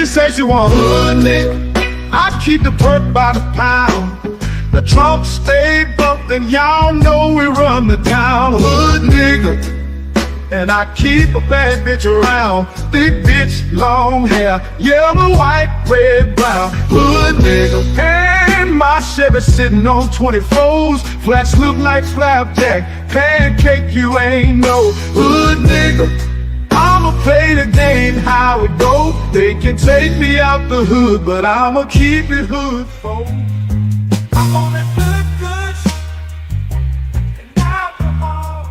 She say she want hood nigga. I keep the perk by the pound. The trunk stay bumped and y'all know we run the town. Hood nigga. And I keep a bad bitch around. Thick bitch, long hair, yellow, white, red, brown. Hood nigga. And my Chevy sitting on 24s. Flats look like flapjack. Pancake, you ain't no hood nigga. I'ma play the game how it go. They can take me out the hood, but I'ma keep it hood, folks. I'm on that good and alcohol.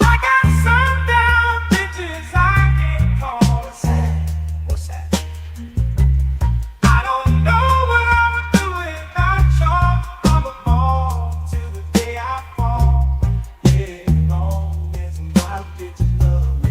I got sundown bitches I can't call. What's that? I don't know what I would do without y'all. I'ma fall till the day I fall. Yeah, as long as my bitches love me.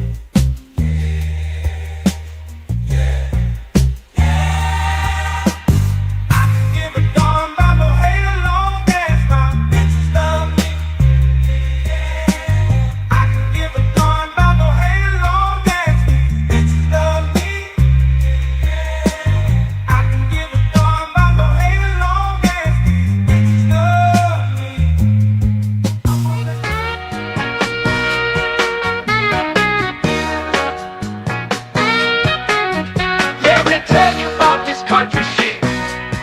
Country shit,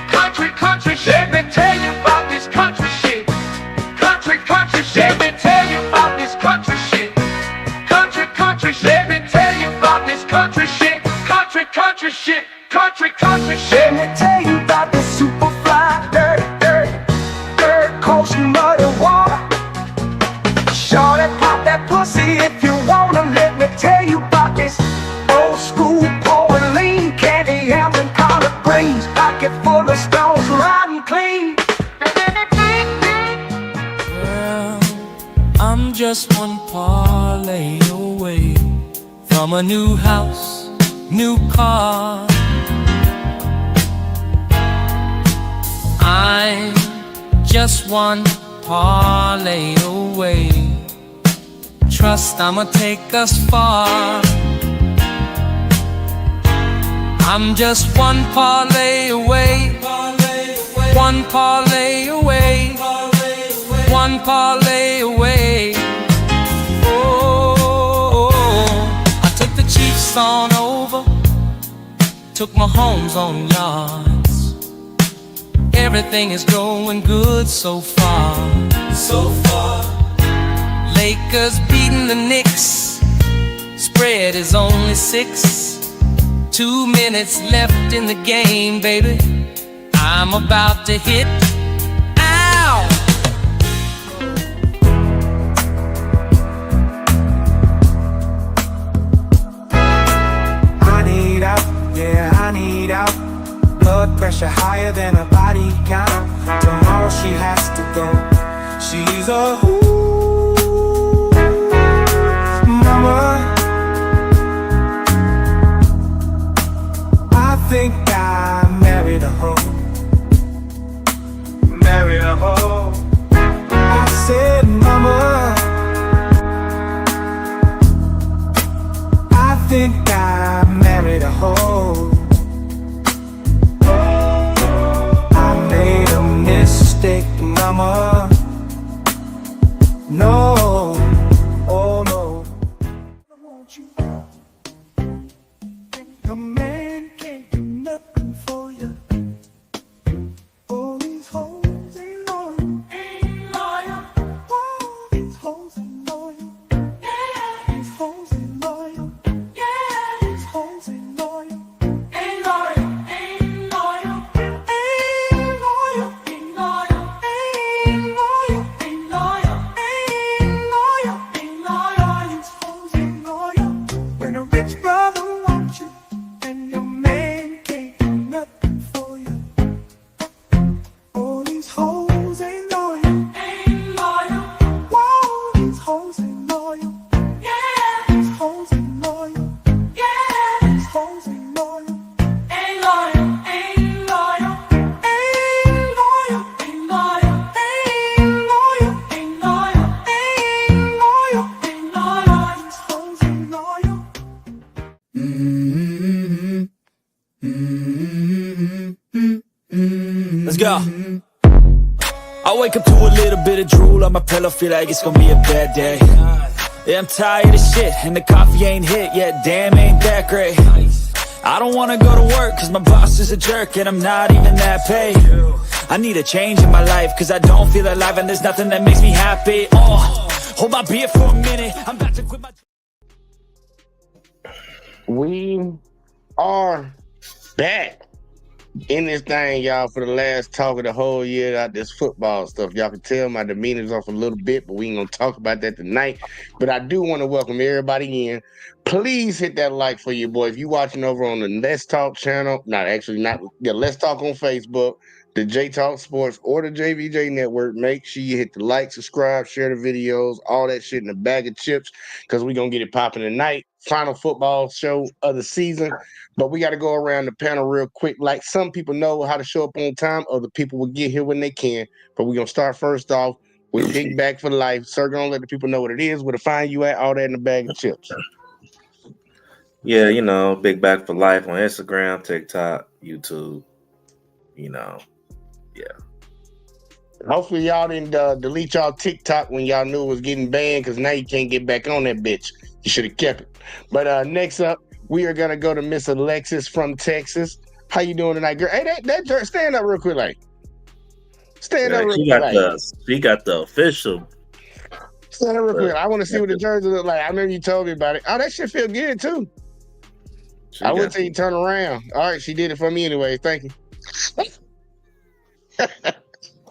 country shit. Let me tell you about this country shit. Country shit. Let me tell you about this country shit. Country shit. Let me tell you about this country shit. Country shit. Country shit. Let me tell you about this super fly, dirt, coast, muddy water. Shorty, pop that pussy if you wanna. Let me tell you about this old school pouring lean candy yams and collard greens, pocket full of stones, riding clean. Well, I'm just one parlay away from a new house, new car. I'm just one parlay away. Trust I'ma take us far. I'm just one parlay away, one parlay away, one parlay away. Oh, I took the Chiefs on over, took my homes on yards. Everything is going good so far. Lakers beating the Knicks, spread is only 6. 2 minutes left in the game, baby. I'm about to hit. Ow! I need out, yeah, I need out. Blood pressure higher than a body count. Tomorrow she has to go. She's a mama. I think I married a hoe. Married a hoe. I said, mama, I think I married a hoe. I made a mistake, mama. No, oh no. I want you. A man can't do nothing for you. All these hoes ain't loyal. All these hoes ain't loyal. These hoes ain't loyal. These hoes ain't loyal. Ain't loyal. Ain't loyal. Ain't loyal. Ain't loyal. Ain't loyal. Ain't loyal. Ain't loyal. Ain't loyal. These hoes ain't loyal. When a rich brother wants you and your man can't do nothing for you. All these hoes ain't loyal. Ain't loyal. Whoa, these hoes ain't loyal. Yeah, these hoes ain't loyal. Yeah, these hoes ain't loyal. Ain't loyal. Ain't loyal. Ain't loyal. Ain't loyal. Ain't loyal. Ain't loyal. Ain't loyal. Ain't loyal. These hoes ain't loyal. Yeah. I wake up to a little bit of drool on my pillow, feel like it's gonna be a bad day. Yeah, I'm tired of shit, and the coffee ain't hit yet, damn, ain't that great. I don't wanna go to work, cause my boss is a jerk, and I'm not even that paid. I need a change in my life, cause I don't feel alive, and there's nothing that makes me happy. Hold my beer for a minute, I'm about to quit my... We are back in this thing, y'all, for the last talk of the whole year about this football stuff. Y'all can tell my demeanor's off a little bit, but we ain't gonna talk about that tonight. But I do want to welcome everybody in. Please hit that like for your boy. If you watching over on the Let's Talk channel, Let's Talk on Facebook, the J Talk Sports, or the JVJ Network, make sure you hit the like, subscribe, share the videos, all that shit in a bag of chips, because we're gonna get it popping tonight. Final football show of the season. But we got to go around the panel real quick. Like, some people know how to show up on time. Other people will get here when they can. But we're going to start first off with Big Bag for Life. Sir, going to let the people know what it is, where to find you at, all that in a bag of chips. Yeah, you know, Big Bag for Life on Instagram, TikTok, YouTube. You know, yeah. Hopefully y'all didn't delete y'all TikTok when y'all knew it was getting banned, because now you can't get back on that bitch. You should have kept it. But next up, we are gonna go to Miss Alexis from Texas. How you doing tonight, girl? Hey, that stand up real quick, like. Stand up real quick, like. She got the official. Stand up real quick. I want to see what the jersey look like. I remember you told me about it. Oh, that shit feel good too. I would say you turn around. All right, she did it for me anyway. Thank you.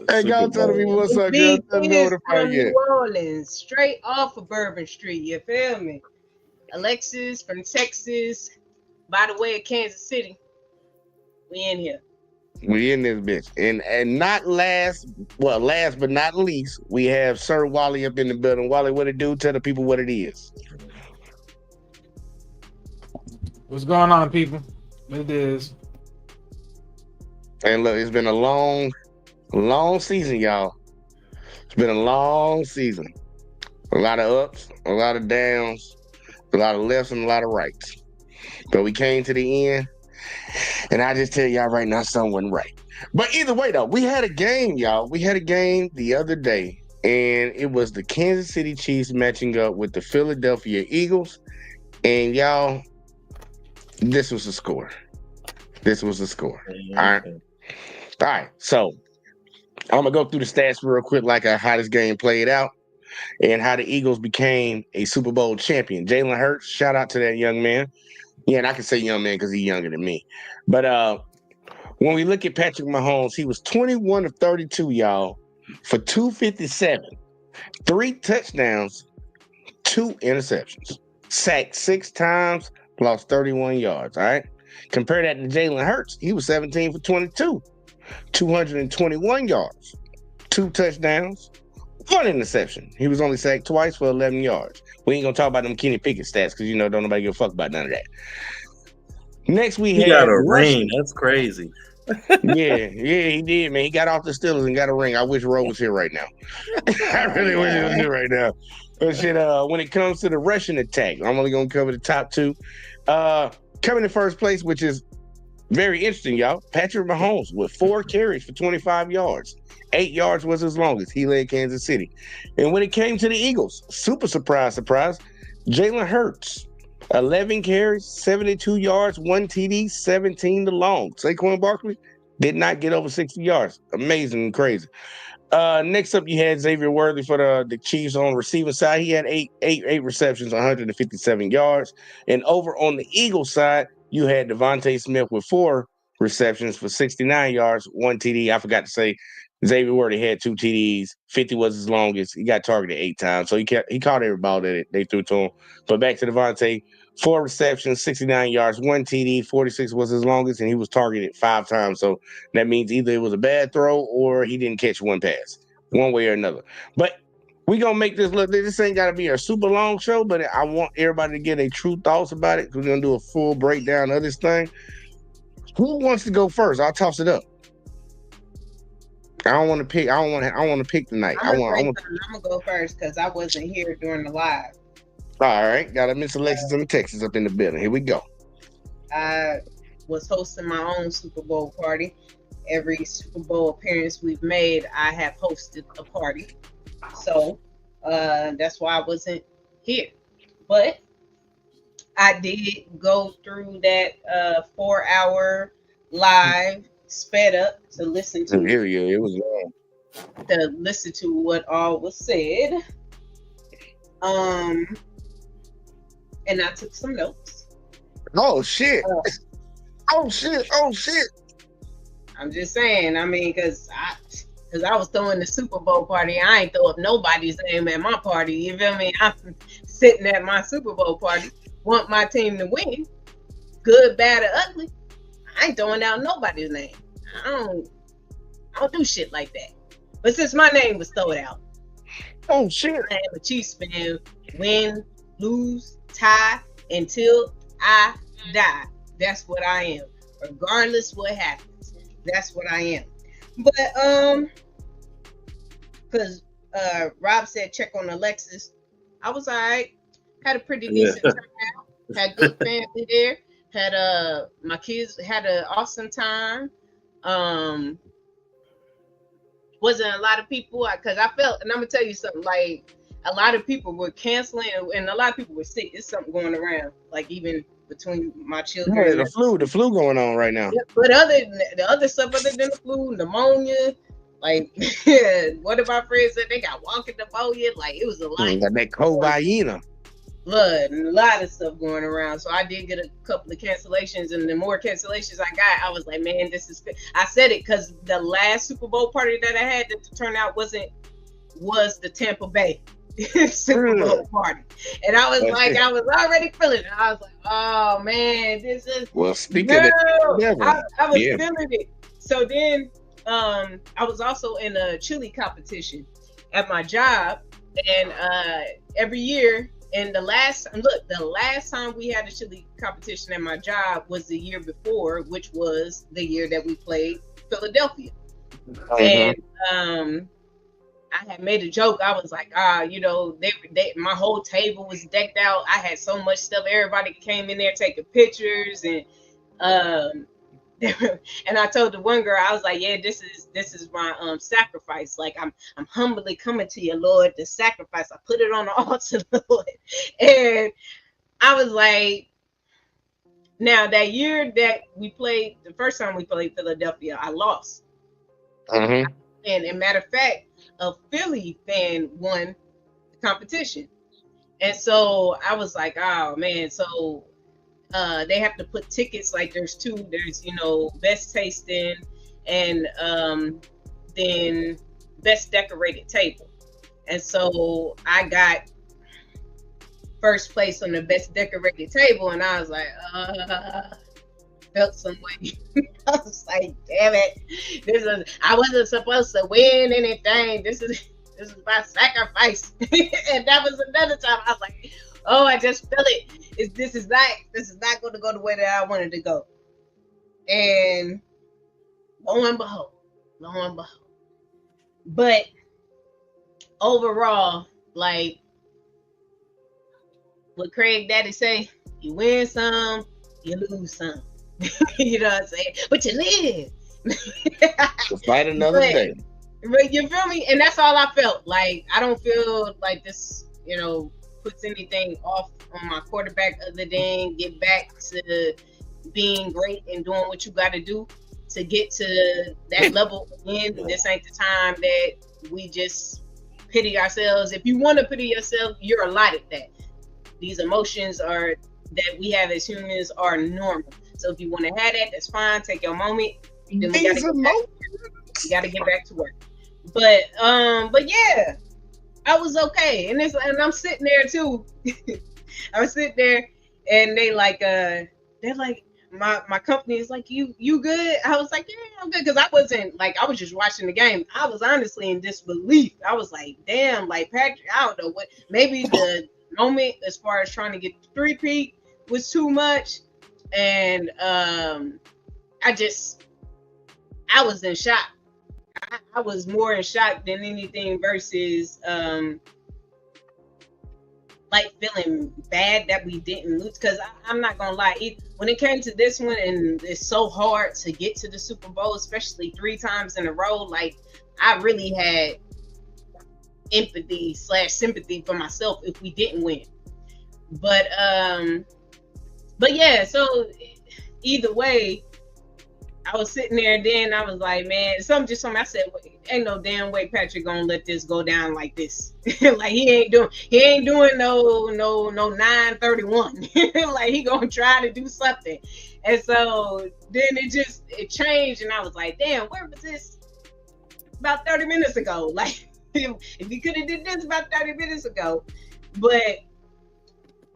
Hey, go tell the people what's up, girl. Tell them what from New Orleans, straight off of Bourbon Street. You feel me? Alexis from Texas, by the way of Kansas City. We in here. We in this bitch. And not last but not least, we have Sir Wally up in the building. Wally, what it do? Tell the people what it is. What's going on, people? It is. And look, it's been a long season, y'all. It's been a long season. A lot of ups, a lot of downs, a lot of lefts and a lot of rights. But we came to the end, and I just tell y'all right now, something wasn't right. But either way, though, we had a game, y'all. We had a game the other day, and it was the Kansas City Chiefs matching up with the Philadelphia Eagles. And y'all, this was the score. All right. So I'm gonna go through the stats real quick, like how this game played out and how the Eagles became a Super Bowl champion. Jalen Hurts, shout out to that young man. Yeah, and I can say young man because he's younger than me. But when we look at Patrick Mahomes, he was 21 of 32, y'all, for 257, 3 touchdowns, 2 interceptions, sacked 6 times, lost 31 yards. All right. Compare that to Jalen Hurts. He was 17 for 22, 221 yards, 2 touchdowns, 1 interception. He was only sacked twice for 11 yards. We ain't gonna talk about them Kenny Pickett stats because don't nobody give a fuck about none of that. Next we had got a ring. That's crazy. yeah, he did, man. He got off the Steelers and got a ring. I wish Rowe was here right now. I really wish he was here right now. But shit, when it comes to the rushing attack, I'm only gonna cover the top 2. Coming in first place, which is very interesting, y'all. Patrick Mahomes with 4 carries for 25 yards. 8 yards was his longest. He led Kansas City. And when it came to the Eagles, super surprise, Jalen Hurts, 11 carries, 72 yards, 1 TD, 17 to long. Saquon Barkley did not get over 60 yards. Amazing and crazy. Next up, you had Xavier Worthy for the Chiefs on receiving side. He had eight receptions, 157 yards. And over on the Eagles side, you had Devontae Smith with 4 receptions for 69 yards, 1 TD. I forgot to say, Xavier Worthy had 2 TDs. 50 was his longest. He got targeted 8 times, so he caught every ball that they threw to him. But back to Devontae, 4 receptions, 69 yards, 1 TD, 46 was his longest, and he was targeted 5 times. So that means either it was a bad throw or he didn't catch one pass, one way or another. But we gonna make this look. This ain't gotta be a super long show, but I want everybody to get their true thoughts about it. We're gonna do a full breakdown of this thing. Who wants to go first? I'll toss it up. I don't want to pick. I want to pick tonight. I'm gonna go first because I wasn't here during the live. All right, got a Miss Alexis in Texas up in the building. Here we go. I was hosting my own Super Bowl party, every Super Bowl appearance we've made, I have hosted a party. So that's why I wasn't here. But I did go through that 4-hour live sped up to listen to Here you go. It was long. what all was said. And I took some notes. Oh shit. Oh shit. Oh shit. I'm just saying, I mean, because I was throwing the Super Bowl party. I ain't throw up nobody's name at my party. You feel me? I'm sitting at my Super Bowl party, want my team to win, good, bad, or ugly. I ain't throwing out nobody's name. I don't do shit like that. But since my name was thrown out, Oh shit. I am a Chiefs fan. Win, lose, tie, until I die. That's what I am. Regardless what happens, that's what I am. But because Rob said check on Alexis, I was alright. Had a pretty decent turnout. Had good family there. Had my kids had an awesome time. Wasn't a lot of people because I felt, and I'm gonna tell you something, like a lot of people were canceling and a lot of people were sick. It's something going around, like even between my children. Yeah, the flu going on right now. Yeah, but the other stuff other than the flu, pneumonia, like one of my friends said they got walking pneumonia, like it was a lot. Got that covaina. Blood and a lot of stuff going around. So I did get a couple of cancellations, and the more cancellations I got, I was like, man, this is good. I said it because the last Super Bowl party that I had that turned out was the Tampa Bay Super Bowl party. And I was like, I was already feeling it. I was like, oh man, this is speaking of I was feeling it. So then I was also in a chili competition at my job, and every year. And the last time we had a chili competition at my job was the year before, which was the year that we played Philadelphia. And I had made a joke. I was like, my whole table was decked out. I had so much stuff. Everybody came in there taking pictures, and and I told the one girl, I was like, yeah, this is my sacrifice. Like I'm humbly coming to you, Lord, the sacrifice. I put it on the altar, Lord. And I was like, now that year that we played, the first time we played Philadelphia, I lost. And as a matter of fact, a Philly fan won the competition. And so I was like, oh man, so they have to put tickets, like there's best tasting and then best decorated table. And so I got first place on the best decorated table, and I was like, felt some way. I was like, damn it, I wasn't supposed to win anything. This is my sacrifice. And that was another time I was like, oh, I just felt it. This is not going to go the way that I wanted to go. And lo and behold. But overall, like what Craig Daddy say, you win some, you lose some. You know what I'm saying? But you live. To fight another day. But you feel me? And that's all I felt. Like I don't feel like this, puts anything off on my quarterback other than get back to being great and doing what you got to do to get to that level again. This ain't the time that we just pity ourselves. If you want to pity yourself, you're allotted that. These emotions that we have as humans are normal. So if you want to have that, that's fine. Take your moment. Then we gotta get back to work. But yeah, I was okay. And I'm sitting there too. I was sitting there, and they're like, my company is like, you good? I was like, yeah, I'm good, because I wasn't like, I was just watching the game. I was honestly in disbelief. I was like, damn, like Patrick, I don't know what. Maybe the moment as far as trying to get the three-peat was too much, and I was in shock. I was more in shock than anything versus like feeling bad that we didn't lose, because I'm not gonna lie, when it came to this one, and it's so hard to get to the Super Bowl, especially 3 times in a row, like I really had empathy/sympathy for myself if we didn't win. But yeah, so either way, I was sitting there, and then I was like, man, something. I said, ain't no damn way Patrick gonna let this go down like this. Like he ain't doing no 931. Like he gonna try to do something. And so then it changed, and I was like, damn, where was this about 30 minutes ago? Like if you could have did this about 30 minutes ago. But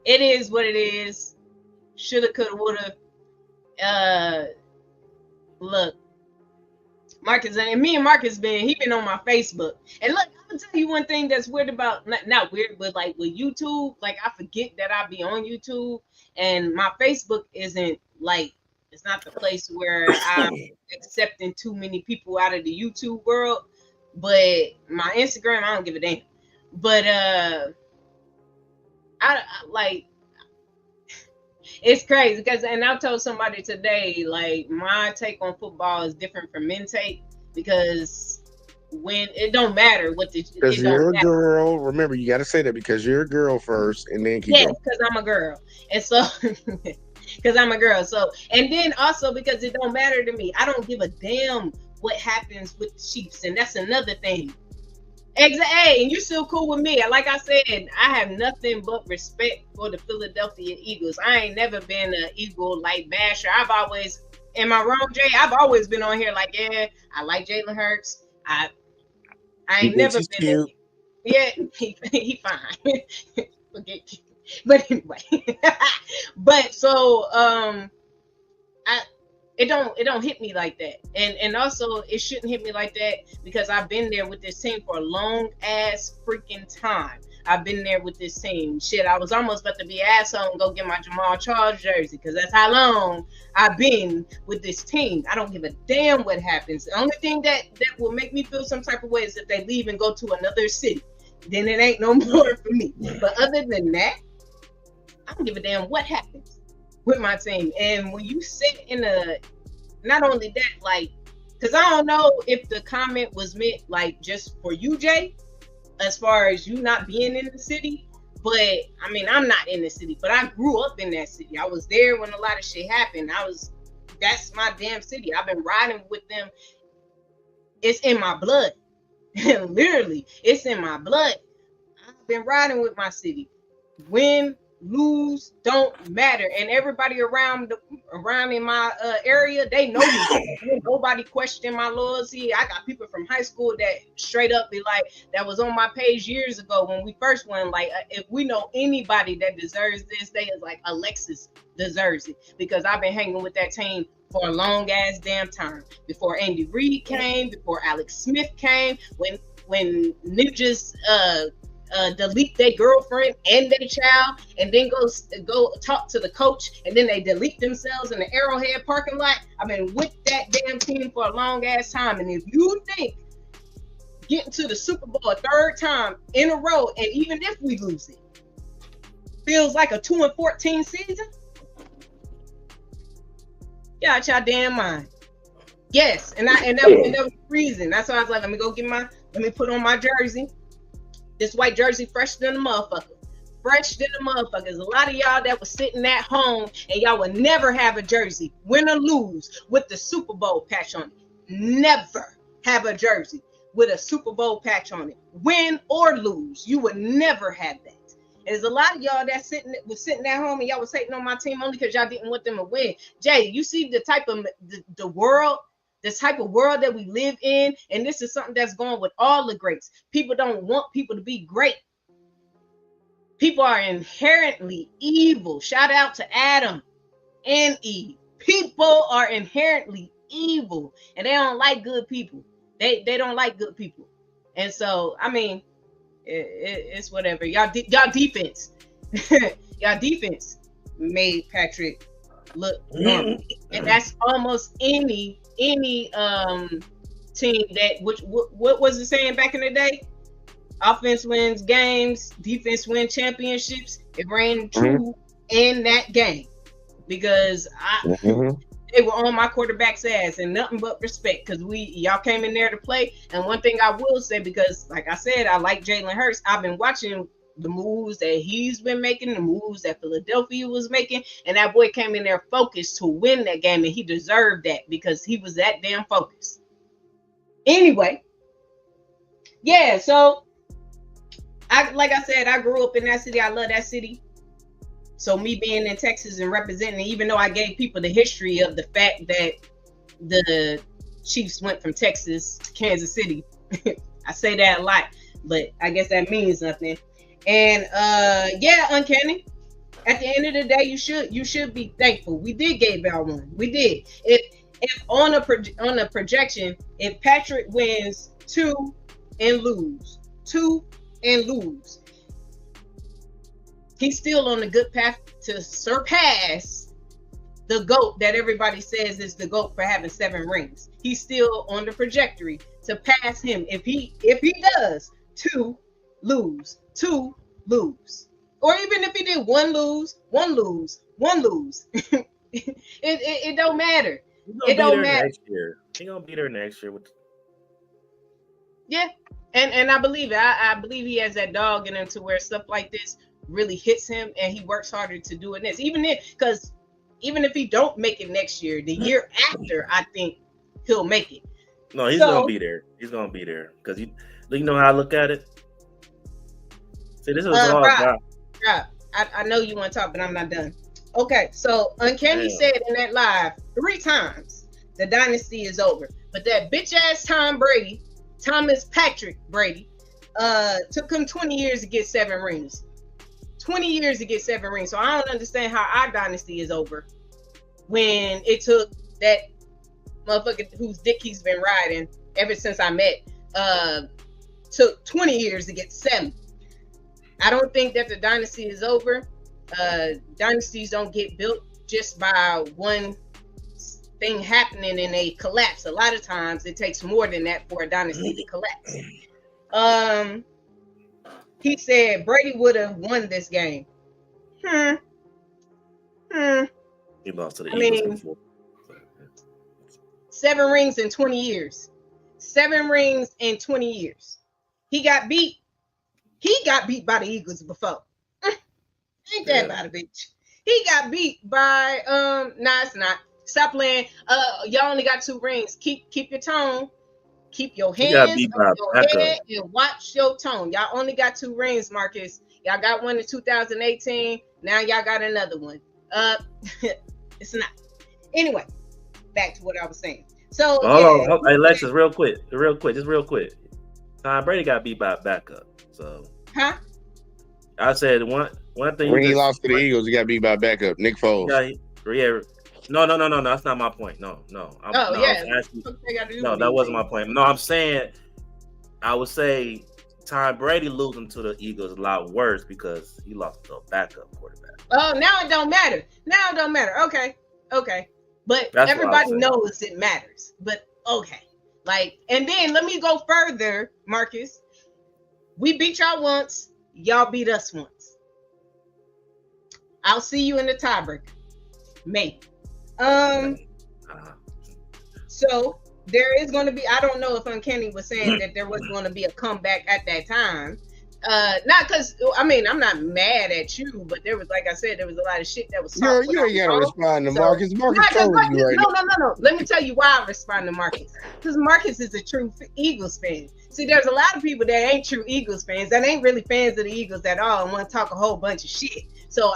it is what it is. Shoulda, coulda, woulda. Look, Marcus, and me and Marcus he been on my Facebook. And look, I'm gonna tell you one thing that's weird about, not weird, but like with YouTube, like I forget that I be on YouTube, and my Facebook isn't like, it's not the place where I'm accepting too many people out of the YouTube world. But my Instagram, I don't give a damn. But I like, it's crazy because, and I told somebody today, like my take on football is different from men's take, because when it don't matter what the, because you're a girl. Remember, you got to say that because you're a girl first, and then yes, because I'm a girl, and so because I'm a girl. So, and then also because it don't matter to me. I don't give a damn what happens with the Chiefs, and that's another thing. Hey, and you still cool with me. Like I said, I have nothing but respect for the Philadelphia Eagles. I ain't never been an Eagle like basher. I've always, am I wrong, Jay? I've always been on here like, yeah, I like Jalen Hurts. I ain't never been. Cute. Yeah, he fine. Forget you. But anyway, but so it don't hit me like that, and also it shouldn't hit me like that because I've been there with this team for a long ass freaking time. I've been there with this team. Shit, I was almost about to be an asshole and go get my Jamal Charles jersey because that's how long I've been with this team. I don't give a damn what happens. The only thing that will make me feel some type of way is if they leave and go to another city. Then it ain't no more for me. But other than that, I don't give a damn what happens with my team. And when you sit in not only that, like, because I don't know if the comment was meant like just for you, Jay, as far as you not being in the city. But I mean, I'm not in the city, but I grew up in that city. I was there when a lot of shit happened. That's my damn city. I've been riding with them. It's in my blood. Literally, it's in my blood. I've been riding with my city. Win, lose, don't matter. And everybody around in my area, they know me. Nobody question my loyalty. I got people from high school that straight up be like, that was on my page years ago when we first won. Like, if we know anybody that deserves this, they is like, Alexis deserves it, because I've been hanging with that team for a long ass damn time. Before Andy Reid came, before Alex Smith came, when ninjas delete their girlfriend and their child, and then go talk to the coach, and then they delete themselves in the Arrowhead parking lot. I've been with that damn team for a long ass time, and if you think getting to the Super Bowl a third time in a row, and even if we lose it, feels like a 2-14 season, get out your damn mind. Yes, and that was the reason. That's why I was like, let me put on my jersey. This white jersey fresh than a motherfucker. Fresh than a motherfucker. There's a lot of y'all that was sitting at home and y'all would never have a jersey, win or lose, with the Super Bowl patch on it. Never have a jersey with a Super Bowl patch on it. Win or lose, you would never have that. And there's a lot of y'all that was sitting at home and y'all was hating on my team only because y'all didn't want them to win. Jay, you see the type of the world, this type of world that we live in, and this is something that's going with all the greats. People don't want people to be great. People are inherently evil. Shout out to Adam and Eve. People are inherently evil, and they don't like good people. They don't like good people. And so, I mean, it's whatever. Y'all defense, y'all defense made Patrick look normal, and that's almost any team that what was it saying back in the day? Offense wins games, defense wins championships. It ran true in that game because they were on my quarterback's ass and nothing but respect because y'all came in there to play. And one thing I will say, because like I said, I like Jalen Hurts. I've been watching the moves that he's been making, the moves that Philadelphia was making, and that boy came in there focused to win that game, and he deserved that because he was that damn focused. Anyway, yeah, so like I said, I grew up in that city. I love that city. So me being in Texas and representing, even though I gave people the history of the fact that the Chiefs went from Texas to Kansas City, I say that a lot, but I guess that means nothing. And yeah, Uncanny. At the end of the day, you should be thankful. We did give y'all one. We did. If on a projection, if Patrick wins 2 and lose, he's still on a good path to surpass the GOAT that everybody says is the GOAT for having 7 rings. He's still on the trajectory to pass him. If he does 2 lose, or even if he did 1 lose, it don't matter. It don't matter. He gonna be there next year with. Yeah, and I believe it. I believe he has that dog in him to where stuff like this really hits him, and he works harder to do it next. Even if he don't make it next year, the year after, I think he'll make it. No, he's gonna be there. He's gonna be there because you know how I look at it. See, this is all Rob, I know you want to talk, but I'm not done. Okay, so Uncanny said in that live 3 times the dynasty is over, but that bitch ass Thomas Patrick Brady, took him 20 years to get 7 rings. 20 years to get 7 rings. So I don't understand how our dynasty is over when it took that motherfucker whose dick he's been riding ever since I met, took 20 years to get 7. I don't think that the dynasty is over. Dynasties don't get built just by one thing happening and they collapse. A lot of times it takes more than that for a dynasty to collapse. He said Brady would have won this game. He lost to the Eagles before. 7 rings in 20 years. 7 rings in 20 years. He got beat by the Eagles before. Ain't that about a bitch? He got beat by nah, it's not. Stop playing. Y'all only got 2 rings. Keep your tone. Keep your hands on your head and watch your tone. Y'all only got 2 rings, Marcus. Y'all got one in 2018. Now y'all got another one. It's not. Anyway, back to what I was saying. So hold on. Hey, Alexis, real quick. Tom Brady got beat by a backup. So I said one thing when he lost to the Eagles, he got beat by a backup, Nick Foles. Yeah. No. That's not my point. No. That wasn't my point. No, I'm saying I would say Tom Brady losing to the Eagles is a lot worse because he lost to a backup quarterback. Oh, now it don't matter. Okay. But that's everybody knows it matters. But okay. And then let me go further, Marcus. We beat y'all once. Y'all beat us once. I'll see you in the tiebreaker. Maybe. So there is going to be, I don't know if Uncanny was saying that there was going to be a comeback at that time. Not because, I'm not mad at you, but there was, like I said, there was a lot of shit that was you ain't got to respond to Marcus. Marcus told you right now. No. Let me tell you why I respond to Marcus. Because Marcus is a true Eagles fan. See, there's a lot of people that ain't true Eagles fans, that ain't really fans of the Eagles at all and want to talk a whole bunch of shit. So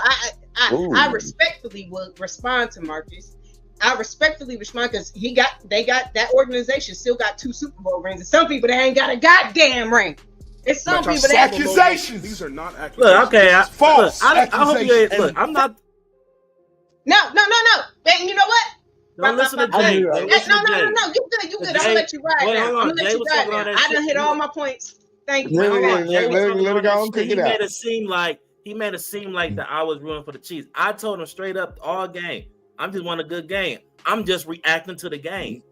I respectfully will respond to Marcus. I respectfully respond because that organization still got 2 Super Bowl rings. And some people that ain't got a goddamn ring. It's some people that accusations. These are not accusations. Look, okay, false. I hope you ain't, look. I'm not. No. And you know what? Don't listen to Jay. No. You good. I'm gonna let you ride now. I'm gonna let you ride now. I done hit all my points. Thank you. Let it go and pick it out. He made it seem like that I was rooting for the Chiefs. I told him straight up all game. I'm just want a good game. I'm just reacting to the game.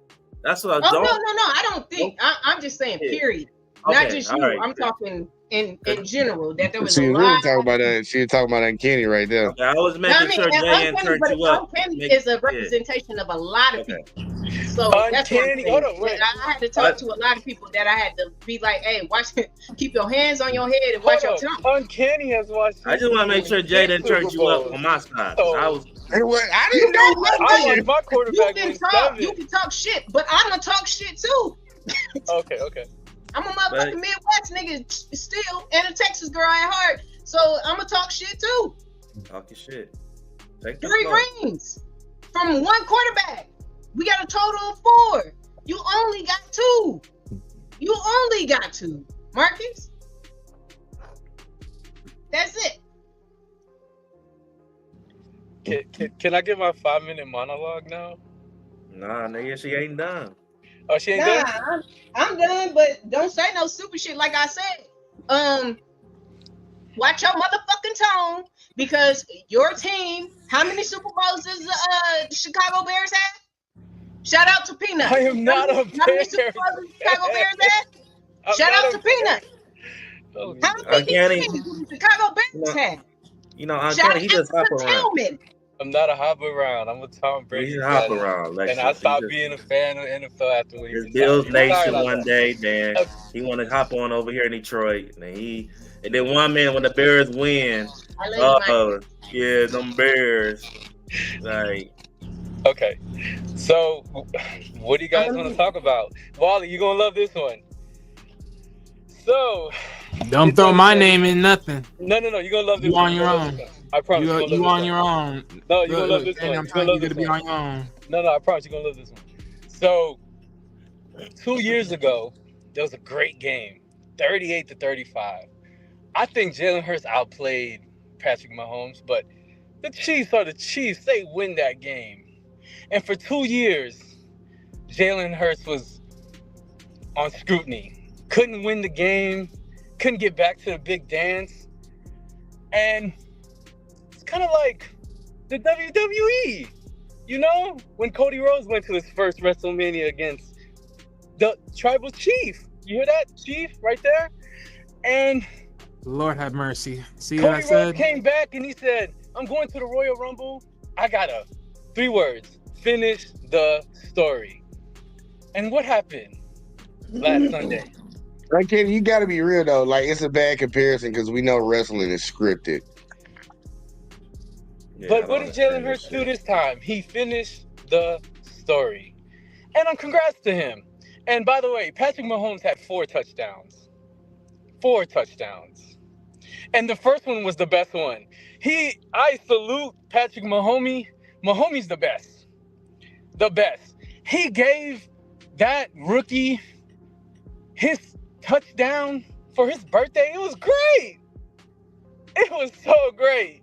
That's what I don't. No. I don't think. I'm just saying. Period. Okay, not just you. Right, I'm talking in general. That there was She a was really lot. talking about that. She was talking about Uncanny right there. Okay, I was No, I making mean, sure and Jay ain't uncanny, turned but you up. uncanny Make- is a yeah. representation of a lot of Okay. people. So that's what I'm Uncanny. saying. Hold on, wait. I had to talk to a lot of people that I had to be like, hey, watch, keep your hands on your head and watch your Hold tongue. on. Uncanny has watched. I just want to make sure Jay didn't turn you up on my side. 'Cause I was Hey, what? I didn't know I nothing. watched my You quarterback can win talk, you 7. can talk shit, but I'm gonna talk shit too. Okay. I'm a motherfucking But- Midwest nigga still, and a Texas girl at heart. So I'm gonna talk shit too. talking shit. Take the 3 floor. rings from 1 quarterback. We got a total of 4. You only got 2. You only got 2, Marcus. That's it. Can I get my 5-minute monologue now? Nah, nigga, she ain't done. Oh, she ain't Nah, done? I'm done, but don't say no stupid shit like I said. Watch your motherfucking tone, because your team, how many Super Bowls does the Chicago Bears have? Shout out to Peanut. I am not a How many Bears Super Bowls does the Chicago Bears have? I'm Shout not out a to Peanut. Oh, How many Uncanny. teams do the Chicago Bears have? You know, Shout Uncanny, out he to just hop around. Tillman. I'm not a hop around. I'm a Tom Brady He hop fan. around. Like And I stopped being a fan of NFL after when he his retired. Bills He retired Nation like one that. day, then he want to hop on over here in Detroit, and then one man when the Bears win, I love you, oh yeah, them Bears, like Okay. So, what do you guys want to talk about? Wally, you gonna love this one. So, It's Don't throw my okay. name in nothing. no, you're gonna love this You one. on You're your gonna love own. this one. I promise You, you're you gonna on love your own. No, you're gonna love this Danny, one. I'm You're telling gonna you, love you're this gonna be one. on your own. No, I promise you're gonna love this one. So, 2 years ago, there was a great game, 38-35. I think Jalen Hurts outplayed Patrick Mahomes, but the Chiefs are the Chiefs. They win that game. And for 2 years, Jalen Hurts was on scrutiny. Couldn't win the game, couldn't get back to the big dance. And it's kind of like the WWE. You know, when Cody Rhodes went to his first WrestleMania against the Tribal Chief. You hear that, Chief, right there? And Lord have mercy. See what I Cody Rhodes said? came back and he said, I'm going to the Royal Rumble. I got 3 words. Finish the story. And what happened last Sunday? Uncanny, you got to be real though. Like, it's a bad comparison because we know wrestling is scripted. yeah, I But don't what did understand Jalen Hurts that do shit. this time? He finished the story. And congrats to him. And by the way, Patrick Mahomes had 4 touchdowns. 4 touchdowns. And the first one was the best one. I salute Patrick Mahomes. Mahomes the best. The best. He gave that rookie his touchdown for his birthday. It was great. It was so great.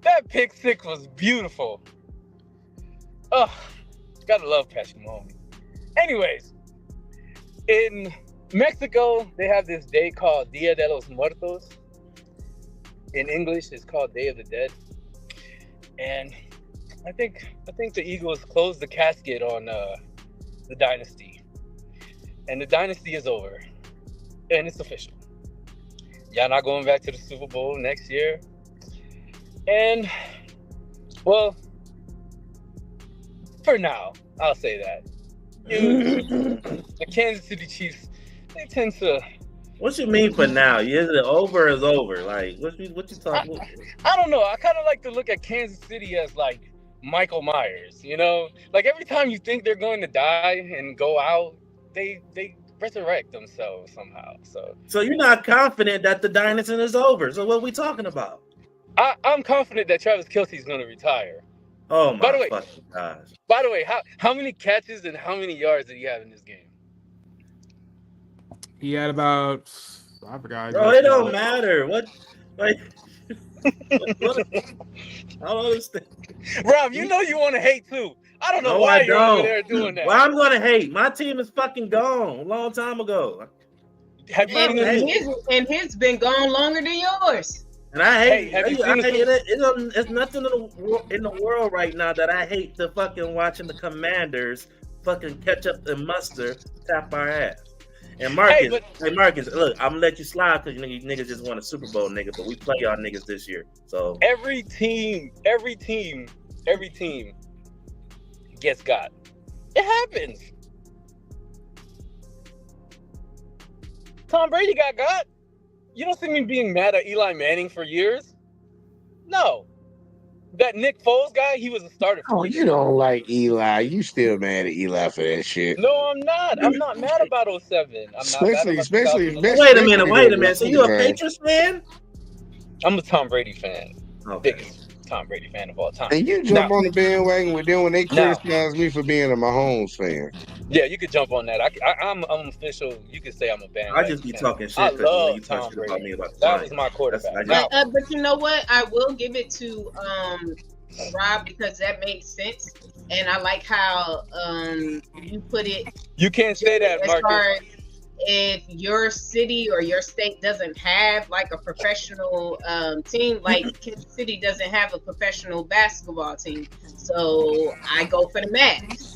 That pick 6 was beautiful. Ugh, gotta love Patrick Mahomes. Anyways, in Mexico, they have this day called Dia de los Muertos. In English, it's called Day of the Dead. And I think the Eagles closed the casket on the dynasty. And the dynasty is over. And it's official. Y'all not going back to the Super Bowl next year. And, well, for now, I'll say that. The Kansas City Chiefs, they tend to... What you mean for now? Is it over? Is over? Like what you talking? I don't know. I kind of like to look at Kansas City as like Michael Myers, you know? Like every time you think they're going to die and go out, they resurrect themselves somehow. So you're not confident that the dynasty is over. So what are we talking about? I'm confident that Travis Kelce is going to retire. Oh my By the way- fucking gosh. By the way, how many catches and how many yards did he have in this game? He had about, I forgot. Bro, it don't matter. What like what, I don't understand. Rob, you know you want to hate too. I don't know No, why I you're over don't. there doing that. Well, I'm gonna hate. My team is fucking gone a long time ago. Have you seen this? And his been gone longer than yours. And I hate, Hey, have you I seen hate this? it's nothing in the world right now that I hate the fucking watching the Commanders fucking ketchup and mustard tap our ass. And Marcus, but- hey Marcus, look, I'm gonna let you slide because you niggas just won a Super Bowl, nigga. But we play y'all niggas this year, so Every team gets got. It happens. Tom Brady got. You don't see me being mad at Eli Manning for years. No. That Nick Foles guy, he was a starter. Oh, you don't like Eli. You still mad at Eli for that shit. No, I'm not. I'm not mad about 07. I'm not Especially- mad about 2011. wait a minute. So you a Patriots fan? I'm a Tom Brady fan. Okay. Biggest Tom Brady fan of all time. And you jump Now- on the bandwagon with them when they Now- criticize me for being a Mahomes fan. Yeah, you could jump on that. I'm official. You could say I'm a band. I just be talking shit I because love you talk Tom shit about Brady. me about the That Lions. was my quarterback. That's- Now, But you know what? I will give it to Rob because that makes sense, and I like how you put it. you can't say that, As far Marcus. as if your city or your state doesn't have like a professional team, like Kansas City doesn't have a professional basketball team, so I go for the Mavs.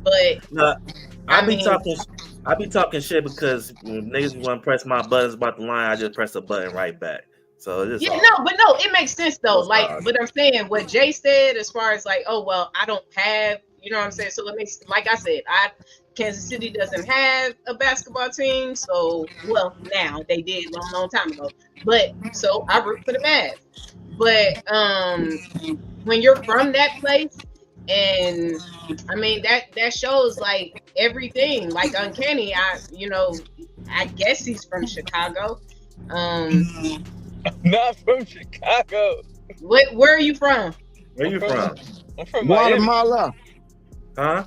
But No, I be mean- talking shit because when niggas want to press my buttons about the line, I just press a button right back. So it's yeah, all- no, it makes sense though. That's Like, fine. but I'm saying what Jay said as far as like, oh well, I don't have, you know what I'm saying. So let me, like I said, Kansas City doesn't have a basketball team, so well now they did long time ago. But so I root for the Mavs. But when you're from that place, and I mean that shows like everything, like Uncanny. I guess he's from Chicago. Not from Chicago. Where are you from? Where you from? I'm from Miami. Guatemala. Huh?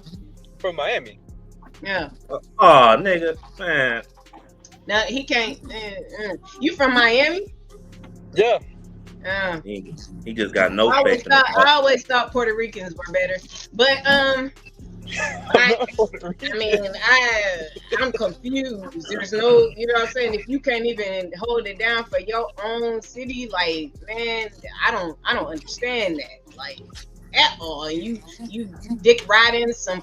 From Miami. Yeah. Oh, nigga, man. No, he can't. You from Miami? Yeah. He just got no I faith. always thought Puerto Ricans were better, but I'm confused. There's no, you know what I'm saying. If you can't even hold it down for your own city, like man, I don't understand that, like at all. And you dick riding some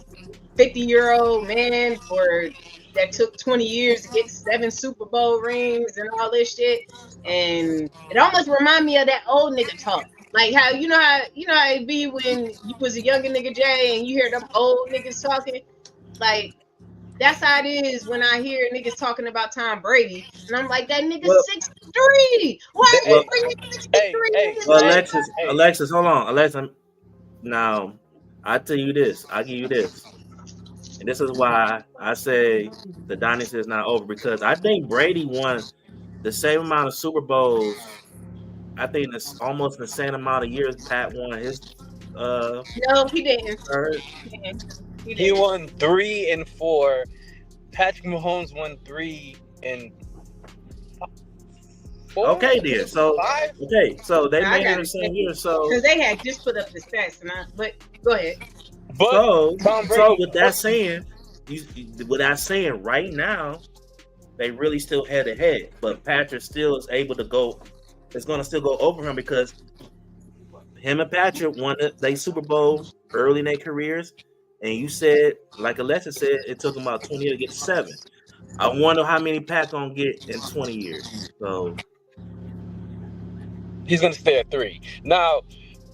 50-year-old man that took 20 years to get 7 Super Bowl rings and all this shit. And it almost remind me of that old nigga talk. Like how you know how it be when you was a younger nigga Jay and you hear them old niggas talking. Like that's how it is when I hear niggas talking about Tom Brady. And I'm like, that nigga's 63. Why are you bringing 63 niggas Well, back? Alexis, hold on. Alexis, now, I tell you this. I give you this. And this is why I say the dynasty is not over, because I think Brady won the same amount of Super Bowls. I think it's almost the same amount of years Pat won his. No, he didn't. Third. He won 3 and 4. Patrick Mahomes won 3 and 4. Okay, then. So 5? okay, so they I made got it the it. same year. So Because they had just put up the stats, but go ahead. But Tom Brady, so with that saying, right now, they really still head to head. But Patrick still is able to go. It's going to still go over him because him and Patrick won the Super Bowl early in their careers. And you said, like Alexis said, it took them about 20 years to get to 7. I wonder how many Pat gonna get in 20 years. So he's gonna stay at 3. Now,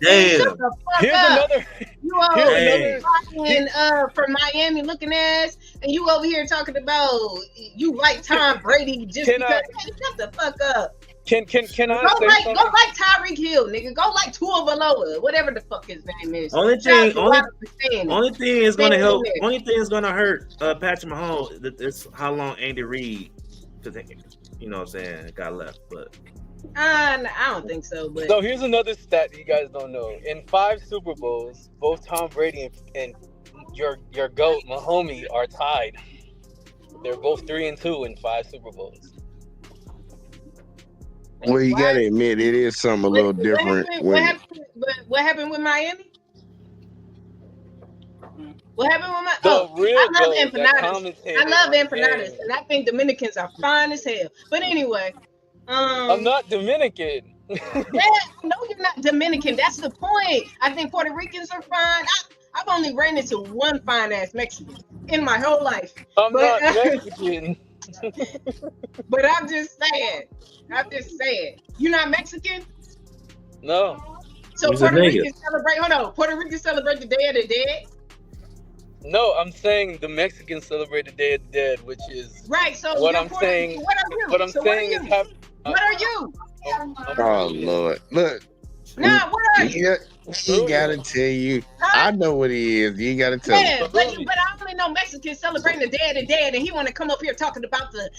damn. Shut the fuck here's up. another. You all Here's another. fucking from Miami looking ass, and you over here talking about you like Tom Brady just Can because. I- Hey, shut the fuck up. Can I Go say like something? Tyreek Hill, nigga. Go like Tua Valoa, whatever the fuck his name is. Only Shout out thing, to only, Robert for saying it. only thing is gonna Stay help. there. Only thing is gonna hurt Patrick Mahomes. It's how long Andy Reid, because you know what I'm saying, got left. But I don't think so, but So here's another stat you guys don't know. In 5 Super Bowls, both Tom Brady and your GOAT Mahomes are tied. They're both 3 and 2 in 5 Super Bowls. Well, you gotta admit it is something a little different. What happened with Miami? What happened with my? The real I love GOAT, that empanadas. commentator I love on empanadas, game. and I think Dominicans are fine as hell. But anyway, I'm not Dominican. yeah, no, you're not Dominican. That's the point. I think Puerto Ricans are fine. I've only ran into one fine ass Mexican in my whole life. I'm But- not Mexican. But I'm just saying. You not Mexican? No, So He's a Puerto nigga. Rican celebrate. Hold on. Puerto Rican celebrate the Day of the Dead. no, I'm saying the Mexicans celebrate the Day of the Dead, which is Right. So what you're I'm Puerto saying. Rican. What are you? What I'm So saying is have. What are you? Oh Lord, look, Nah, what are you? he gotta tell you. I know what he is. You gotta tell me. Yeah, but I only know Mexicans celebrating the Day of the Dead, and he want to come up here talking about the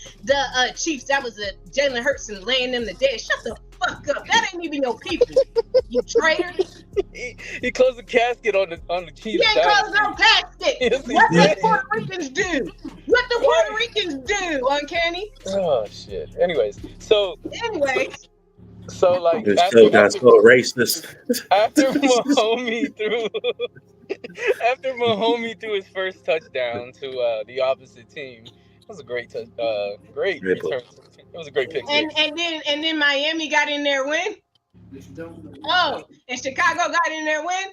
Chiefs. That was Jalen Hurts and laying them to dead. Shut the fuck up. That ain't even your people. You traitor. He closed the casket on the Chiefs. He ain't closed no casket. Yes, he What did. the Puerto Ricans do? What the Puerto Ricans do, Uncanny? Oh shit. Anyways, so Anyways, like This show got so racist. after Mahomes threw his first touchdown to the opposite team, it was a great great Great return. It was a great pick and six. then Miami got in there when? Oh, and Chicago got in there when?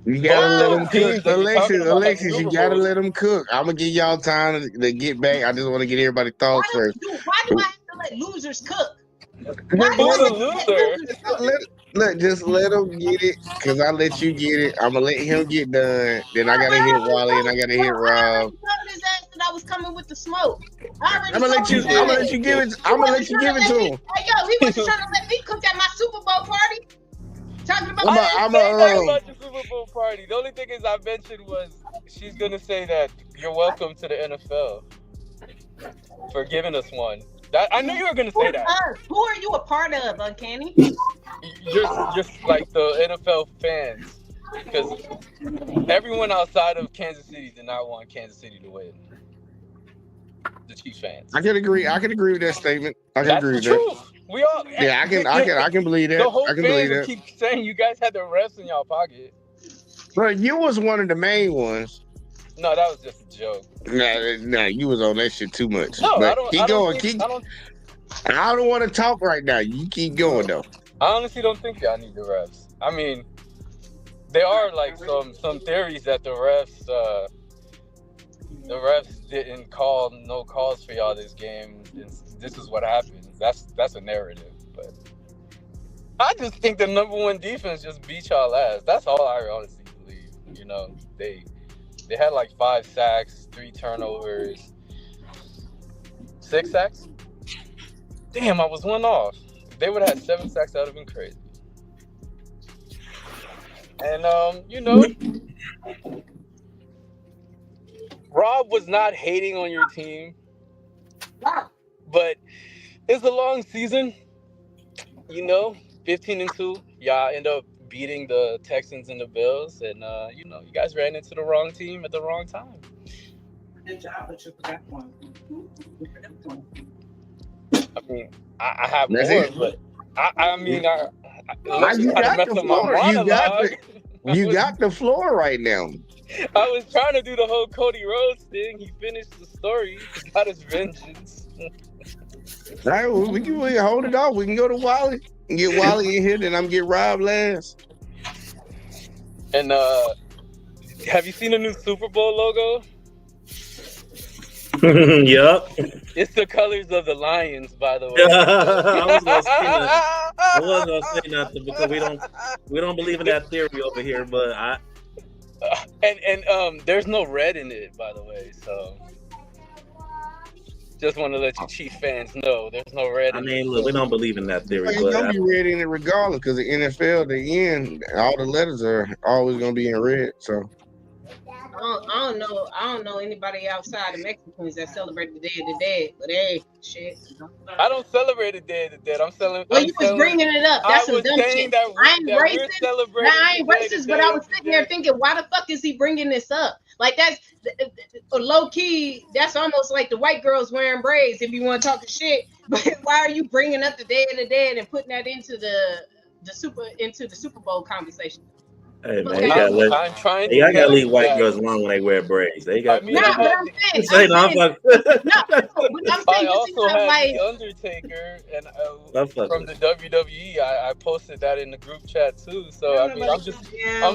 You gotta let Oh, them teams cook, that you're talking about, like Alexis. You Super gotta Bowls. let them cook. I'm gonna give y'all time to get back. I just want to get everybody's thoughts first. Why do I have to let losers cook? Who's a loser? Just let him get it, cause I let you get it. I'm gonna let him get done. Then I gotta hit Wally and I gotta hit Rob. I told his ass that I was coming with the smoke. I'm gonna let you give it. I'm gonna let you give it to him. Hey yo, he was trying to let me cook at my Super Bowl party. Talking about I'm Talking about your Super Bowl party. The only thing is I mentioned was she's gonna say that you're welcome to the NFL for giving us one. I knew you were gonna say that. Who are you a part of, Uncanny? Just like the NFL fans, because everyone outside of Kansas City did not want Kansas City to win. The Chiefs fans. I can agree. I can agree with that statement. I can That's agree the with that. truth. We all. Yeah, I can believe that. The whole I can fans believe will that. keep saying you guys had the refs in y'all pocket. Bro, you was one of the main ones. No, that was just a joke. Nah, you was on that shit too much. No, But I don't. keep I don't going. think, I don't want to talk right now. You keep going though. I honestly don't think y'all need the refs. I mean, there are like some theories that the refs didn't call no calls for y'all this game. This is what happened. That's a narrative, but I just think the number one defense just beat y'all ass. That's all I honestly believe. You know, they had like 5 sacks, 3 turnovers, 6 sacks. Damn, I was one off. If they would have had 7 sacks, that would have been crazy. And you know, Rob was not hating on your team, but it's a long season. You know, 15-2. Y'all end up beating the Texans and the Bills, and you know, you guys ran into the wrong team at the wrong time. Good job, but you forgot one. I mean, I have That's more, it. but I mean, Unless you got the floor. You got the floor right now. I was trying to do the whole Cody Rhodes thing. He finished the story. He got his vengeance. All right, well, we can hold it off. We can go to Wally and get Wally in here, then I'm get Rob last. And have you seen the new Super Bowl logo? Yup. It's the colors of the Lions, by the way. I wasn't gonna say nothing because we don't believe in that theory over here. But and there's no red in it, by the way. So just want to let you Chief fans know there's no red. I mean, look, we don't believe in that theory. It's But gonna be red in it regardless, because the NFL, the end, all the letters are always gonna be in red. So I don't know anybody outside of Mexicans that celebrate the Day of the Dead, but hey, shit. I don't celebrate the Day of the Dead. Well, you was bringing it up. That's some dumb shit. I ain't racist, but I was sitting there thinking, why the fuck is he bringing this up? Like, that's low key. That's almost like the white girls wearing braids. If you want to talk shit, but why are you bringing up the Day of the Dead and putting that into the Super Bowl conversation? hey man, Okay. you gotta let. I'm trying to Hey, I gotta leave white that. girls alone when they wear braids. They got. I mean, No, but I'm saying, Say no, I'm no, fucking. but I'm I saying, also just have like, the Undertaker, and I'm fucking. from the WWE, I posted that in the group chat too. So I mean, I'm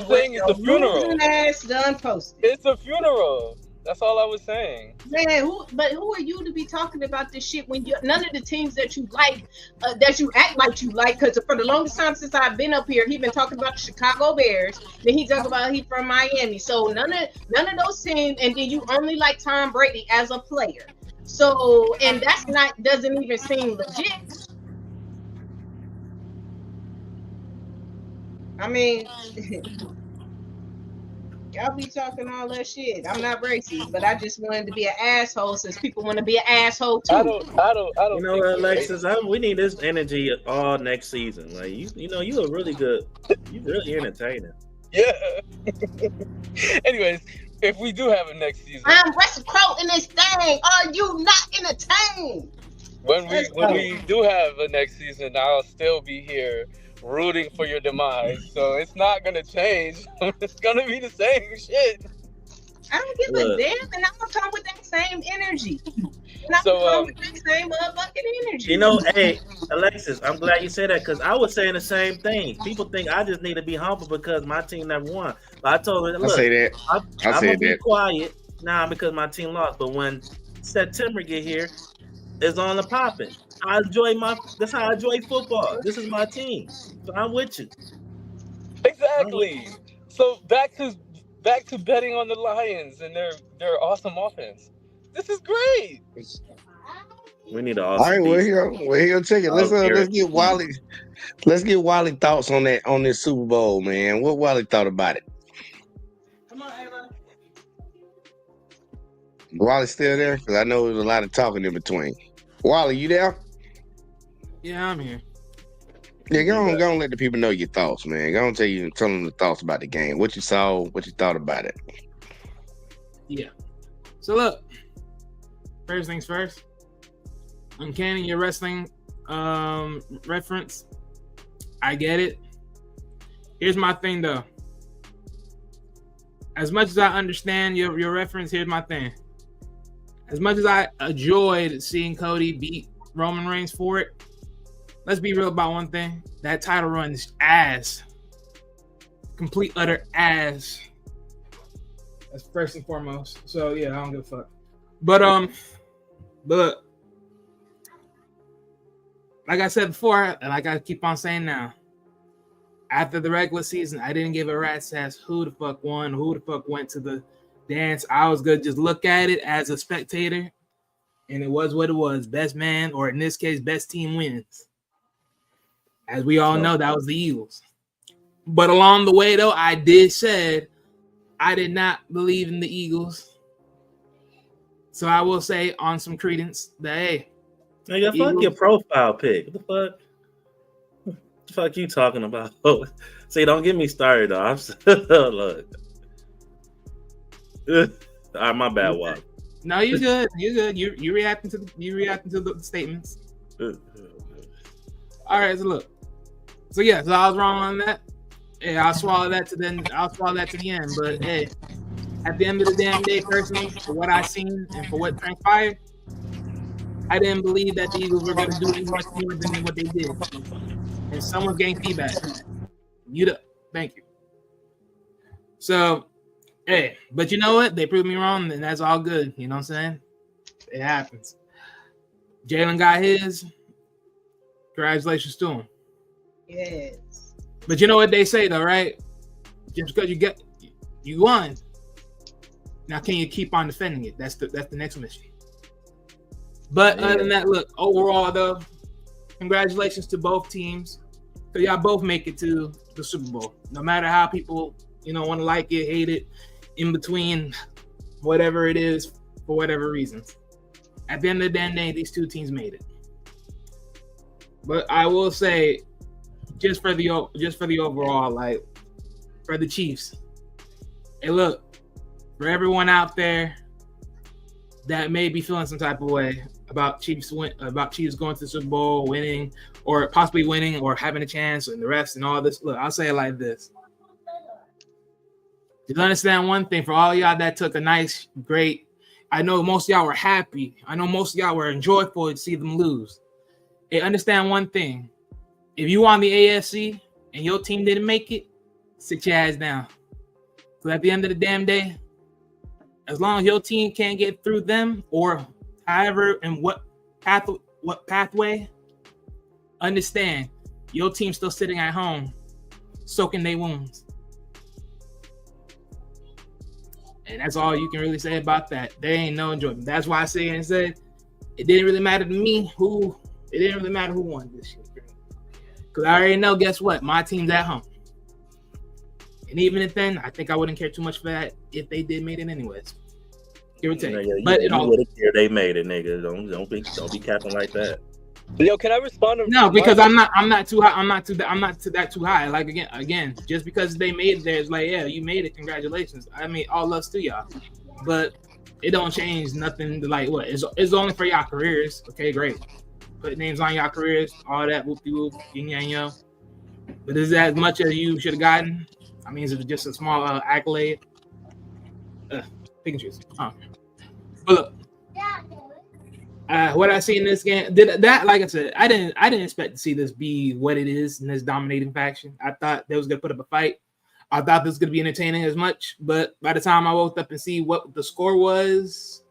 saying it's a funeral. Ass done posted. It's a funeral. That's all I was saying. Man, who are you to be talking about this shit when none of the teams that you like, that you act like you like? Because for the longest time since I've been up here, he been talking about the Chicago Bears. Then he talk about he from Miami. So none of those teams, and then you only like Tom Brady as a player. So and that's not doesn't even seem legit. I mean. Y'all be talking all that shit. I'm not racist, but I just wanted to be an asshole since people want to be an asshole too. I don't. You know what, Alexis? We need this energy all next season. Like you know, you are really good. You really entertaining. Yeah. Anyways, if we do have a next season, I'm reciprocating this thing. Are you not entertained? when we do have a next season, I'll still be here rooting for your demise. So it's not gonna change. It's gonna be the same shit. I don't give a damn, and I'm gonna come with that same energy. And I'm So, gonna come with that same motherfucking energy. You know, hey, Alexis, I'm glad you said that because I was saying the same thing. People think I just need to be humble because my team never won. But I told her, look, I say that. I'm I gonna said be that. quiet now because my team lost. But when September get here, it's on the popping. That's how I enjoy football. This is my team. So I'm with you. Exactly. So back to betting on the Lions and their awesome offense. This is great. We need an All awesome right, we're defense. here. Check it. Let's get Wally. Let's get Wally thoughts on this Super Bowl, man. What Wally thought about it? Come on, Ava. Wally still there? Because I know there's a lot of talking in between. Wally, you there? Yeah, I'm here. Yeah, go on, let the people know your thoughts, man. Go on, tell them the thoughts about the game. What you saw, what you thought about it. Yeah. So look, first things first. Uncanny your wrestling reference. I get it. Here's my thing though. As much as I understand your reference, here's my thing. As much as I enjoyed seeing Cody beat Roman Reigns for it, let's be real about one thing. That title run is ass. Complete utter ass. That's first and foremost. So yeah, I don't give a fuck. But like I said before, and like I keep on saying now, after the regular season, I didn't give a rat's ass who the fuck won, who the fuck went to the dance. I was gonna just look at it as a spectator, and it was what it was. Best man, or in this case, best team wins. As we all know, that was the Eagles. But along the way, though, I did said I did not believe in the Eagles. So I will say on some credence that, hey, nigga, fuck your profile pic. What the fuck you talking about? Oh, see, don't get me started, though. Look. All right, my bad, Wally. No, you're good. You're good. You reacting to the statements. All right, so look. So yeah, so I was wrong on that. Hey, I'll swallow that to the end. But hey, at the end of the damn day, personally, for what I seen and for what transpired, I didn't believe that the Eagles were going to do much more than what they did. And someone's getting feedback. Mute up. Thank you. So, hey, but you know what? They proved me wrong, and that's all good. You know what I'm saying? It happens. Jalen got his. Congratulations to him. Yes. But you know what they say though, right? Just because you won. Now can you keep on defending it? That's the next mission. But other than that, look, overall though, congratulations to both teams. So y'all both make it to the Super Bowl. No matter how people, want to like it, hate it, in between, whatever it is, for whatever reasons. At the end of the day, these two teams made it. But I will say, just for the overall, like for the Chiefs. Hey, look, for everyone out there that may be feeling some type of way about Chiefs going to the Super Bowl, winning, or possibly winning, or having a chance, and the rest and all this. Look, I'll say it like this: just understand one thing. For all y'all that took a nice, great, I know most of y'all were happy. I know most of y'all were joyful to see them lose. Hey, understand one thing. If you on the AFC and your team didn't make it, sit your ass down. So at the end of the damn day, as long as your team can't get through them or however and what pathway, understand your team's still sitting at home soaking their wounds. And that's all you can really say about that. They ain't no enjoyment. That's why I say and said it didn't really matter to me who won this shit. Because I already know, guess what? My team's at home. And even if then, I think I wouldn't care too much for that if they did made it anyways. Give or take. But you would have cared they made it, nigga. Don't be capping like that. Yo, can I respond to No, because I'm not too high. I'm not that too high. Like again, just because they made it there, it's like, yeah, you made it. Congratulations. I mean, all loves to y'all. But it don't change nothing to like what? It's only for y'all careers. Okay, great. Put names on y'all careers, all that whoop-de-whoop, yin-yang-yo. But is that as much as you should have gotten? I mean, is it just a small accolade? Pick and choose. But look, what I see in this game, like I said, I didn't expect to see this be what it is in this dominating faction. I thought they was gonna put up a fight. I thought this was gonna be entertaining as much, but by the time I woke up and see what the score was,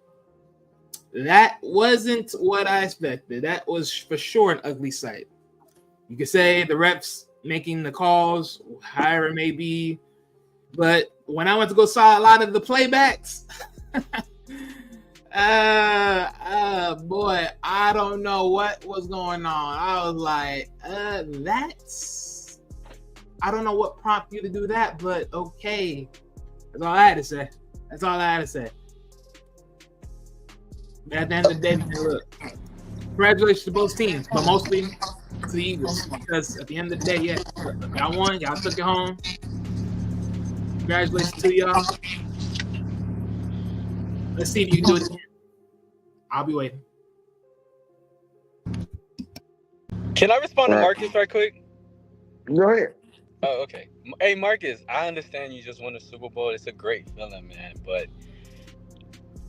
that wasn't what I expected. That was for sure an ugly sight. You could say the refs making the calls, however it may be, but when I went to go saw a lot of the playbacks, boy, I don't know what was going on. I was like, I don't know what prompted you to do that, but okay. That's all I had to say. At the end of the day, look, congratulations to both teams, but mostly to the Eagles, because at the end of the day, yeah, y'all won, y'all took it home. Congratulations to y'all. Let's see if you can do it again. I'll be waiting. Can I respond to Marcus right quick? Go ahead. Oh, okay. Hey, Marcus, I understand you just won the Super Bowl. It's a great feeling, man. But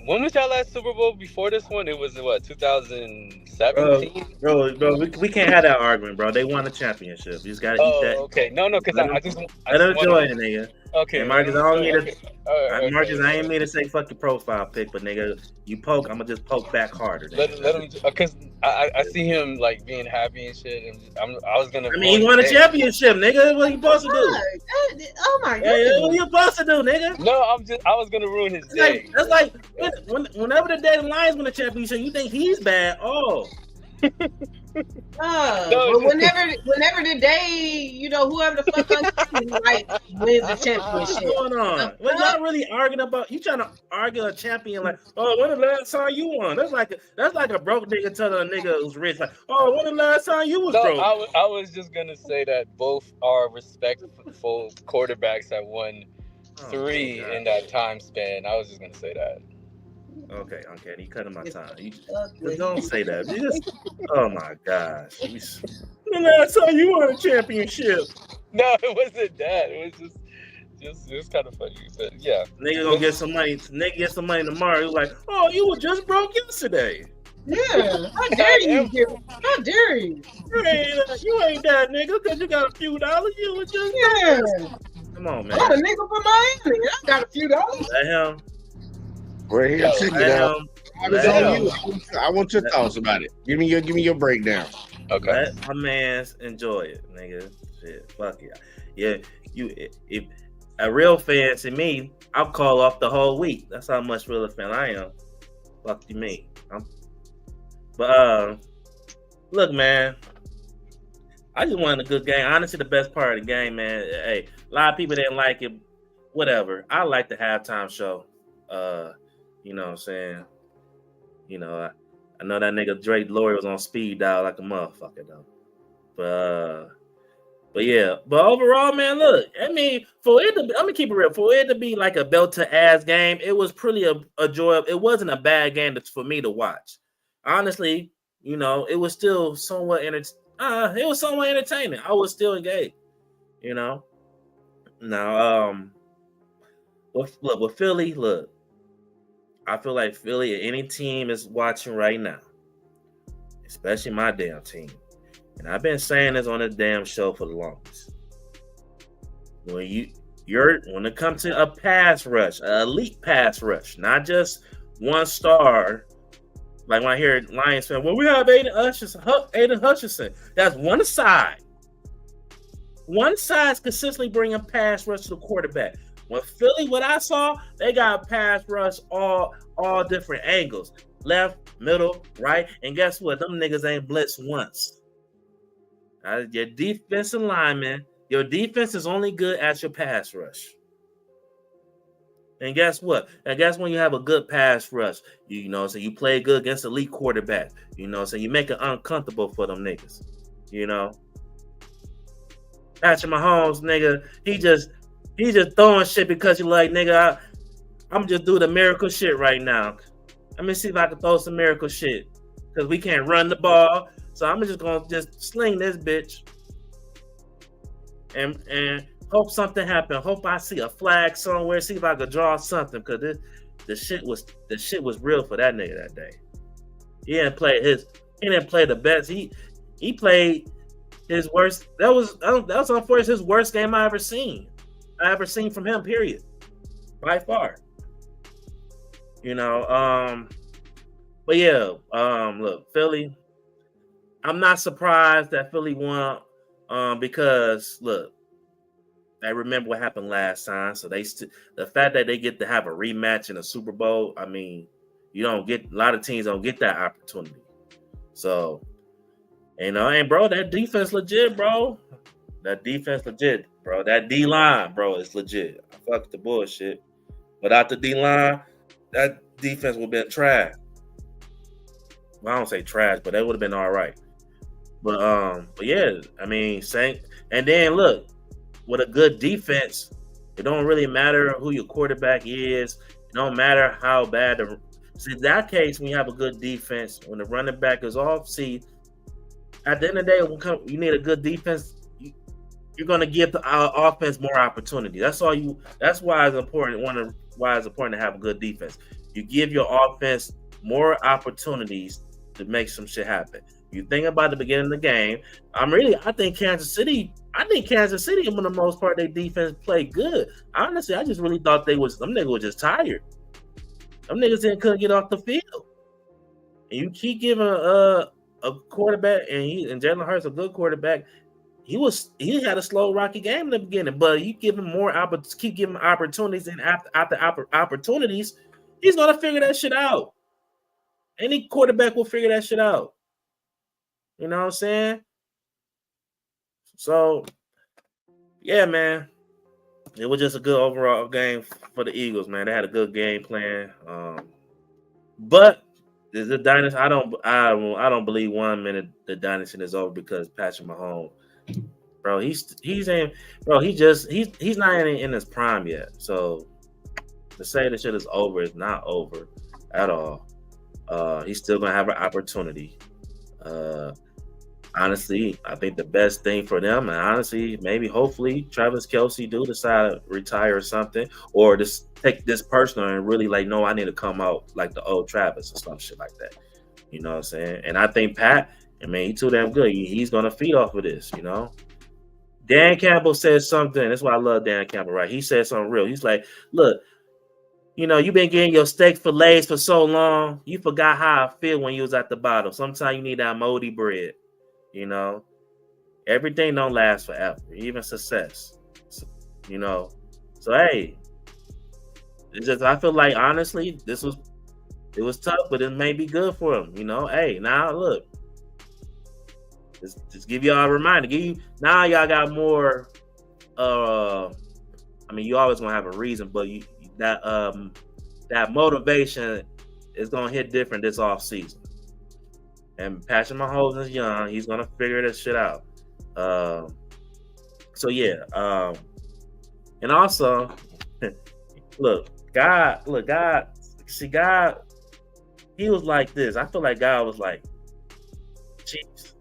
when was y'all last Super Bowl before this one? It was, what, 2017? Bro, we can't have that argument, bro. They won the championship. You just got to eat that. Okay. No, because I just enjoy it, nigga. Okay. And Marcus, Marcus, I ain't mean to say fuck your profile pic, but nigga, you poke, I'm gonna just poke back harder. Let him, because I see him like being happy and shit, and I was gonna. I mean, he won a championship, nigga. What you supposed to do? Oh my god! Hey, what you supposed to do, nigga? No, I was gonna ruin his day. That's like whenever the day the Lions win a championship, you think he's bad. Oh. But whenever the day, whoever the fuck wins the championship. What's going on? What y'all really arguing about? You trying to argue a champion like, oh, when the last time you won? That's like a broke nigga telling a nigga who's rich like, oh, when the last time you was broke? I was just gonna say that both are respectful quarterbacks that won 3 in that time span. I was just gonna say that. Okay, you cutting my time. You just don't say that. Oh my gosh. The last time you won a championship. No, it wasn't that. It was just kind of funny. But yeah. Nigga gonna get some money. Nigga get some money tomorrow. He's like, oh, you were just broke yesterday. Yeah. How dare you? How dare you? You ain't that nigga because you got a few dollars. You was just Come on, man. I'm a nigga from Miami. I got a few dollars. Let him. Right here, check it out. I want your thoughts about it. Give me your breakdown. Okay. Let my mans enjoy it, nigga. Shit, fuck yeah. Yeah, if a real fan to me, I'll call off the whole week. That's how much real a fan I am. Fuck you mean? But look, man. I just wanted a good game. Honestly, the best part of the game, man. Hey, a lot of people didn't like it. Whatever. I like the halftime show. You know what I'm saying? I know that nigga Drake Lori was on speed dial like a motherfucker though. But yeah. But overall, man, look, I mean, I'm gonna keep it real. For it to be like a belt to ass game, it was pretty a joy. It wasn't a bad game for me to watch. Honestly, it was still somewhat entertaining. I was still engaged. Now, with Philly, look. I feel like Philly or any team is watching right now, especially my damn team. And I've been saying this on the damn show for the longest. When you when it comes to a pass rush, an elite pass rush, not just one star. Like when I hear Lions fan, well, we have Aiden Hutchinson. That's one side. One side's consistently bringing pass rush to the quarterback. When Philly, what I saw, they got pass rush all different angles. Left, middle, right. And guess what? Them niggas ain't blitzed once. Your defensive lineman, your defense is only good at your pass rush. And guess what? And guess when you have a good pass rush, so you play good against elite quarterback, so you make it uncomfortable for them niggas, Patrick Mahomes, nigga, he just throwing shit because you like, nigga, I'm just doing the miracle shit right now. Let me see if I can throw some miracle shit because we can't run the ball. So I'm just gonna sling this bitch and hope something happens. Hope I see a flag somewhere. See if I could draw something because the shit was real for that nigga that day. He didn't play the best. He played his worst. That was unfortunately his worst game I ever seen from him. Period. By far. But yeah. Look, Philly. I'm not surprised that Philly won. Because look, I remember what happened last time. So the fact that they get to have a rematch in a Super Bowl, I mean, a lot of teams don't get that opportunity. So, and bro, that defense legit, bro. That defense legit, bro. That D line, bro, is legit. Fuck the bullshit. Without the D line, that defense would have been trash. Well, I don't say trash, but that would have been all right. But yeah, I mean, and then look, with a good defense, it don't really matter who your quarterback is. It don't matter how bad see that case when you have a good defense, when the running back is off. See, at the end of the day, you need a good defense. You're gonna give the offense more opportunity. That's why it's important. Why it's important to have a good defense. You give your offense more opportunities to make some shit happen. You think about the beginning of the game. I think Kansas City, for the most part, their defense played good. Honestly, I just really thought them niggas were just tired. Them niggas couldn't get off the field. And you keep giving a quarterback, and Jalen Hurts a good quarterback. He had a slow, rocky game in the beginning, but you give him keep giving him opportunities, and after opportunities, he's gonna figure that shit out. Any quarterback will figure that shit out. You know what I'm saying? So, yeah, man. It was just a good overall game for the Eagles, man. They had a good game plan. But is the dynasty? I don't believe 1 minute the dynasty is over because Patrick Mahomes, bro. He's not in his prime yet. So to say the shit is over is not over at all. He's still gonna have an opportunity. Honestly, I think the best thing for them, and honestly, maybe hopefully Travis Kelce do decide to retire or something, or just take this personal and really like, no, I need to come out like the old Travis or some shit like that. You know what I'm saying? And I think Pat, he's too damn good. He's gonna feed off of this, Dan Campbell said something. That's why I love Dan Campbell, right? He said something real. He's like, look, you've been getting your steak fillets for so long, you forgot how I feel when you was at the bottom. Sometimes you need that moldy bread. Everything don't last forever, even success. So hey, it's just I feel like honestly, it was tough, but it may be good for him. Hey, now look, just give y'all a reminder. Now y'all got more. You always gonna have a reason, but that motivation is gonna hit different this off season. And Patrick Mahomes is young. He's going to figure this shit out. So, yeah. And also, God, he was like this. I feel like God was like, Chiefs,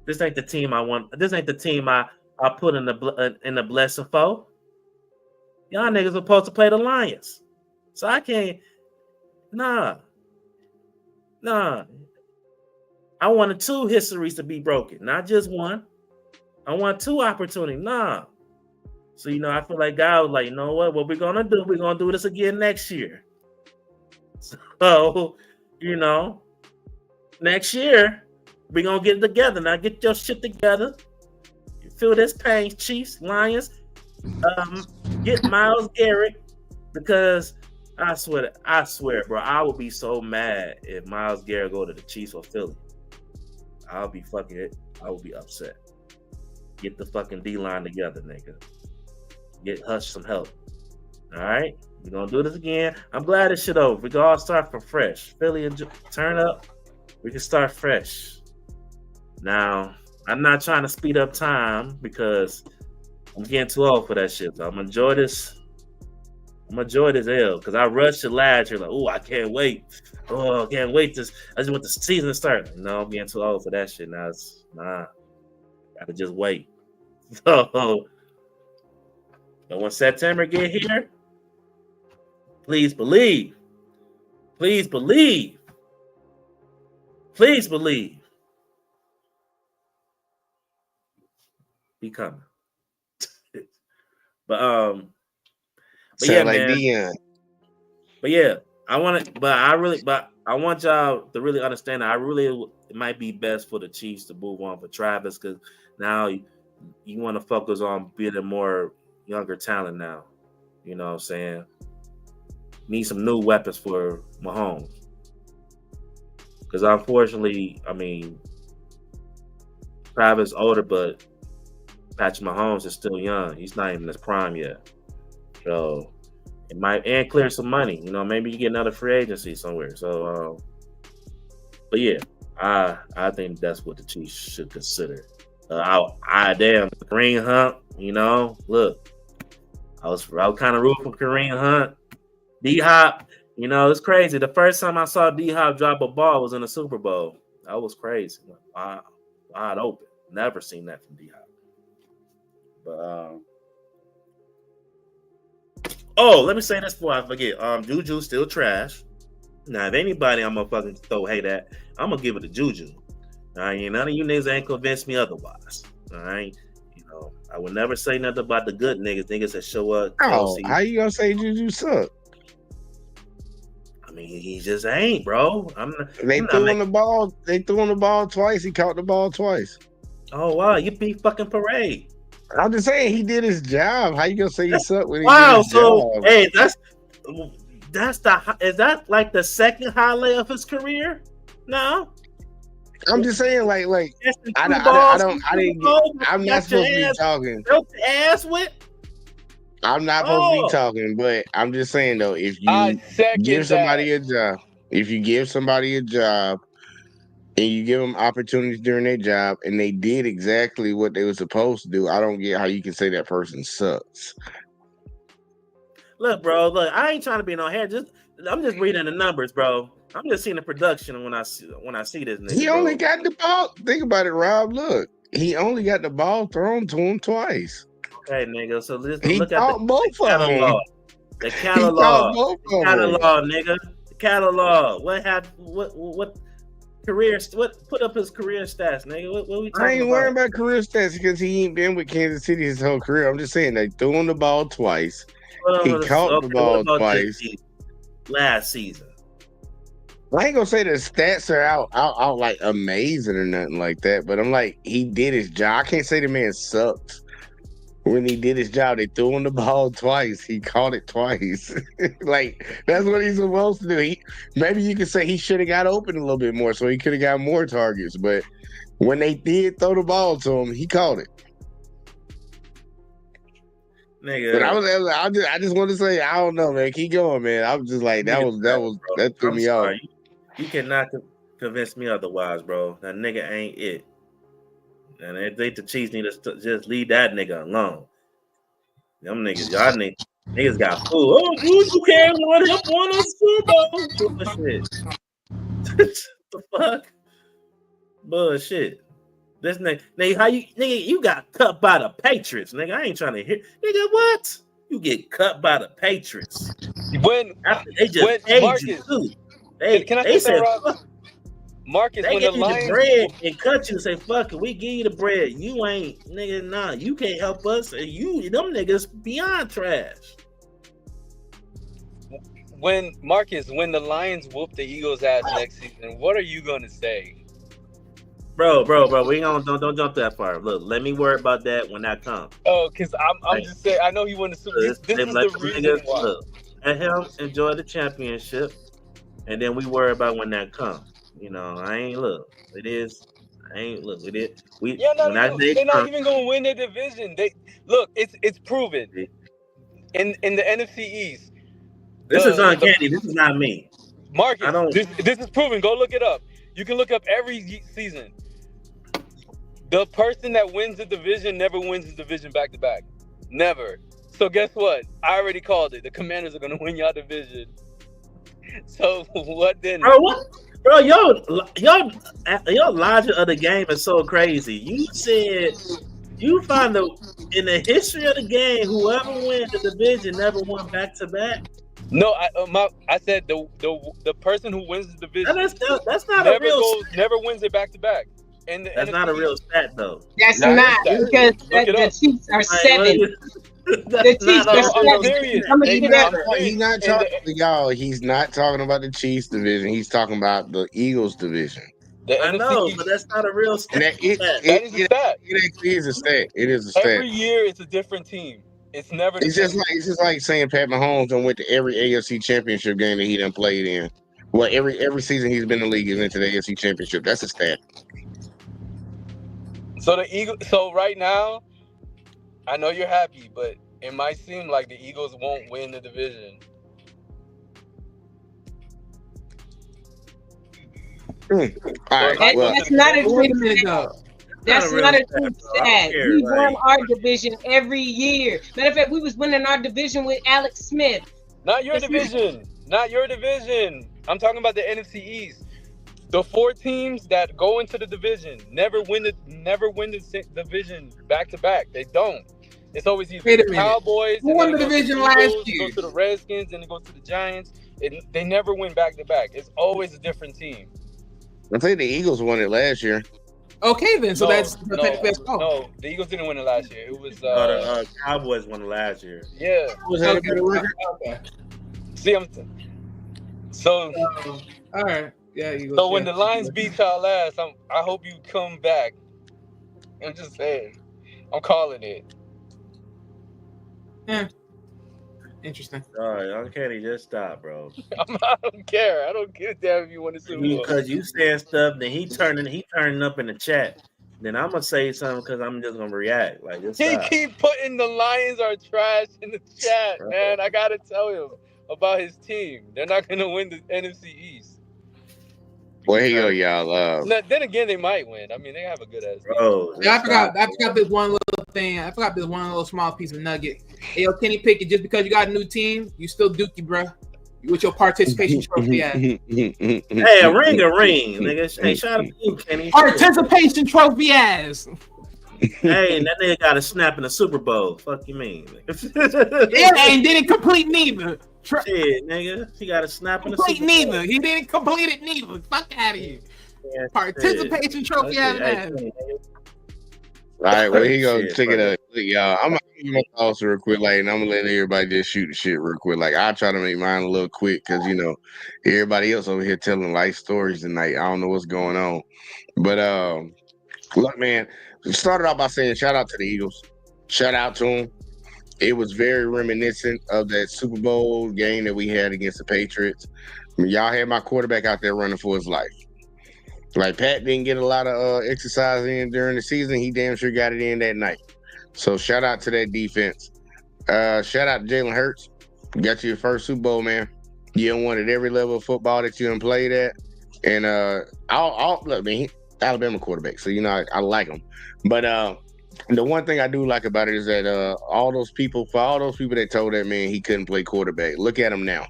this ain't the team I want. This ain't the team I put in the blessing for. Y'all niggas are supposed to play the Lions. So I can't. Nah. I wanted 2 histories to be broken, not just one. I want 2 opportunities. Nah. So, you know, I feel like God was like, you know what we're gonna do? We're gonna do this again next year. So, you know, next year we're gonna get it together. Now get your shit together. You feel this pain, Chiefs, Lions. Get Myles Garrett, because I swear, bro, I would be so mad if Myles Garrett go to the Chiefs or Philly. I would be upset. Get the fucking D-line together, nigga. Get Hush some help. All right? We're going to do this again. I'm glad this shit over. We can all start from fresh. Philly, and turn up. We can start fresh. Now, I'm not trying to speed up time because I'm getting too old for that shit. So I'm going to enjoy this. I'm going to enjoy this L because I rushed it last year. Like, oh, I can't wait. Oh, I can't wait. I just want the season to start. No, I'm getting too old for that shit now. Gotta just wait. So, but when September get here, please believe. Please believe. Please believe. Be coming. But yeah, like man. Deion. But yeah, I want y'all to really understand that it might be best for the Chiefs to move on for Travis, because now you want to focus on building more younger talent now. You know what I'm saying? Need some new weapons for Mahomes. Because unfortunately, I mean, Travis older, but Patrick Mahomes is still young. He's not even in his prime yet. So it might and clear some money. You know, maybe you get another free agency somewhere. So, but yeah, I think that's what the Chiefs should consider. Damn, Kareem Hunt. You know, look, I was kind of rooting for Kareem Hunt. D-Hop, you know, it's crazy. The first time I saw D-Hop drop a ball was in the Super Bowl. That was crazy. Wide open. Never seen that from D-Hop. But let me say this before I forget. Juju's still trash. Now, if anybody I'm gonna fucking throw hate at, I'm gonna give it to Juju. All right, none of you niggas ain't convinced me otherwise. All right, you know, I would never say nothing about the good niggas that show up. Oh, how you gonna say Juju suck? I mean, he just ain't, bro. They threw him the ball twice. He caught the ball twice. Oh wow, you beat fucking Parade. I'm just saying he did his job. How you gonna say he sucked when he wow, did his so job? Hey, is that like the second highlight of his career? No. I'm just saying, like I'm not supposed to be talking. Ass with. I'm not supposed to be talking, but I'm just saying though, if you give somebody a job and you give them opportunities during their job and they did exactly what they were supposed to do, I don't get how you can say that person sucks. Look, bro, I ain't trying to be no hair. I'm just reading the numbers, bro. I'm just seeing the production when I see this nigga. He only got the ball. Think about it, Rob. Look, he only got the ball thrown to him twice. Okay, nigga. So let's look at the catalog. The catalog. The catalog, nigga. The catalog. What happened? What career? What put up his career stats, nigga? What we talking about? I ain't worrying about career stats because he ain't been with Kansas City his whole career. I'm just saying they threw him the ball twice. He caught the ball twice. Last season. I ain't gonna say the stats are out like amazing or nothing like that, but I'm like, he did his job. I can't say the man sucked. When he did his job, they threw him the ball twice. He caught it twice. Like, that's what he's supposed to do. Maybe you could say he should have got open a little bit more so he could have got more targets. But when they did throw the ball to him, he caught it. Nigga. But I just want to say, I don't know, man. Keep going, man. I was just like, that threw me off. You cannot convince me otherwise, bro. That nigga ain't it. And I think the Chiefs need to just leave that nigga alone. Them niggas, y'all niggas got food. Oh, you can't run up on us, bullshit. The fuck? Bullshit. This nigga, how you got cut by the Patriots, nigga? I ain't trying to hear, nigga. What? You get cut by the Patriots? When after they just paid Marcus, you too. They can I say said, Rob? Marcus, They when the give you the Lions, bread and cut you and say, fuck it, we give you the bread. You ain't, nigga, nah, you can't help us. And them niggas beyond trash. when the Lions whoop the Eagles' ass next season, what are you gonna say? Bro, we don't jump that far. Look, let me worry about that when that comes. Oh, because I'm Right. just saying. I know he won the Super. This is Let the them reason niggas, why. look, let him enjoy the championship, and then we worry about when that comes. You know, I ain't look. It is. I ain't look. It is. We Yeah, when that day they're not comes. even gonna win their division. It's proven in the NFC East. This is uncanny. This is not me. Marcus, I don't. this is proven. Go look it up. You can look up every season. The person that wins the division never wins the division back to back. Never. So guess what? I already called it. The Commanders are gonna win y'all division. So what then? Bro, what? Bro, your logic of the game is so crazy. You said you find in the history of the game, whoever wins the division never won back to back. No, I said the person who wins the division that's not a real never wins it back to back. And that's not a real stat though. That's not because the Chiefs are 7. The Chiefs are 7. He's not talking y'all. He's not talking about the Chiefs division. He's talking about the Eagles division. I know, but that's not a real stat. It actually is a stat. It is a stat. Every year it's a different team. It's never. It's just like saying Pat Mahomes done went to every AFC championship game that he done played in. Well, every season he's been in the league is into the AFC championship. That's a stat. So the Eagles. So right now, I know you're happy, but it might seem like the Eagles won't win the division. All right. That's not a true stat. That's not a true stat. We won our division every year. Matter of fact, we was winning our division with Alex Smith. Not your division. Not your division. I'm talking about the NFC East. The 4 teams that go into the division never win the division back to back. They don't. It's always either the Cowboys. Who won the division last year? Go to the Redskins and then go to the Giants. They never win back to back. It's always a different team. I think the Eagles won it last year. Okay, then. So that's no. The Eagles didn't win it last year. It was the Cowboys won it last year. Yeah. Okay. See, all right. Yeah, Eagles. So when the Lions beat y'all last, I hope you come back. I'm just saying. I'm calling it. Yeah. Interesting. All right, uncanny, just stop, bro. I don't care. I don't give a damn if you want to Super Bowl. Because you saying stuff, then he turning up in the chat. Then I'm gonna say something because I'm just gonna react. Like just He stop. keep putting the Lions are trash in the chat, man. I gotta tell him about his team. They're not gonna win the NFC East. Well, here you go, y'all. Then again, they might win. I mean, they have a good ass team. Bro, I forgot this one little thing. I forgot this one little small piece of nugget. Hey, yo, Kenny Pickett, just because you got a new team, you still dookie, bro. With your participation trophy ass. Hey, a ring, nigga. Hey, shout out to you, Kenny. Participation trophy ass. Hey, that nigga got a snap in the Super Bowl. Fuck you mean? Yeah, and didn't complete neither. Shit, nigga. He got a snap in the Complete Super Bowl. neither. He didn't complete it neither. Fuck out of here. Yeah, participation trophy ass. All right, well, here you go. Check it out, y'all. I'm gonna give my thoughts real quick, like, and I'm gonna let everybody just shoot the shit real quick. Like, I'll try to make mine a little quick because everybody else over here telling life stories tonight. I don't know what's going on, but look, man. Started off by saying shout out to the Eagles. Shout out to them. It was very reminiscent of that Super Bowl game that we had against the Patriots. I mean, y'all had my quarterback out there running for his life. Like, Pat didn't get a lot of exercise in during the season. He damn sure got it in that night. So shout out to that defense. Shout out to Jalen Hurts. You got your first Super Bowl, man. You done won at every level of football that you done played at. And look, man, Alabama quarterback, so I like him. But the one thing I do like about it is that all those people that told that man he couldn't play quarterback, look at him now.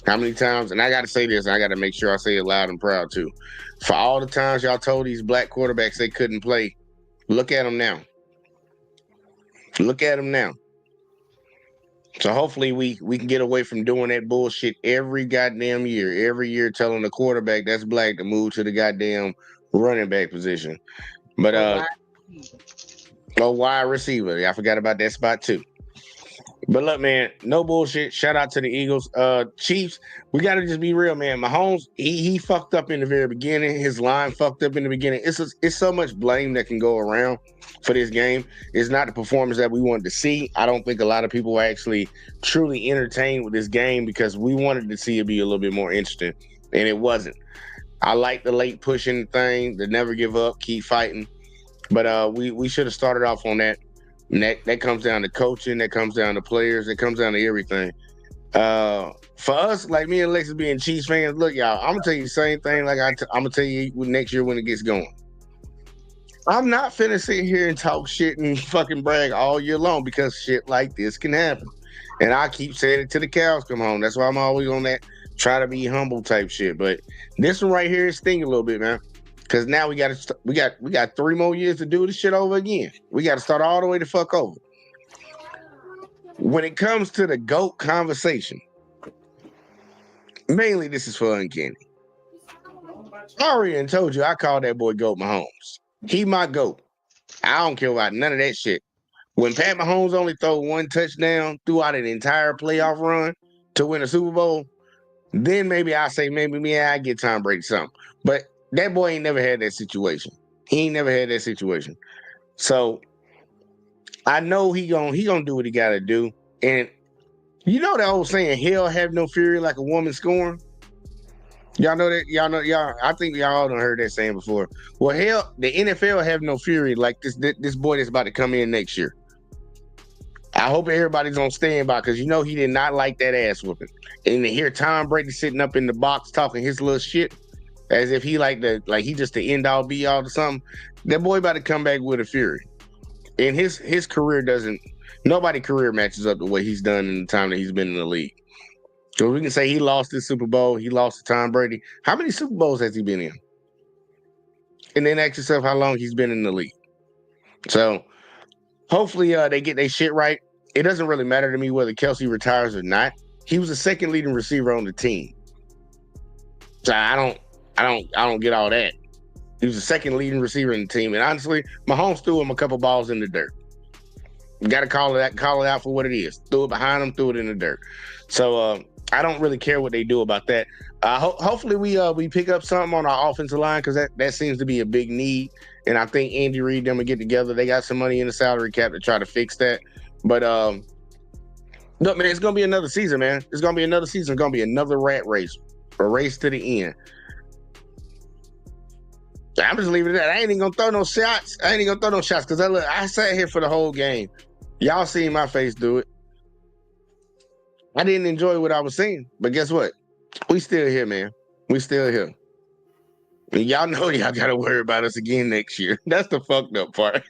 How many times, and I got to say this, and I got to make sure I say it loud and proud too. For all the times y'all told these black quarterbacks they couldn't play, look at them now. Look at them now. So hopefully we can get away from doing that bullshit every goddamn year. Every year telling the quarterback that's black to move to the goddamn running back position. But wide receiver. I forgot about that spot too. But look, man, no bullshit. Shout out to the Eagles. Chiefs, we gotta just be real, man. Mahomes, he fucked up in the very beginning. His line fucked up in the beginning. It's so much blame that can go around for this game. It's not the performance that we wanted to see. I don't think a lot of people were actually truly entertained with this game because we wanted to see it be a little bit more interesting, and it wasn't. I like the late pushing thing, the never give up, keep fighting. But we should have started off on that. And that comes down to coaching, that comes down to players, that comes down to everything. For us, like me and Alexis being Chiefs fans, look, y'all, I'm gonna tell you the same thing like I'm gonna tell you next year when it gets going. I'm not finna sit here and talk shit and fucking brag all year long because shit like this can happen. And I keep saying it till the cows come home. That's why I'm always on that try to be humble type shit. But this one right here is sting a little bit, man. Because now we got 3 more years to do this shit over again. We got to start all the way the fuck over. When it comes to the GOAT conversation, mainly this is for Uncanny. I already told you I call that boy GOAT Mahomes. He my GOAT. I don't care about none of that shit. When Pat Mahomes only throw 1 touchdown throughout an entire playoff run to win a Super Bowl, then maybe I say maybe I get Tom Brady something. But that boy ain't never had that situation. He ain't never had that situation. So I know he gonna do what he gotta do. And you know that old saying, hell have no fury like a woman scorned? Y'all know that? Y'all, I think y'all done heard that saying before. Well, hell, the NFL have no fury like this boy that's about to come in next year. I hope everybody's on standby because you know he did not like that ass whooping. And to hear Tom Brady sitting up in the box talking his little shit, as if he he just the end all be all or something. That boy about to come back with a fury. And his career nobody career matches up to what he's done in the time that he's been in the league. So we can say he lost his Super Bowl, he lost to Tom Brady. How many Super Bowls has he been in? And then ask yourself how long he's been in the league. So hopefully they get their shit right. It doesn't really matter to me whether Kelce retires or not. He was the second leading receiver on the team. So I don't get all that. He was the second leading receiver in the team. And honestly, Mahomes threw him a couple balls in the dirt. You got to call it out for what it is. Threw it behind him, threw it in the dirt. So I don't really care what they do about that. Hopefully we pick up something on our offensive line because that seems to be a big need. And I think Andy Reid them will get together. They got some money in the salary cap to try to fix that. But look, man, it's gonna be another season, man. It's gonna be another season. It's gonna be another rat race, a race to the end. I'm just leaving it at that. I ain't even gonna throw no shots. Because I sat here for the whole game. Y'all seen my face do it. I didn't enjoy what I was seeing, but guess what? We still here, man. We still here. And y'all know y'all gotta worry about us again next year. That's the fucked up part.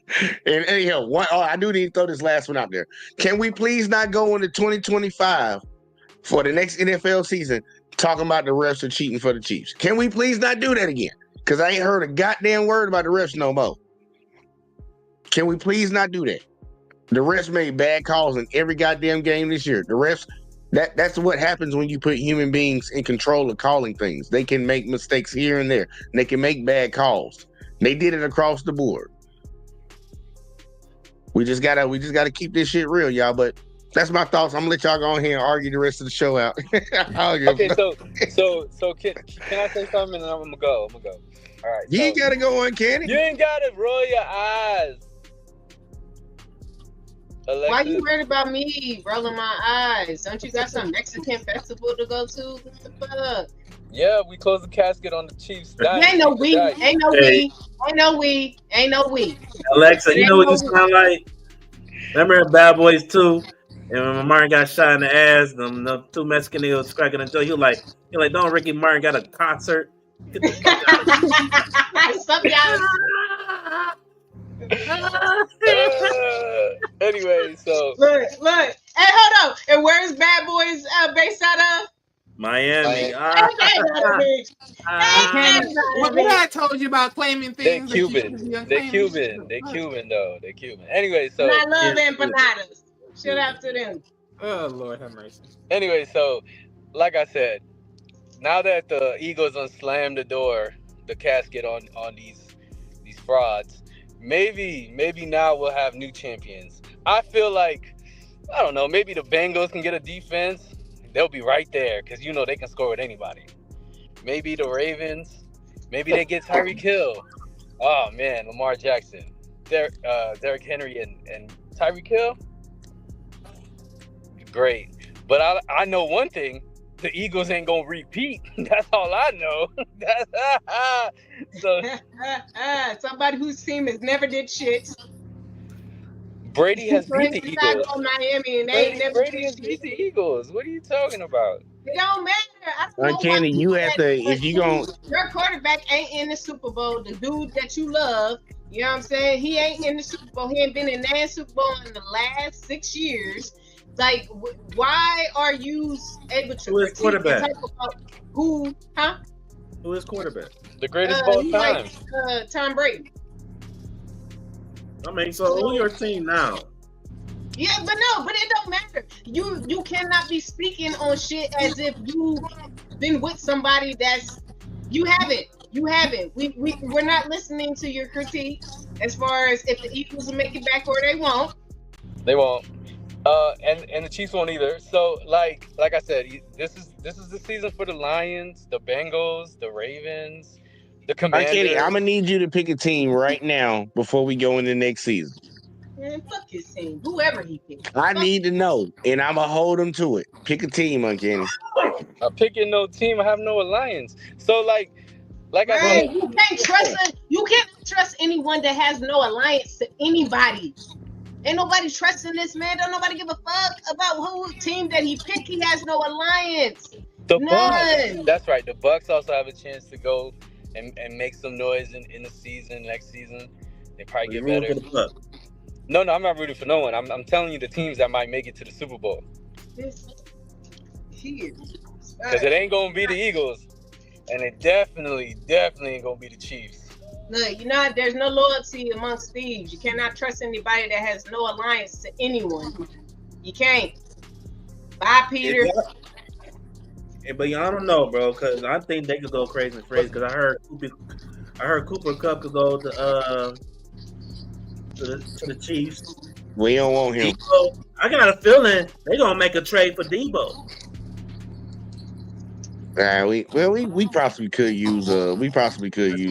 And anyhow, I do need to throw this last one out there. Can we please not go into 2025 for the next NFL season talking about the refs are cheating for the Chiefs? Can we please not do that again? Because I ain't heard a goddamn word about the refs no more. Can we please not do that? The refs made bad calls in every goddamn game this year. The refs, that's what happens when you put human beings in control of calling things. They can make mistakes here and there. And they can make bad calls. They did it across the board. We just gotta keep this shit real, y'all. But that's my thoughts. I'm gonna let y'all go on here and argue the rest of the show out. Okay, so can I say something and then I'm gonna go? All right. You ain't gotta go on, Kenny. You ain't gotta roll your eyes. Alexis. Why you worried about me rolling my eyes? Don't you got some Mexican festival to go to? What the fuck? Yeah, we closed the casket on the Chiefs. Ain't no we. Alexa, you know what you sound like? Remember in Bad Boys 2? And when Martin got shot in the ass, the 2 Mexican niggas cracking a joke. He was like, don't Ricky Martin got a concert? Get the fuck out of Some y'all. Anyway, so look. Hey, hold on. And where's Bad Boys based out of? Miami. What I told you about claiming things? They're Cuban, though. They're Cuban. Anyway, so I love empanadas. Shout out to them. Oh Lord, have mercy. Anyway, so like I said, now that the Eagles unslammed the door, the casket on these frauds, maybe now we'll have new champions. I feel like, I don't know, maybe the Bengals can get a defense. They'll be right there because they can score with anybody. Maybe the Ravens, maybe they get Tyreek Hill. Oh man, Lamar Jackson, Derrick Henry, and Tyreek Hill. Great, but I know one thing: the Eagles ain't gonna repeat. That's all I know. So Somebody whose team has never did shit. Brady has beat the Chicago, Eagles. Miami, and they ain't never Brady did has shit. beat the Eagles. What are you talking about? It don't matter. I don't know Uncanny, why you have to if you gon' your quarterback ain't in the Super Bowl. The dude that you love, you know what I'm saying? He ain't in the Super Bowl. He ain't been in that Super Bowl in the last 6 years. Like, why are you able to Who is critique and quarterback? talk about who? Huh? Who is quarterback? The greatest of all He time. like Tom Brady. I mean, so who your team now? Yeah, but it don't matter. You cannot be speaking on shit as if you've been with somebody that's you haven't. We're not listening to your critiques as far as if the Eagles will make it back or they won't. They won't. And the Chiefs won't either. So like I said, this is the season for the Lions, the Bengals, the Ravens, the Commanders. Uncanny, I'm gonna need you to pick a team right now before we go into next season. Man, fuck his team. Whoever he picks. I need to know, and I'm gonna hold them to it. Pick a team, Uncanny. I'm picking no team. I have no alliance. So like I Right, said, you can't trust anyone that has no alliance to anybody. Ain't nobody trusting this man. Don't nobody give a fuck about who team that he picked. He has no alliance. the None. Bucks. That's right. The Bucks also have a chance to go and make some noise in the season next season. They probably get better. No, I'm not rooting for no one. I'm telling you the teams that might make it to the Super Bowl. This here. Because it ain't gonna be the Eagles, and it definitely ain't gonna be the Chiefs. Look, there's no loyalty amongst thieves. You cannot trust anybody that has no alliance to anyone. You can't. Bye, Peter. But y'all don't know, bro, because I think they could go crazy because I heard Cooper Kupp could go to the Chiefs. We don't want him. Debo, I got a feeling they're gonna make a trade for Debo. We possibly could use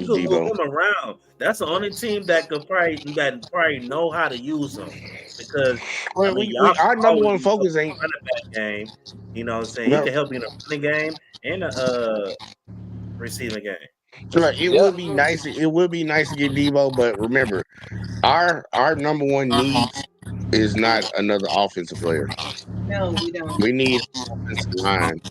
Debo. Him around. That's the only team that could probably know how to use him because our number one focus ain't running back game. You know what I'm saying? He can help you in the running game and the receiving game. Like, it would be nice. It would be nice to get Debo, but remember, our number one need is not another offensive player. No, we don't. We need offensive line.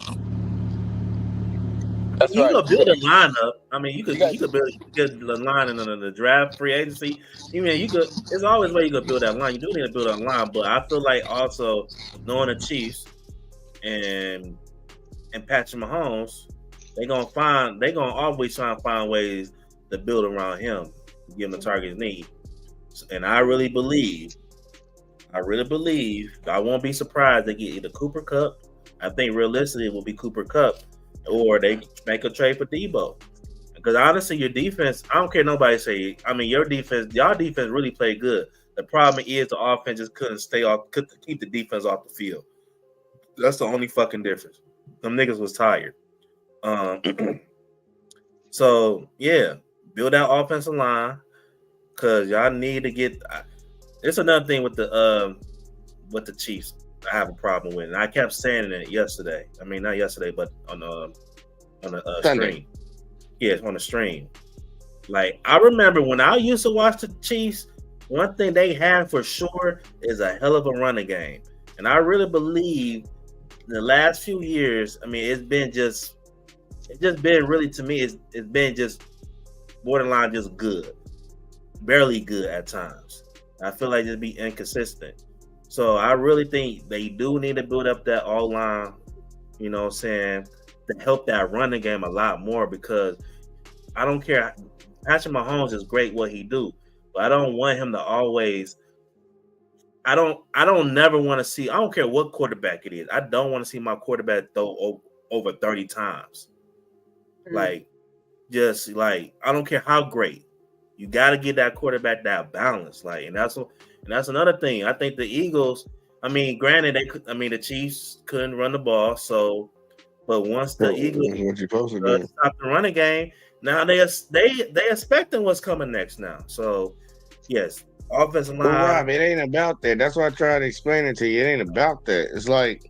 That's you right. could build a lineup. I mean, you could build the line in the draft, free agency. You could. There's always a way you could build that line. You do need to build that line, but I feel like also knowing the Chiefs and Patrick Mahomes, they're gonna always try and find ways to build around him, give him the target need. And I really believe, I won't be surprised they get either Cooper Kupp. I think realistically it will be Cooper Kupp, or they make a trade for Debo. Because honestly, your defense, I don't care nobody say. I mean, y'all defense really played good. The problem is the offense just couldn't keep the defense off the field. That's the only fucking difference. Them niggas was tired. So yeah, build that offensive line because y'all need to get. It's another thing with the Chiefs. I have a problem with, and I kept saying it yesterday. I mean, not yesterday, but on the stream. Yes, on the stream. Like I remember when I used to watch the Chiefs, one thing they had for sure is a hell of a running game, and I really believe in the last few years. I mean, it's just been really, to me, it's been just borderline just good, barely good at times. I feel like just be inconsistent. So I really think they do need to build up that all-line, you know what I'm saying, to help that running game a lot more because I don't care. Patrick Mahomes is great what he do, but I don't want him to always I don't never want to see. I don't care what quarterback it is. I don't want to see my quarterback throw over 30 times. Like, just like I don't care how great. You got to get that quarterback that balance. Like, and that's another thing. I think the Eagles. I mean, granted, the Chiefs couldn't run the ball. So, but once the Eagles what you supposed to do? stop the running game, now they expecting what's coming next now. So, yes. Offensive line. Well, Rob, it ain't about that. That's why I try to explain it to you. It ain't about that. It's like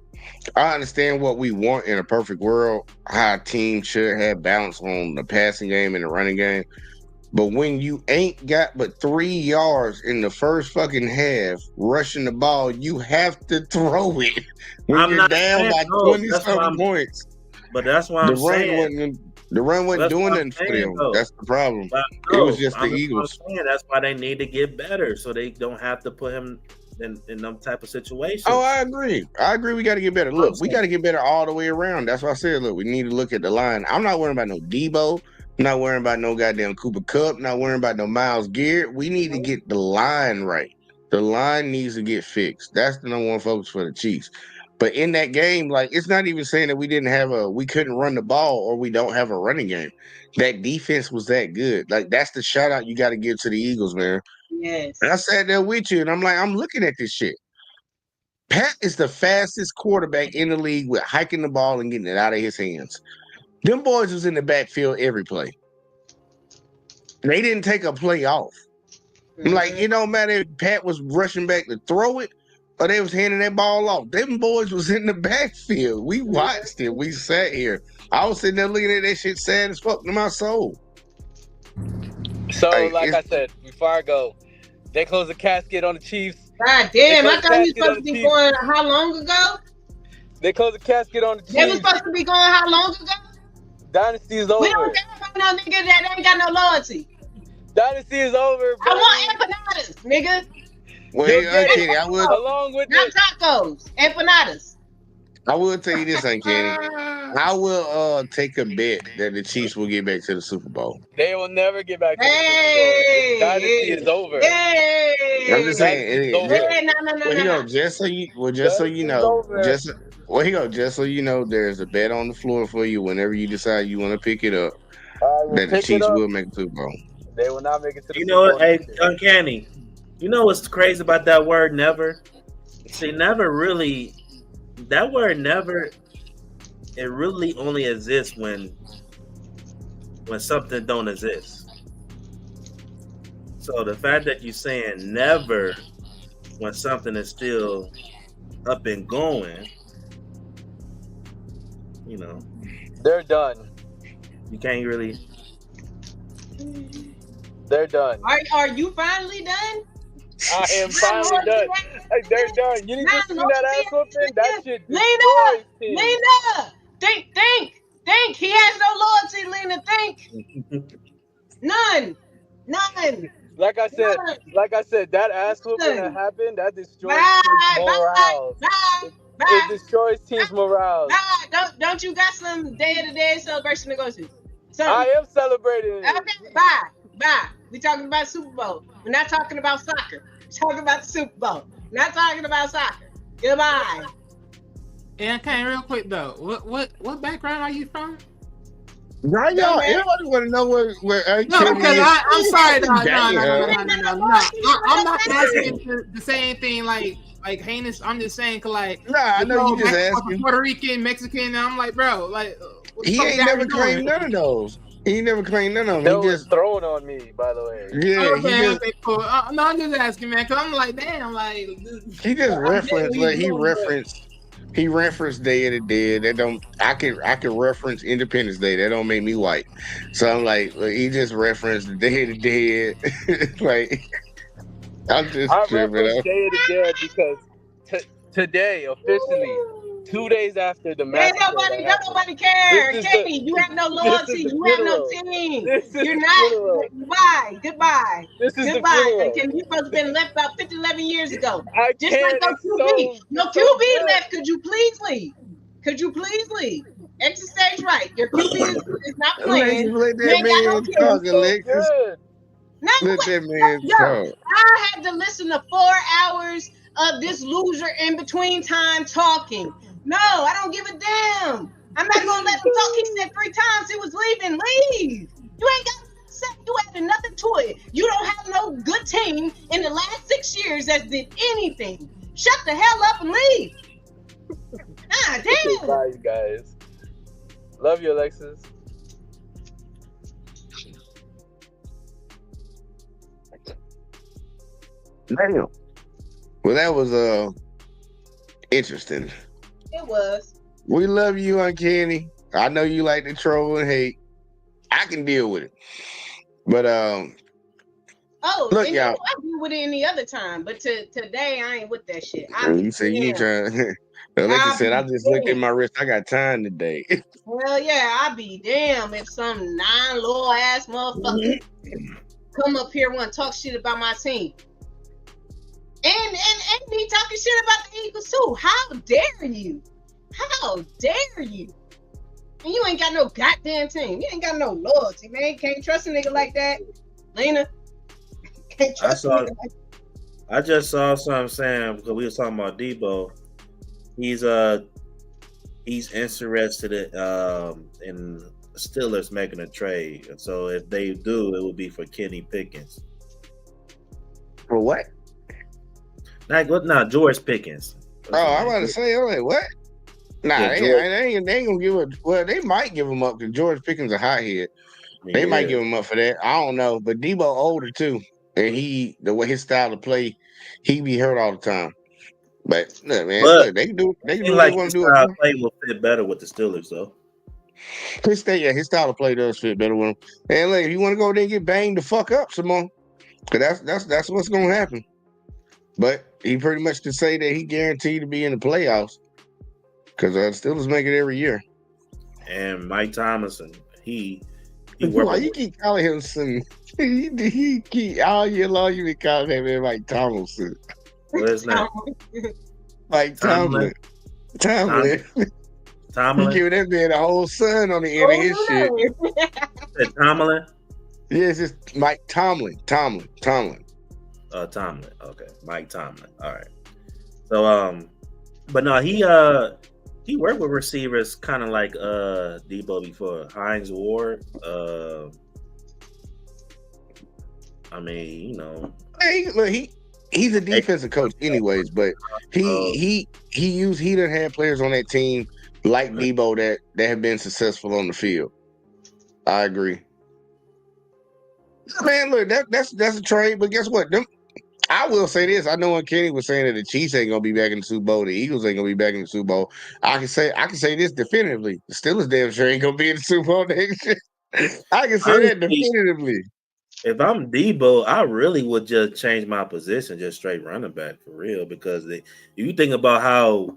I understand what we want in a perfect world, how a team should have balance on the passing game and the running game. But when you ain't got but 3 yards in the first fucking half rushing the ball, you have to throw it when you're down by 20-something points. But that's why I'm saying. The run wasn't doing nothing for them. That's the problem. It was just the Eagles. That's why they need to get better, so they don't have to put him in them type of situations. Oh, I agree. We got to get better. Look, we got to get better all the way around. That's why I said, look, we need to look at the line. I'm not worrying about no Debo. I'm not worrying about no goddamn Cooper Kupp. Not worrying about no Myles Garrett. We need to get the line right. The line needs to get fixed. That's the number one focus for the Chiefs. But in that game, like, it's not even saying that we couldn't run the ball or we don't have a running game. That defense was that good. Like, that's the shout out you got to give to the Eagles, man. Yes. And I sat there with you and I'm like, I'm looking at this shit. Pat is the fastest quarterback in the league with hiking the ball and getting it out of his hands. Them boys was in the backfield every play. They didn't take a play off. Like, it don't matter if Pat was rushing back to throw it, or they was handing that ball off. Them boys was in the backfield. We watched it. We sat here. I was sitting there looking at that shit sad as fuck to my soul. So, like I said, before I go, they closed the casket on the Chiefs. God damn, I thought you were supposed to be going how long ago? They closed the casket on the Chiefs. They were supposed to be going how long ago? Dynasty is over. We don't care about no nigga that ain't got no loyalty. Dynasty is over, bro. I want empanadas, nigga. Well, Kenny, I would along with not tacos, empanadas. I will tell you this, Aunt Kenny. I will take a bet that the Chiefs will get back to the Super Bowl. They will never get back to the Super Bowl. Dynasty is over. I'm just saying. No. Just so you know, there's a bet on the floor for you whenever you decide you want to pick it up. That the Chiefs will make the Super Bowl. They will not make it to the You Super know Bowl. what, hey, Uncanny. You know what's crazy about that word never? See, never really, that word never, it really only exists when something don't exist. So the fact that you're saying never when something is still up and going, you know. They're done. You can't really. They're done. Are you finally done? I am finally done. Hey, they're done. You need to see that ass whooping? That shit Lena! Think! He has no loyalty, Lena, think! None! Like I said, that ass whooping that happened, that destroys teams' morale. It destroys teams' morale. Don't you got some Day of the Dead celebration to go to? I am celebrating it. Okay, bye. We talking about Super Bowl. We're not talking about soccer. We're talking about the Super Bowl. We're not talking about soccer. Goodbye. And okay, real quick though, what background are you from? Right, y'all. Everybody want to know where No, because I'm sorry. No. I'm not asking the same thing like heinous. I'm just saying, like, I know you just asking. Puerto Rican, Mexican, and I'm like, bro, like, he ain't never claimed none of those. He never claimed none of them. That was thrown on me, by the way. Yeah, okay, cool. No, I'm just asking, man, because I'm like, damn, like. He just referenced, like, he referenced Day of the Dead. That don't. I can reference Independence Day. That don't make me white. So I'm like, he just referenced Day of the Dead. Like, I'm just tripping. I referenced Day of the Dead because today, officially, 2 days after the massacre. Nobody cares. Katie, you have no loyalty. You have no team. You're not. Goodbye. Goodbye. You supposed to have been left about 11 years ago. Just like no QB. No QB left. Could you please leave? Exit stage right. Your QB is not playing. Let that man talk, Alexis. Let that man talk. I had to listen to 4 hours of this loser in between time talking. No, I don't give a damn. I'm not gonna let him talk. He said 3 times he was leaving. Leave. You ain't got nothing to say. You added nothing to it. You don't have no good team in the last 6 years that did anything. Shut the hell up and leave. Ah, damn. Bye, you guys. Love you, Alexis. Damn. Well, that was interesting. It was. We love you, Uncanny. I know you like to troll and hate. I can deal with it. But Oh, look, and y'all. I deal with it any other time, but today I ain't with that shit. You say you ain't trying. Alexis said, I just looked at my wrist. I got time today. Well, yeah, I be damn if some non-loyal ass motherfucker come up here want to talk shit about my team. And me talking shit about the Eagles too. How dare you? How dare you? And you ain't got no goddamn team. You ain't got no loyalty, man. Can't trust a nigga like that. Lena. Can't trust a nigga like that. I just saw something saying because we was talking about Debo. He's interested in Steelers making a trade, and so if they do, it would be for Kenny Pickens. For what? Not George Pickens. Oh, I'm about to say, I'm like, what? Nah, Yeah, they ain't gonna give a. Well, they might give him up because George Pickens a hothead. They might give him up for that. I don't know, but Debo older too, and the way his style of play, he be hurt all the time. But look, man, But they can do what they like want his to do. style of play will fit better with the Steelers, though. His style of play does fit better with him. And look, if you want to go there and get banged the fuck up some more, because that's what's gonna happen. But he pretty much can say that he guaranteed to be in the playoffs because Steelers make it every year. And Mike Tomlinson, he Why you keep calling him some? He keep all year long you been calling him Mike Tomlinson. What is that? Mike Tomlin. Tomlin. You giving that man a whole sun on the end of his shit. Tomlin? Yes, it's Mike Tomlin. Tomlin. Tomlin. Okay, Mike Tomlin. All right. So but no, he worked with receivers kind of like Debo before. Hines Ward. I mean, you know. Hey, look, he's a defensive coach anyways, but he done had players on that team like Debo that have been successful on the field. I agree. Man, look, that's a trade, but guess what? I will say this. I know when Kenny was saying that the Chiefs ain't gonna be back in the Super Bowl, the Eagles ain't gonna be back in the Super Bowl. I can say this definitively. The Steelers damn sure ain't gonna be in the Super Bowl next year. I can say that definitively. If I'm Debo, I really would just change my position, just straight running back for real. Because you think about how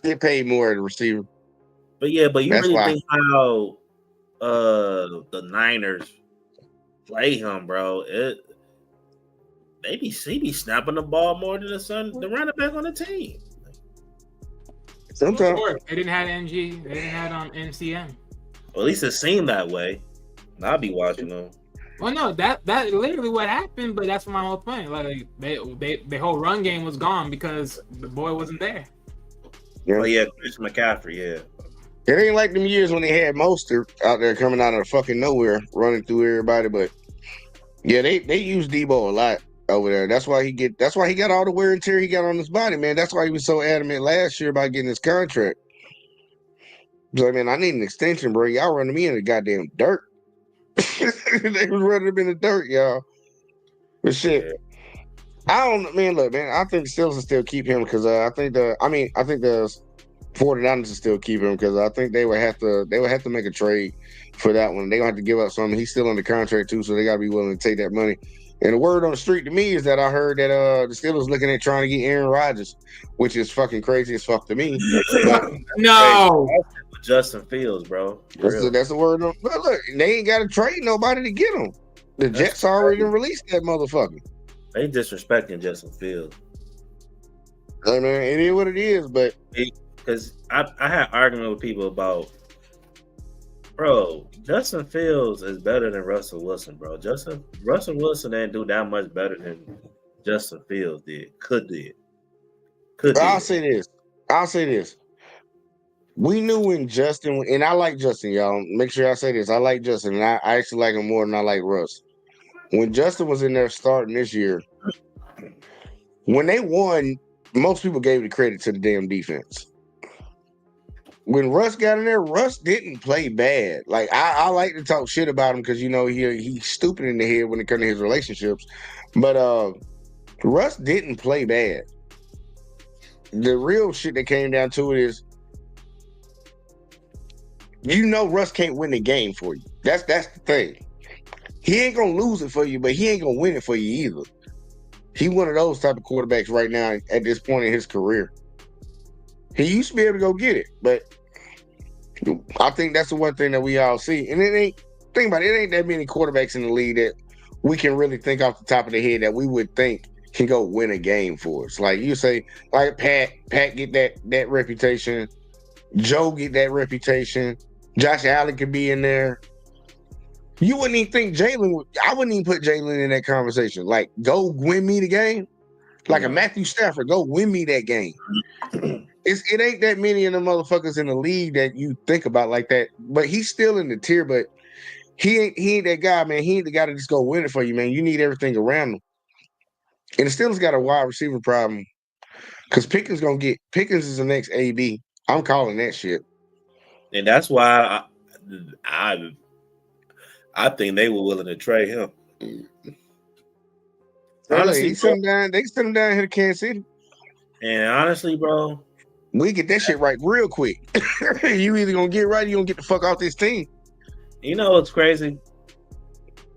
get paid more as a receiver. But you really think how the Niners play him, bro. He be snapping the ball more than the running back on the team. Sometimes they didn't have NG, they didn't have MCM. Well, at least it seemed that way. I'll be watching them. Well, no, that literally what happened, but that's my whole point. Like the whole run game was gone because the boy wasn't there. Yeah. Oh yeah, Christian McCaffrey, yeah. It ain't like them years when they had Mostert out there coming out of fucking nowhere, running through everybody. But yeah, they use Debo a lot over there. That's why he got all the wear and tear he got on his body, man. That's why he was so adamant last year about getting his contract. So I mean, I need an extension, bro. Y'all running me in the goddamn dirt. They was running him in the dirt, y'all. But shit, I don't, man. Look, man, I think the Steelers will still keep him because I think the 49ers will still keep him because I think they would have to make a trade for that one. They gonna have to give up something. He's still under contract too, so they gotta be willing to take that money. And the word on the street to me is that I heard that the Steelers looking at trying to get Aaron Rodgers, which is fucking crazy as fuck to me. But, no. Justin Fields, bro. That's the word. But look, they ain't got to trade nobody to get him. The Jets already released that motherfucker. They disrespecting Justin Fields. I mean, it is what it is, but because I had argument with people about, bro, Justin Fields is better than Russell Wilson, bro. Russell Wilson didn't do that much better than Justin Fields did. Could be. I'll say this. We knew when Justin, and I like Justin, y'all. Make sure I say this. I like Justin, and I actually like him more than I like Russ. When Justin was in there starting this year, when they won, most people gave the credit to the damn defense. When Russ got in there, Russ didn't play bad. Like I like to talk shit about him because he's stupid in the head when it comes to his relationships. But Russ didn't play bad. The real shit that came down to it is, Russ can't win the game for you. That's the thing. He ain't gonna lose it for you, but he ain't gonna win it for you either. He one of those type of quarterbacks right now at this point in his career. He used to be able to go get it, but I think that's the one thing that we all see. And think about it, it ain't that many quarterbacks in the league that we can really think off the top of the head that we would think can go win a game for us. Like you say, like Pat get that reputation, Joe get that reputation, Josh Allen could be in there. You wouldn't even think Jalen would. I wouldn't even put Jalen in that conversation. Like, go win me the game. Like a Matthew Stafford, go win me that game. It ain't that many of the motherfuckers in the league that you think about like that. But he's still in the tier, but he ain't that guy, man. He ain't the guy to just go win it for you, man. You need everything around him. And the Steelers got a wide receiver problem. Because Pickens is the next AB. I'm calling that shit. And that's why I think they were willing to trade him. Honestly, they sent him down here to Kansas City. And honestly, bro, we get that shit right real quick. You either gonna get right or you gonna get the fuck off this team. You know what's crazy?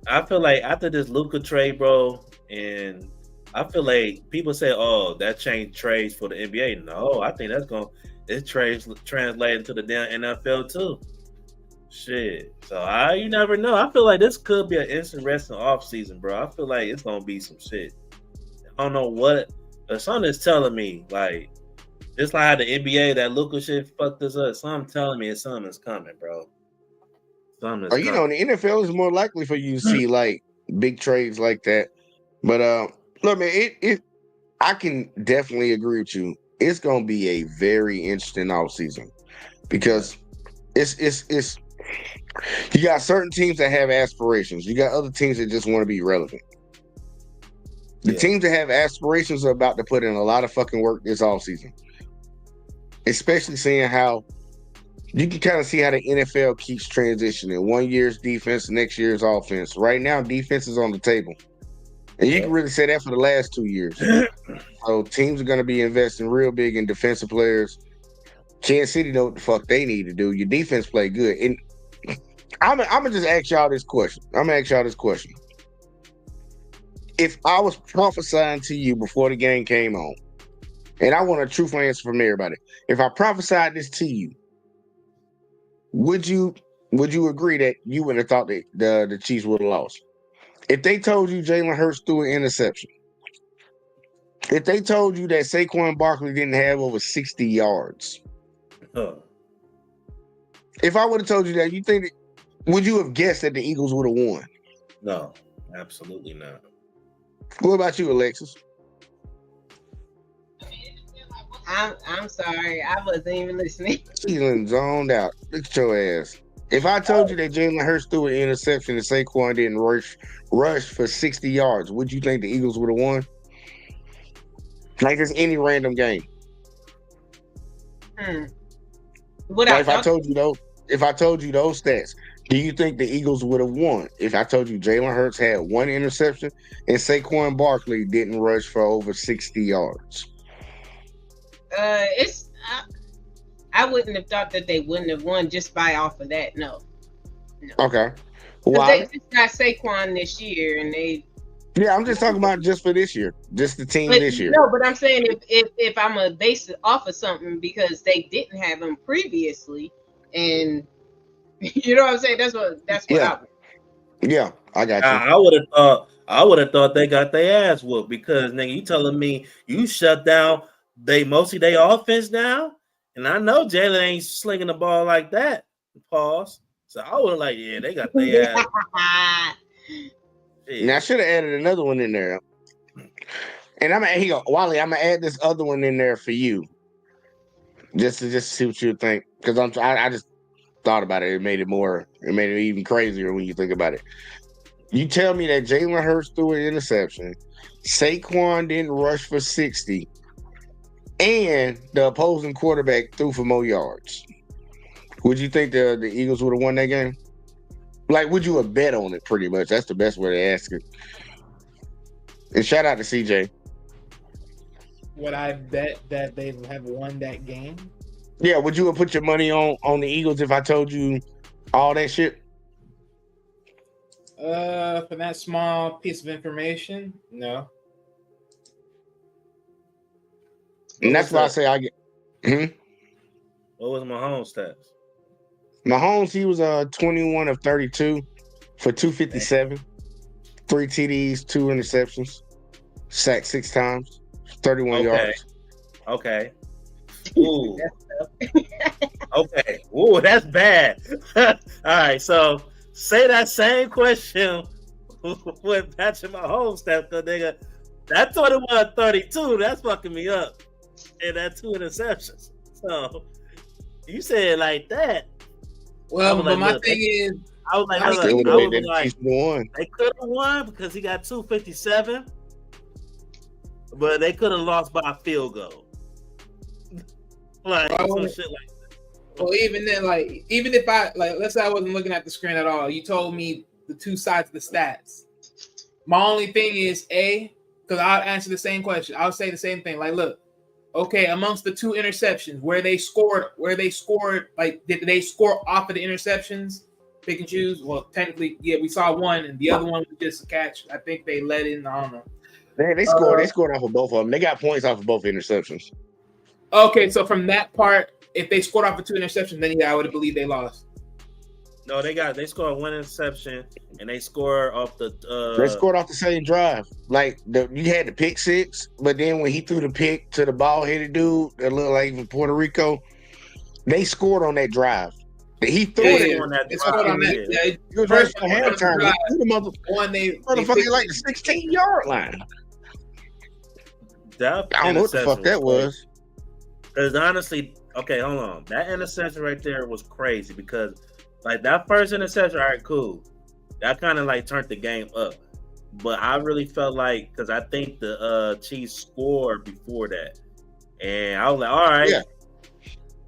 I feel like after this Luka trade, bro, and I feel like people say, "Oh, that changed trades for the NBA." No, I think it trades translate into the damn NFL too. Shit. So you never know. I feel like this could be an interesting off season, bro. I feel like it's gonna be some shit. I don't know what, but something's telling me, like, just like how the NBA, that Luka shit fucked us up. Something telling me something's coming, bro. The NFL is more likely for you to see like big trades like that. But look, man, I can definitely agree with you. It's gonna be a very interesting off season because it's you got certain teams that have aspirations. You got other teams that just want to be relevant. The teams that have aspirations are about to put in a lot of fucking work this offseason. Especially seeing how you can kind of see how the NFL keeps transitioning. 1 year's defense, next year's offense. Right now, defense is on the table. And you can really say that for the last 2 years. So teams are going to be investing real big in defensive players. Kansas City know what the fuck they need to do. Your defense play good. And I'm gonna just ask y'all this question. If I was prophesying to you before the game came on, and I want a truthful answer from everybody. If I prophesied this to you, would you agree that you wouldn't have thought that the Chiefs would have lost? If they told you Jalen Hurts threw an interception, if they told you that Saquon Barkley didn't have over 60 yards, if I would have told you that, would you have guessed that the Eagles would have won? No, absolutely not. What about you, Alexis? I'm sorry, I wasn't even listening. She's zoned out. Look at your ass. If I told you that Jalen Hurts threw an interception and Saquon didn't rush for 60 yards, would you think the Eagles would have won? Like it's any random game. If I told you those stats, do you think the Eagles would have won? If I told you Jalen Hurts had one interception and Saquon Barkley didn't rush for over 60 yards? I wouldn't have thought that they wouldn't have won just by off of that. No. Okay. Why? They just got Saquon this year, and they. Yeah, I'm just talking about just for this year, just the team this year. No, but I'm saying if I'm gonna base it off of something because they didn't have him previously, and you know what I'm saying. That's what. Yeah, I got you. I would have thought they got their ass whooped because nigga, you telling me you shut down mostly their offense now, and I know Jalen ain't slinging the ball like that. Pause. So I would have like, yeah, they got their ass. Now I should have added another one in there. And Wally, I'm gonna add this other one in there for you, just to see what you think, because I just thought about it. It made it even crazier when you think about it. You tell me that Jalen Hurts threw an interception, Saquon didn't rush for 60, and the opposing quarterback threw for more yards. Would you think the Eagles would have won that game? Like, would you have bet on it? Pretty much. That's the best way to ask it. And shout out to CJ. Would I bet that they have won that game? Yeah, would you have put your money on the Eagles if I told you all that shit? For that small piece of information, no. And that's why I say I get. What was Mahomes' stats? Mahomes, he was 21 of 32 for 257, 3 TDs, 2 interceptions, sacked 6 times, 31 yards. Okay. Ooh. Okay. Ooh, that's bad. All right, so say that same question with Patrick Mahomes stats, because nigga, that 31-32, that's fucking me up. And that 2 interceptions. So you say it like that. Well, but my thing is, I was like, they could have won because he got 257, but they could have lost by a field goal. Like some shit like that. Well, even then, like, even if let's say I wasn't looking at the screen at all, you told me the 2 sides of the stats. My only thing is because I'll answer the same question. I'll say the same thing. Like, look, okay, amongst the 2 interceptions, where they scored, like, did they score off of the interceptions? Pick and choose. Well, technically, yeah, we saw one, and the other one was just a catch. I think they let in. I don't know. They scored. They scored off of both of them. They got points off of both interceptions. Okay, so from that part, if they scored off of 2 interceptions, then yeah, I would have believed they lost. No, they scored 1 interception, and they scored off the. They scored off the same drive. Like you had the pick 6, but then when he threw the pick to the ball-headed dude that looked like from Puerto Rico, they scored on that drive. He threw it on that drive. It was right for halftime. Motherfucker like the 16-yard line. I don't know what the fuck that was. Because honestly, okay, hold on. That interception right there was crazy because, like, that first interception, all right, cool. That kind of, like, turned the game up. But I really felt like, because I think the Chiefs scored before that. And I was like, all right,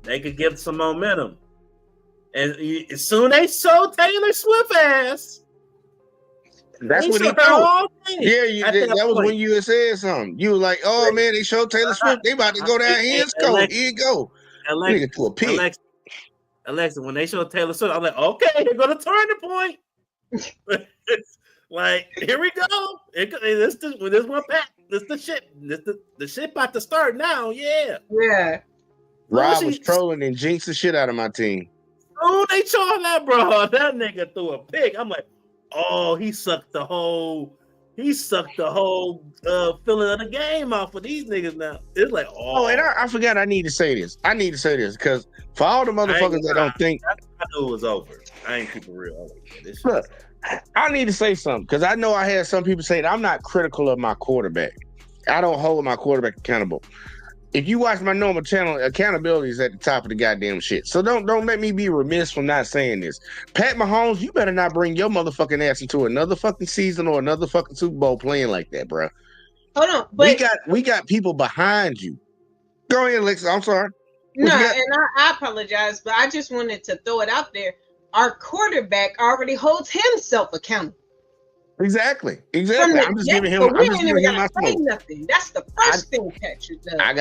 they could give some momentum. And as soon as they showed Taylor Swift ass, that's what he thought. Yeah, that was when you had said something. You were like, "Oh man, they showed Taylor Swift. They about to go down here and score. Here you go." Nigga to a pick. Alexa, when they showed Taylor Swift, I'm like, "Okay, they're gonna turn the point." Like, here we go. This one pack. This the shit. The shit about to start now. Yeah. Yeah. Rob was trolling and jinxed the shit out of my team. Oh, they showing that, bro. That nigga threw a pick. I'm like, oh, he sucked the whole feeling of the game off of these niggas now. It's like, oh, and I forgot I need to say this. Because for all the motherfuckers that don't think I knew it was over. I ain't keep it real. Look, I need to say something because I know I had some people say that I'm not critical of my quarterback. I don't hold my quarterback accountable. If you watch my normal channel, accountability is at the top of the goddamn shit. So don't let me be remiss from not saying this. Pat Mahomes, you better not bring your motherfucking ass into another fucking season or another fucking Super Bowl playing like that, bro. Hold on, but we got people behind you. Go ahead, Alexa. I'm sorry. No, and I apologize, but I just wanted to throw it out there. Our quarterback already holds himself accountable. Exactly. I'm just giving him my smoke. Nothing. That's the first thing Patrick does. I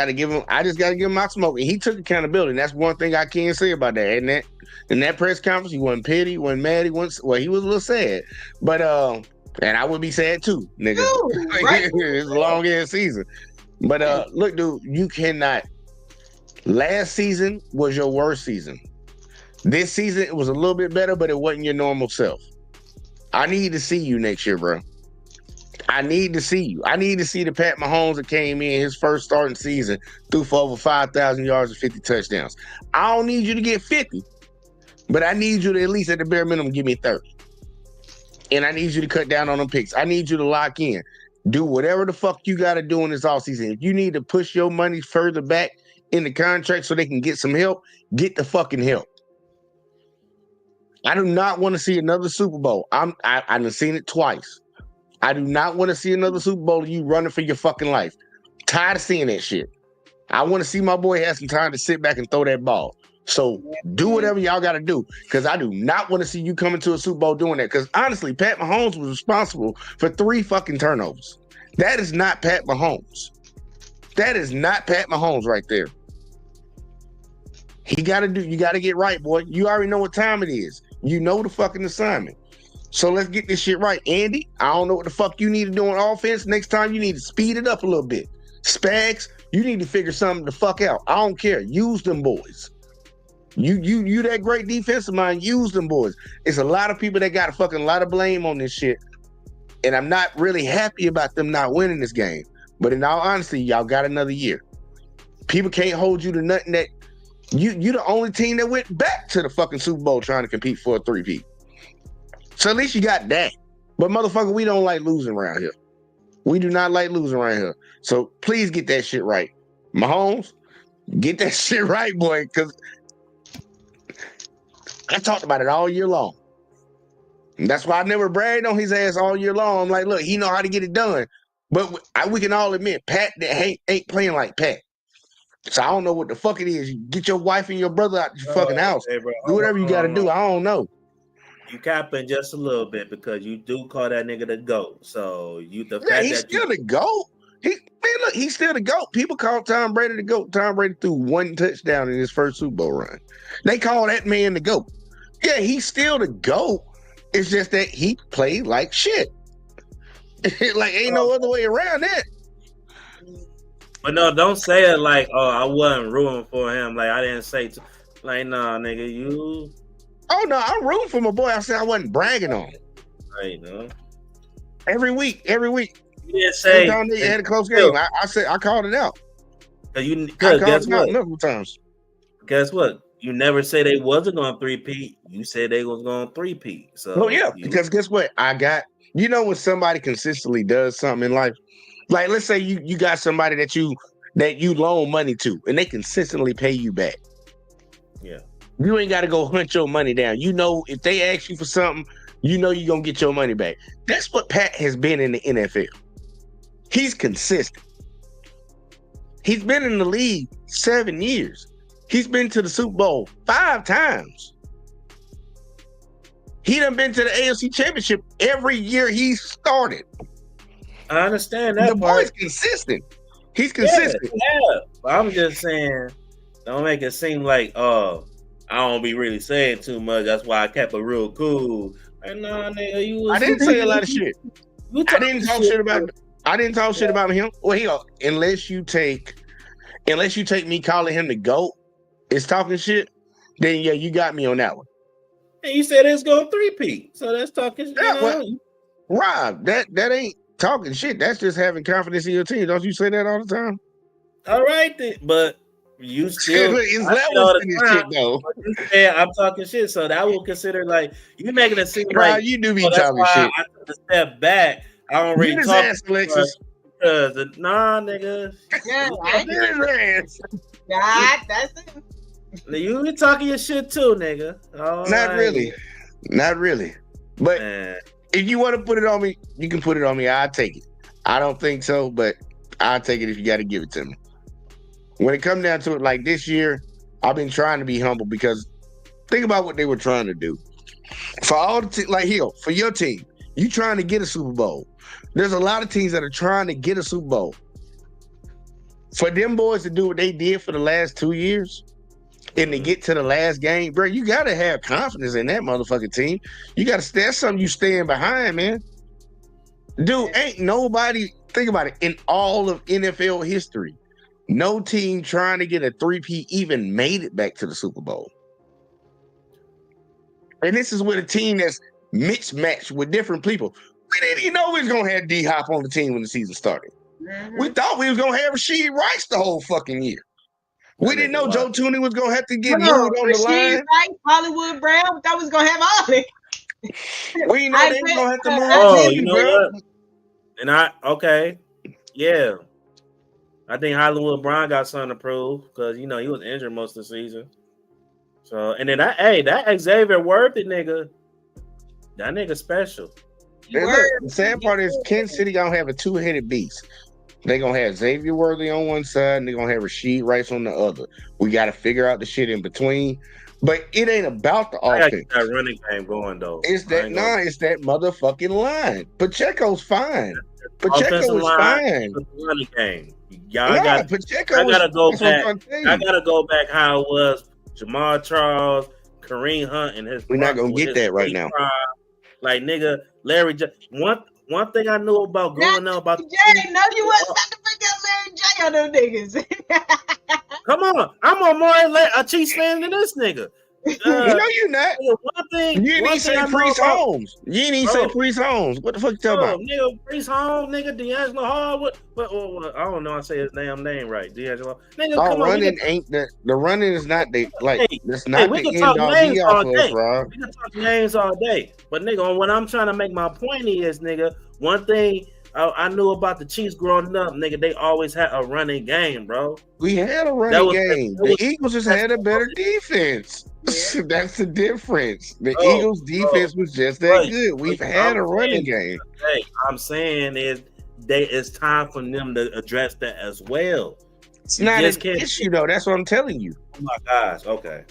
just gotta give him my smoke. And he took accountability. And that's one thing I can't say about that. And in that press conference, he wasn't petty, he wasn't mad, he was a little sad. But and I would be sad too, nigga. Right? It's a long ass season. But look, dude, you cannot. Last season was your worst season. This season it was a little bit better, but it wasn't your normal self. I need to see you next year, bro. I need to see you. I need to see the Pat Mahomes that came in his first starting season, threw for over 5,000 yards and 50 touchdowns. I don't need you to get 50, but I need you to at least at the bare minimum give me 30. And I need you to cut down on them picks. I need you to lock in. Do whatever the fuck you got to do in this offseason. If you need to push your money further back in the contract so they can get some help, get the fucking help. I do not want to see another Super Bowl. I've seen it twice. I do not want to see another Super Bowl of you running for your fucking life. Tired of seeing that shit. I want to see my boy have some time to sit back and throw that ball. So do whatever y'all got to do, because I do not want to see you coming to a Super Bowl doing that. Because honestly, Pat Mahomes was responsible for 3 fucking turnovers. That is not Pat Mahomes. That is not Pat Mahomes right there. You got to get right, boy. You already know what time it is. You know the fucking assignment. So let's get this shit right. Andy, I don't know what the fuck you need to do on offense. Next time you need to speed it up a little bit. Spags, you need to figure something the fuck out. I don't care. Use them boys. You that great defensive mind, use them boys. It's a lot of people that got a fucking lot of blame on this shit. And I'm not really happy about them not winning this game. But in all honesty, y'all got another year. People can't hold you to nothing that you the only team that went back to the fucking Super Bowl trying to compete for a 3-peat. So at least you got that. But motherfucker, we don't like losing around here. We do not like losing around here. So please get that shit right. Mahomes, get that shit right, boy, because I talked about it all year long. And that's why I never bragged on his ass all year long. I'm like, look, he know how to get it done. But we can all admit, Pat ain't playing like Pat. So I don't know what the fuck it is. You get your wife and your brother out your fucking house. Hey, bro, do whatever you got to do. I don't know. You capping just a little bit because you do call that nigga the GOAT. So he's still the GOAT. He's still the GOAT. People call Tom Brady the GOAT. Tom Brady threw 1 touchdown in his first Super Bowl run. They call that man the GOAT. Yeah, he's still the GOAT. It's just that he played like shit. Like, ain't no other way around that. But no, don't say it like, oh, I wasn't rooting for him. Like, I didn't say, like, nah, nigga, you. Oh, no, I'm rooting for my boy. I said I wasn't bragging on him. Right, no. Every week. You didn't say. They had a close game. I said, I called it out. Guess what? Multiple times. Guess what? You never say they wasn't going to 3-peat. You said they was going to 3-peat. So, because guess what? You know when somebody consistently does something in life, like let's say you got somebody that you loan money to and they consistently pay you back. Yeah. You ain't got to go hunt your money down. You know, if they ask you for something, you know you're going to get your money back. That's what Pat has been in the NFL. He's consistent. He's been in the league 7 years. He's been to the Super Bowl 5 times. He done been to the AFC Championship every year he started. I understand that. The boy's consistent. He's consistent. Yeah. I'm just saying, don't make it seem like, I don't be really saying too much. That's why I kept it real cool. And nah, nigga, you was. I didn't say a lot of shit. I didn't talk shit about him. Well, unless you take me calling him the GOAT, it's talking shit. Then yeah, you got me on that one. And you said it's going 3-peat, so that's talking shit. Yeah, well, Rob, that ain't talking shit. That's just having confidence in your team. Don't you say that all the time? All right, then, but you still is that what's in this shit though? I'm talking shit, so that will consider like you making it seem Rob, like you do be talking shit. I took a step back. I don't really talk Alexis. Because nah, nigga. Yeah, That's that's it. You be talking your shit too, nigga. Not really. But man, if you want to put it on me, you can put it on me. I'll take it. I don't think so, but I'll take it if you got to give it to me. When it comes down to it, like this year, I've been trying to be humble because think about what they were trying to do. For all the for your team, you trying to get a Super Bowl. There's a lot of teams that are trying to get a Super Bowl. For them boys to do what they did for the last 2 years and to get to the last game, bro, you got to have confidence in that motherfucking team. You got to that's something you stand behind, man. Dude, ain't nobody, think about it, in all of NFL history, no team trying to get a 3-peat even made it back to the Super Bowl. And this is with a team that's mismatched with different people. We didn't even know we was going to have D-Hop on the team when the season started. Mm-hmm. We thought we was going to have Rasheed Rice the whole fucking year. We didn't know Joe Tooney was going to have to get moved on the line. Rice, Hollywood Brown, we thought we was going to have all of it. We know they was going to have to move Oh, you know what? And yeah. I think Hollywood Brown got something to prove because he was injured most of the season. So and then that Xavier Worthy nigga, that nigga special. And look, the sad part is Kansas City gonna have a two-headed beast. They're gonna have Xavier Worthy on one side, and they're gonna have Rasheed Rice on the other. We gotta figure out the shit in between. But it ain't about the I gotta offense. get that running game going though. It's that it's that motherfucking line. Pacheco's fine. Pacheco Offensive is line, fine. the running game. Pacheco I gotta go that's what I'm back. trying to tell you. I gotta go back how it was. Jamal Charles, Kareem Hunt, and his. We're not gonna with get his that right free now. prime. Like nigga, Larry. One thing I knew about growing up about Jay, no, you wasn't about to bring up Larry J on them niggas. Come on, I'm on more a Chiefs fan than this nigga. No, you're not. One thing. You didn't even say Priest Holmes. You didn't even say Priest Holmes. What the fuck you talking about? Nigga, Priest Holmes, nigga, D'Angelo Hall. What, I don't know. I say his name right. D'Angelo. Nigga, Our come on. running ain't the running is not the it's not we the can talk end all names be all all for day. us, Rob. We can talk names all day. But nigga, what I'm trying to make my point is, nigga, one thing I knew about the Chiefs growing up, nigga, they always had a running game, bro. We had a running game. The Eagles just had a better defense. That's the difference. The Eagles' defense was just that good. We've had a running game. Hey, I'm saying it's time for them to address that as well. It's not an issue though. That's what I'm telling you. Oh my gosh. Okay.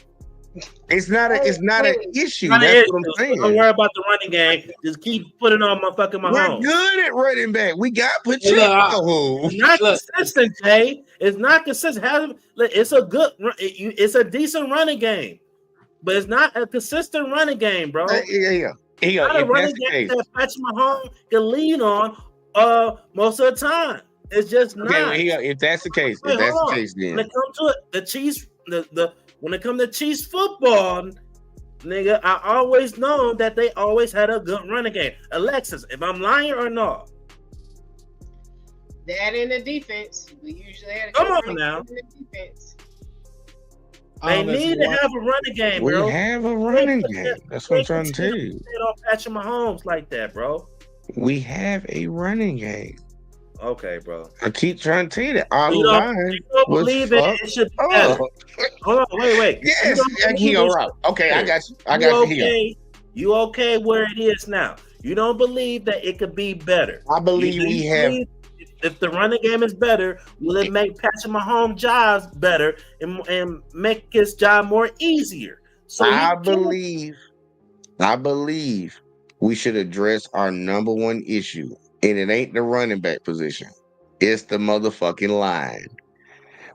It's not an issue. Not That's an what I'm issue. saying. Don't worry about the running game. Just keep putting on my fucking We're Mahomes. good at running back. We got Pacheco. It's not consistent, Jay. It's not consistent. It's a good. It's a decent running game, but it's not a consistent running game, bro. Yeah. Not a running game that Patrick Mahomes can lead on most of the time. It's just not. Okay, if that's the case, then When it comes to the Chiefs, when it comes to Chiefs football, nigga, I always know that they always had a good running game. Alexis, if I'm lying or not? That in the defense, we usually had a Come good on running now. game in the defense. They need to have a running game, bro. We have a running game. That's what I'm trying to tell you. They don't Patrick Mahomes like that, bro. We have a running game. Okay, bro. I keep trying to tell you that our You line don't was believe it should be better. Hold on, wait. Yes, he all right. Okay, I got you. I got you here. You okay where it is now? You don't believe that it could be better? I believe we have. If the running game is better, will it make Patrick Mahomes' jobs better and make his job more easier? So I believe we should address our number one issue, and it ain't the running back position. It's the motherfucking line.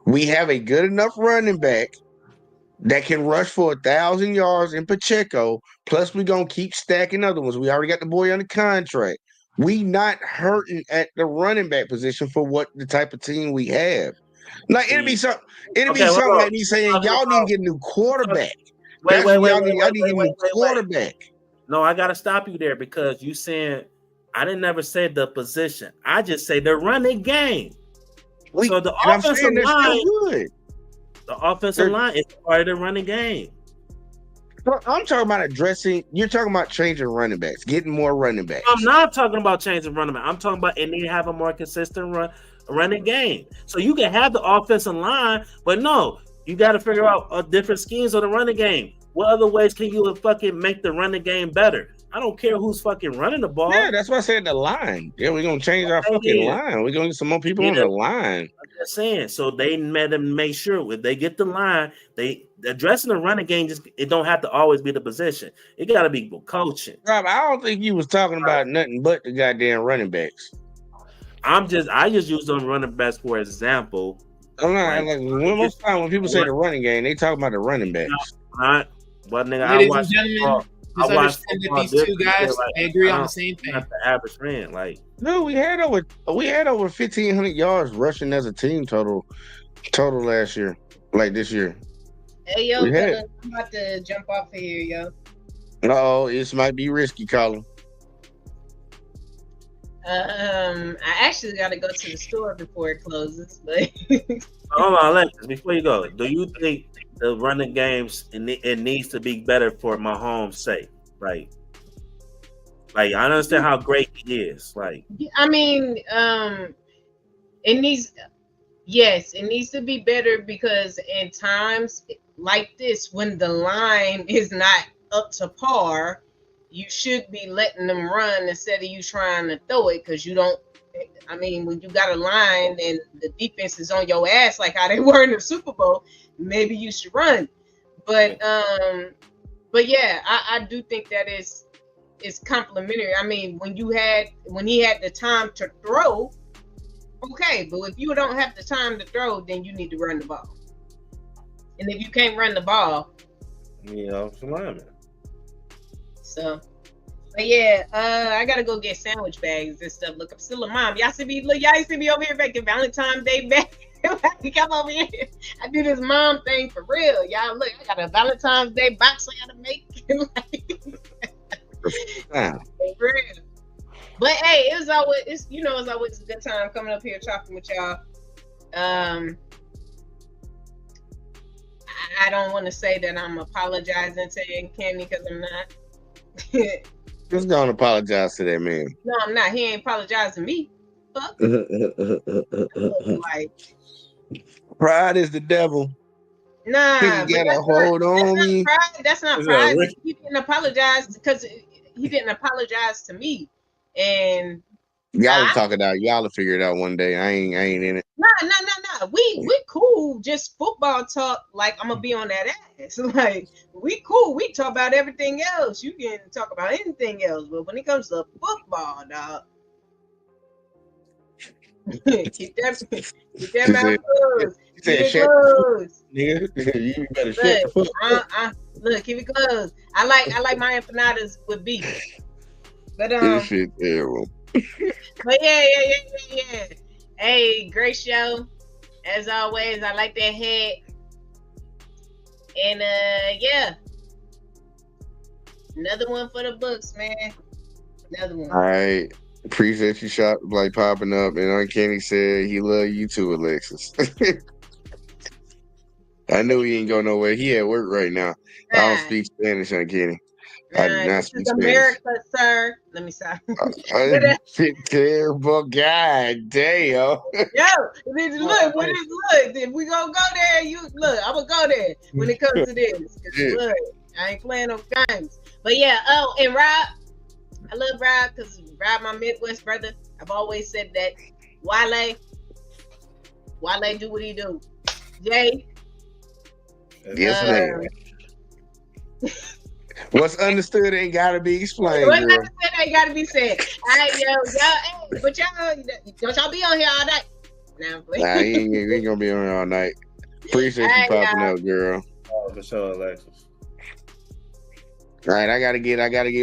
We have a good enough running back that can rush for 1,000 yards in Pacheco. Plus, we're gonna keep stacking other ones. We already got the boy under contract. We not hurting at the running back position for what the type of team we have. Like it'd be something like me saying y'all need to get a new quarterback. Wait, Y'all need to get a new quarterback. No, I gotta stop you there because you saying I didn't never say the position. I just say the running game. So the offensive line, the offensive line is part of the running game. I'm talking about addressing. You're talking about changing running backs, getting more running backs. I'm not talking about changing running back. I'm talking about it need to have a more consistent running game. So you can have the offensive line, but no, you got to figure out different schemes on the running game. What other ways can you fucking make the running game better? I don't care who's fucking running the ball. Yeah, that's why I said the line. Yeah, we're gonna change our fucking line. We're gonna get some more people on the line. I'm just saying. So they made them make sure if they get the line, they addressing the running game. Just it don't have to always be the position. It got to be coaching. Rob, I don't think you was talking about nothing but the goddamn running backs. I just use them running backs for example. I'm not like most time when people say the running game, they talk about the running backs. Not, but nigga, Ladies and gentlemen, just understand that these two guys agree on the same thing. Not the average fan, like no, we had over 1,500 yards rushing as a team total last year, like this year. Hey yo, brother, I'm about to jump off of here, yo. Oh, this might be risky, Colin. I actually got to go to the store before it closes, but hold on, Alexis. Before you go, do you think the running games it needs to be better for Mahomes' sake? Right. Like I understand how great he is. Like I mean, it needs, yes, it needs to be better because in times like this, when the line is not up to par, you should be letting them run instead of you trying to throw it because you don't. I mean, when you got a line and the defense is on your ass like how they were in the Super Bowl, maybe you should run. But yeah, I do think that is complimentary. I mean, when he had the time to throw, okay, but if you don't have the time to throw, then you need to run the ball. And if you can't run the ball, lineman. So, but yeah, I gotta go get sandwich bags and stuff. Look, I'm still a mom. Y'all see me over here making Valentine's Day bag. Come over here. I do this mom thing for real. Y'all look, I got a Valentine's Day box I gotta make. Wow. For real. But hey, it's always a good time coming up here talking with y'all. I don't want to say that I'm apologizing to Kenny because I'm not. Just gonna apologize to that man. No, I'm not. He ain't apologizing to me. Fuck. Like, pride is the devil. Nah, He got a hold on me. That's not pride. He didn't apologize because he didn't apologize to me. And y'all will talk it out. Y'all will figure it out one day. I ain't in it. Nah. We cool. Just football talk. Like I'm gonna be on that ass. Like we cool. We talk about everything else. You can talk about anything else, but when it comes to football, dog, keep that mouth closed. Keep it closed. Nigga, you better shut the fuck up. Look, keep it closed. I like my empanadas with beef. But this shit terrible. But yeah. Hey, great show. As always, I like that head. And yeah. Another one for the books, man. Another one. All right. Appreciate you shot like popping up. And Uncanny said he love you too, Alexis. I knew he ain't going nowhere. He at work right now. I don't speak Spanish, Uncanny. I do not speak Spanish. America, sir. Let me stop. Terrible guy. Damn. Yo, look, if we gonna go there, I'm gonna go there when it comes to this. Look, I ain't playing no games. But yeah, and Rob, I love Rob because Rob my Midwest brother. I've always said that. Wale do what he do. Jay. Yes, ma'am. What's understood ain't gotta be explained. What's understood ain't gotta be said. All right, y'all, but don't y'all be on here all night. Nah, he ain't gonna be on here all night. Appreciate you popping up, girl. Oh, for sure, Alexis. All right, I gotta get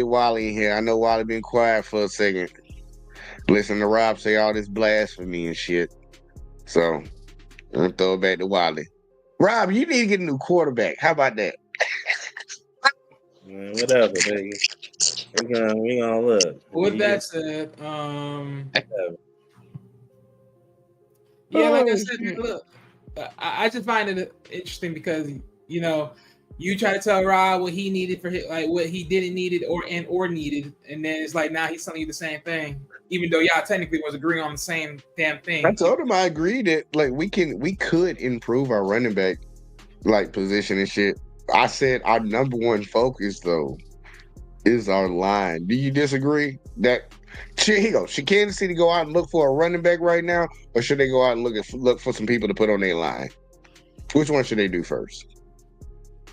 Wally in here. I know Wally been quiet for a second. Listen to Rob say all this blasphemy and shit. So I'm gonna throw it back to Wally. Rob, you need to get a new quarterback. How about that? Man, whatever, baby. We gonna look. With that said, yeah, like I said, man, look, I just find it interesting because you try to tell Rob what he needed for like what he didn't need it or needed, and then it's like now he's telling you the same thing, even though y'all technically was agreeing on the same damn thing. I told him I agreed that like we could improve our running back like position and shit. I said our number one focus though is our line. Do you disagree? Here you go. Should Kansas City go out and look for a running back right now, or should they go out and look for some people to put on their line? Which one should they do first?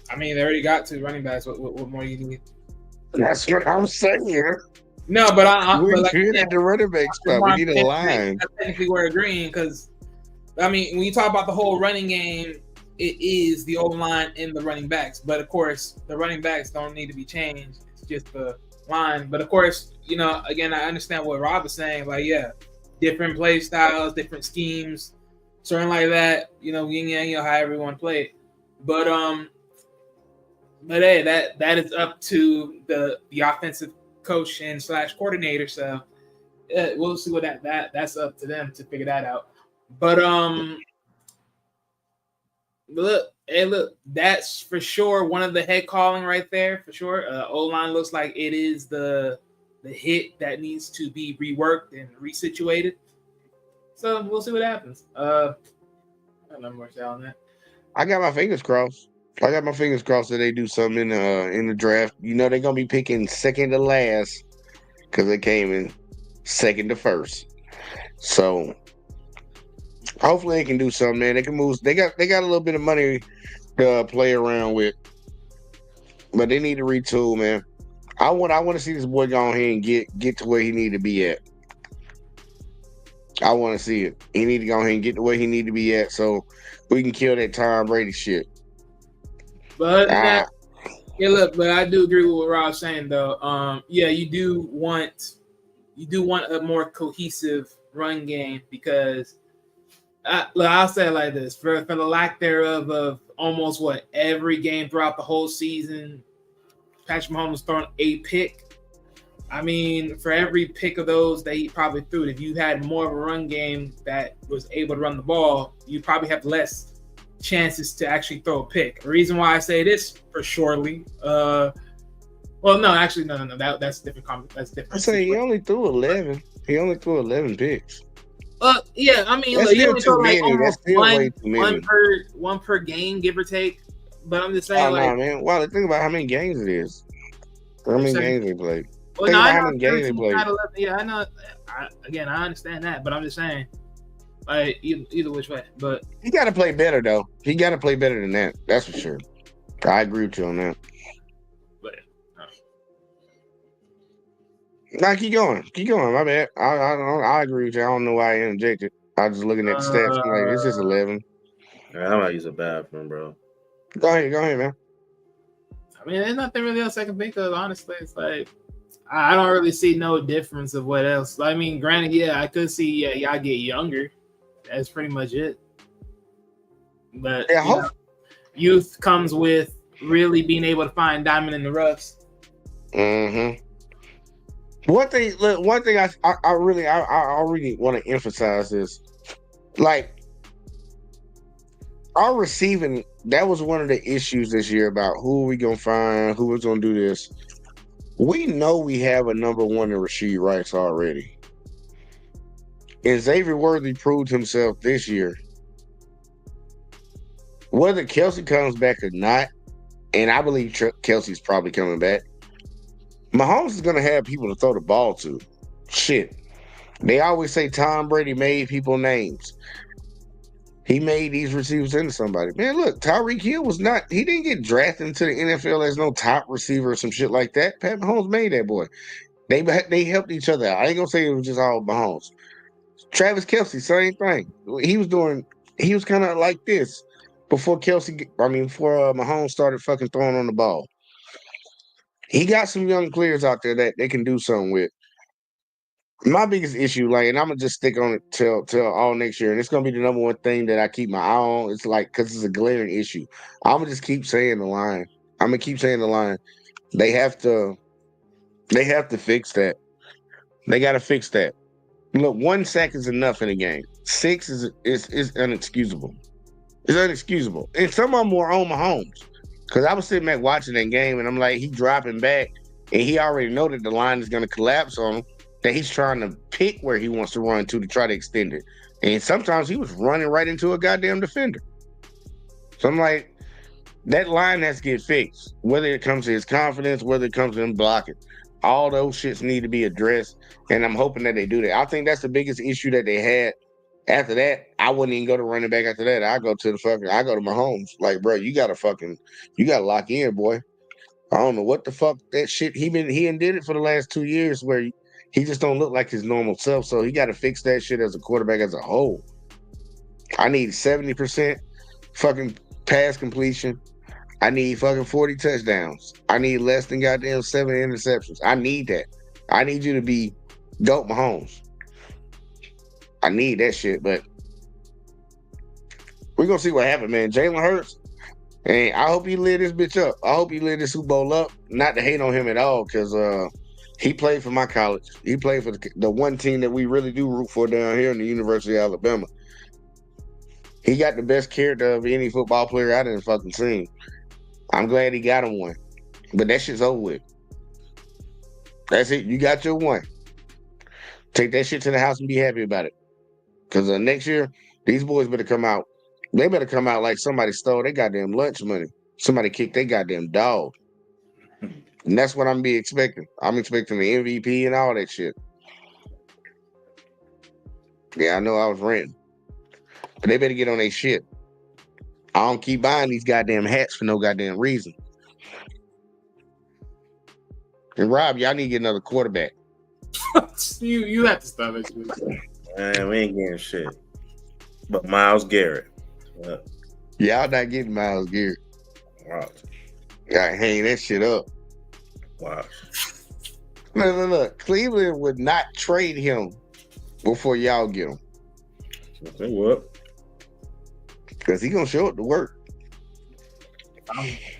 I mean, they already got 2 running backs. What more do you need? That's what I'm saying. No, but we're good at the running back spot. We need a line. Technically, we're agreeing because I mean, when you talk about the whole running game, it is the O-line and the running backs. But of course, the running backs don't need to be changed. It's just the line. But of course, again, I understand what Rob is saying. Like, yeah, different play styles, different schemes, something like that. Yin yang, how everyone played. But hey, that is up to the offensive coach and / coordinator. So we'll see what that's up to them to figure that out. But look, that's for sure one of the head calling right there for sure. O-line looks like it is the hit that needs to be reworked and resituated. So we'll see what happens. I don't know more to say on that. I got my fingers crossed. I got my fingers crossed that they do something in the draft. You know they're gonna be picking second to last because they came in second to first. So hopefully they can do something, man. They can move. They got a little bit of money to play around with, but they need to retool, man. I want to see this boy go ahead and get to where he need to be at. I want to see it. He need to go ahead and get to where he need to be at, so we can kill that Tom Brady shit. But that, yeah, look, but I do agree with what Rob's saying, though. Yeah, you do want a more cohesive run game because I'll say it like this: for the lack thereof of almost every game throughout the whole season, Patrick Mahomes throwing a pick. I mean, for every pick of those that he probably threw, if you had more of a run game that was able to run the ball, you probably have less chances to actually throw a pick. The reason why I say this for surely, well, no, actually, no, that's different. That's different. I say he only threw 11. He only threw 11 picks. Yeah, I mean, That's look, you still only too throw like many. almost That's still way too many. one per game, give or take. But I'm just saying, Oh like, no, man. Wow, think about how many games it is. How many games they played. well, Think no, about I how know many games they played. Yeah, I know. Again, I understand that, but I'm just saying, like, either which way. But He got to play better, though. He got to play better than that. That's for sure. I agree with you on that. Nah, keep going. Keep going. My bad. I agree with you. I don't know why I interjected. I was just looking at the stats. I'm like, it's just 11. I'm gonna use a bathroom, bro. Go ahead, man. I mean, there's nothing really else I can think of. Honestly, it's like I don't really see no difference of what else. I mean, granted, yeah, I could see y'all get younger. That's pretty much it. But Yeah, youth comes with really being able to find diamond in the roughs. Mm-hmm. One thing I really want to emphasize is, like, our receiving. That was one of the issues this year about who are we gonna find, who was gonna do this. We know we have a number one in Rashid Rice already, and Xavier Worthy proved himself this year. Whether Kelsey comes back or not, and I believe Kelsey's probably coming back, Mahomes is going to have people to throw the ball to. Shit. They always say Tom Brady made people names. He made these receivers into somebody. Man, look, Tyreek Hill he didn't get drafted into the NFL as no top receiver or some shit like that. Pat Mahomes made that boy. They helped each other out. I ain't going to say it was just all Mahomes. Travis Kelce, same thing. He was kind of like this before Mahomes started fucking throwing on the ball. He got some young players out there that they can do something with. My biggest issue, like, and I'm gonna just stick on it till all next year, and it's gonna be the number one thing that I keep my eye on. It's like because it's a glaring issue. I'm gonna just keep saying the line. I'm gonna keep saying the line. They have to fix that. They got to fix that. Look, 1 sack is enough in a game. 6 is inexcusable. It's inexcusable, and some of them were on Mahomes. Because I was sitting back watching that game, and I'm like, he dropping back, and he already know that the line is going to collapse on him, that he's trying to pick where he wants to run to try to extend it. And sometimes he was running right into a goddamn defender. So I'm like, that line has to get fixed, whether it comes to his confidence, whether it comes to him blocking. All those shits need to be addressed, and I'm hoping that they do that. I think that's the biggest issue that they had. After that, I wouldn't even go to running back after that. I go to Mahomes. Like, bro, you gotta lock in, boy. I don't know what the fuck that shit he did it for the last 2 years where he just don't look like his normal self. So he gotta fix that shit as a quarterback as a whole. I need 70% fucking pass completion. I need fucking 40 touchdowns. I need less than goddamn 7 interceptions. I need that. I need you to be dope Mahomes. I need that shit, but we're going to see what happens, man. Jalen Hurts, and I hope he lit this bitch up. I hope he lit this Super Bowl up. Not to hate on him at all, because he played for my college. He played for the one team that we really do root for down here in the University of Alabama. He got the best character of any football player I didn't fucking seen. I'm glad he got him one. But that shit's over with. That's it. You got your one. Take that shit to the house and be happy about it. Because next year, these boys better come out. They better come out like somebody stole their goddamn lunch money. Somebody kicked their goddamn dog. And that's what I'm be expecting. I'm expecting the MVP and all that shit. Yeah, I know I was ranting. But they better get on their shit. I don't keep buying these goddamn hats for no goddamn reason. And Rob, y'all need to get another quarterback. you have to stop it. Man, we ain't getting shit. But Myles Garrett. Y'all not getting Myles Garrett. Wow. Y'all hang that shit up. Wow. Look. Cleveland would not trade him before y'all get him. They would. Because he gonna show up to work.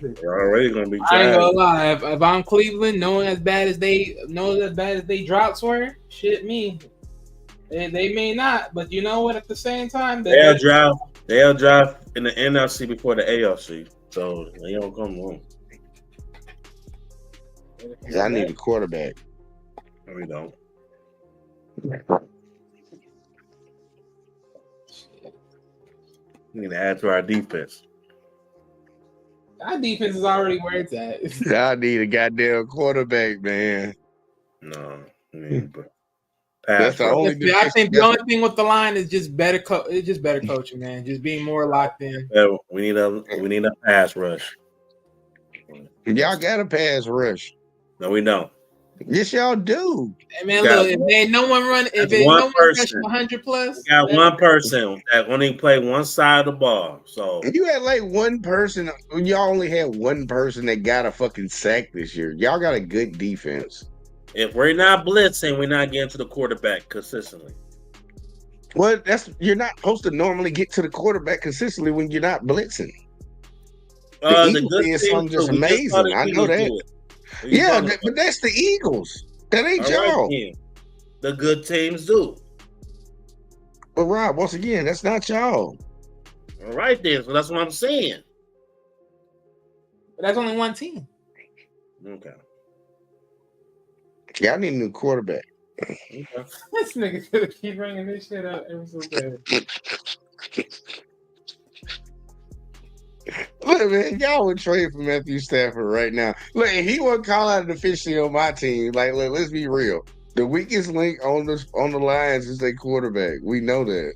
They're already gonna be I ain't tired. gonna lie. If I'm Cleveland, knowing as bad as they drops were, shit me. They may not, but you know what? At the same time, They'll drive in the NFC before the AFC, so they don't come home. I need a quarterback. No, we don't. We need to add to our defense. Our defense is already where it's at. I need a goddamn quarterback, man. No, That's the only. I think the only thing with the line is just better. It's just better coaching, man. Just being more locked in. Yeah, we need a pass rush. Y'all got a pass rush. No, we don't. Yes, y'all do. Hey, man, look, if ain't no one run, if ain't no one rushing 100 plus, we got one person that only play one side of the ball. So you had like one person. Y'all only had one person that got a fucking sack this year. Y'all got a good defense. if we're not blitzing, we're not getting to the quarterback consistently. Well, you're not supposed to normally get to the quarterback consistently when you're not blitzing. The Eagles is something just amazing. I know that. Yeah, but that's the Eagles. That ain't y'all. Right, the good teams do. But Rob, once again, that's not y'all. All right, then. So that's what I'm saying. But that's only one team. Okay. Y'all need a new quarterback. Okay. This nigga gonna keep bringing this shit up every so bad. Look, man, y'all would trade for Matthew Stafford right now. Look, if he wasn't called out officially on my team, like, look, let's be real. The weakest link on the Lions is their quarterback. We know that.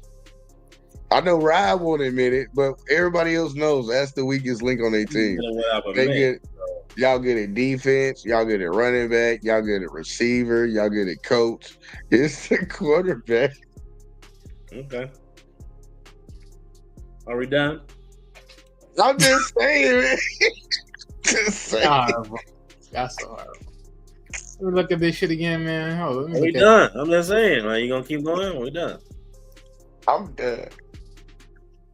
I know Ryan won't admit it, but everybody else knows that's the weakest link on their team. Y'all get a defense, y'all get a running back, y'all get a receiver, y'all get a coach. It's the quarterback. Okay. Are we done? I'm just saying, man. Just saying. Horrible. That's so horrible. Let me look at this shit again, man. Hold on, We done. I'm just saying. Like, you gonna keep going? We done. I'm done.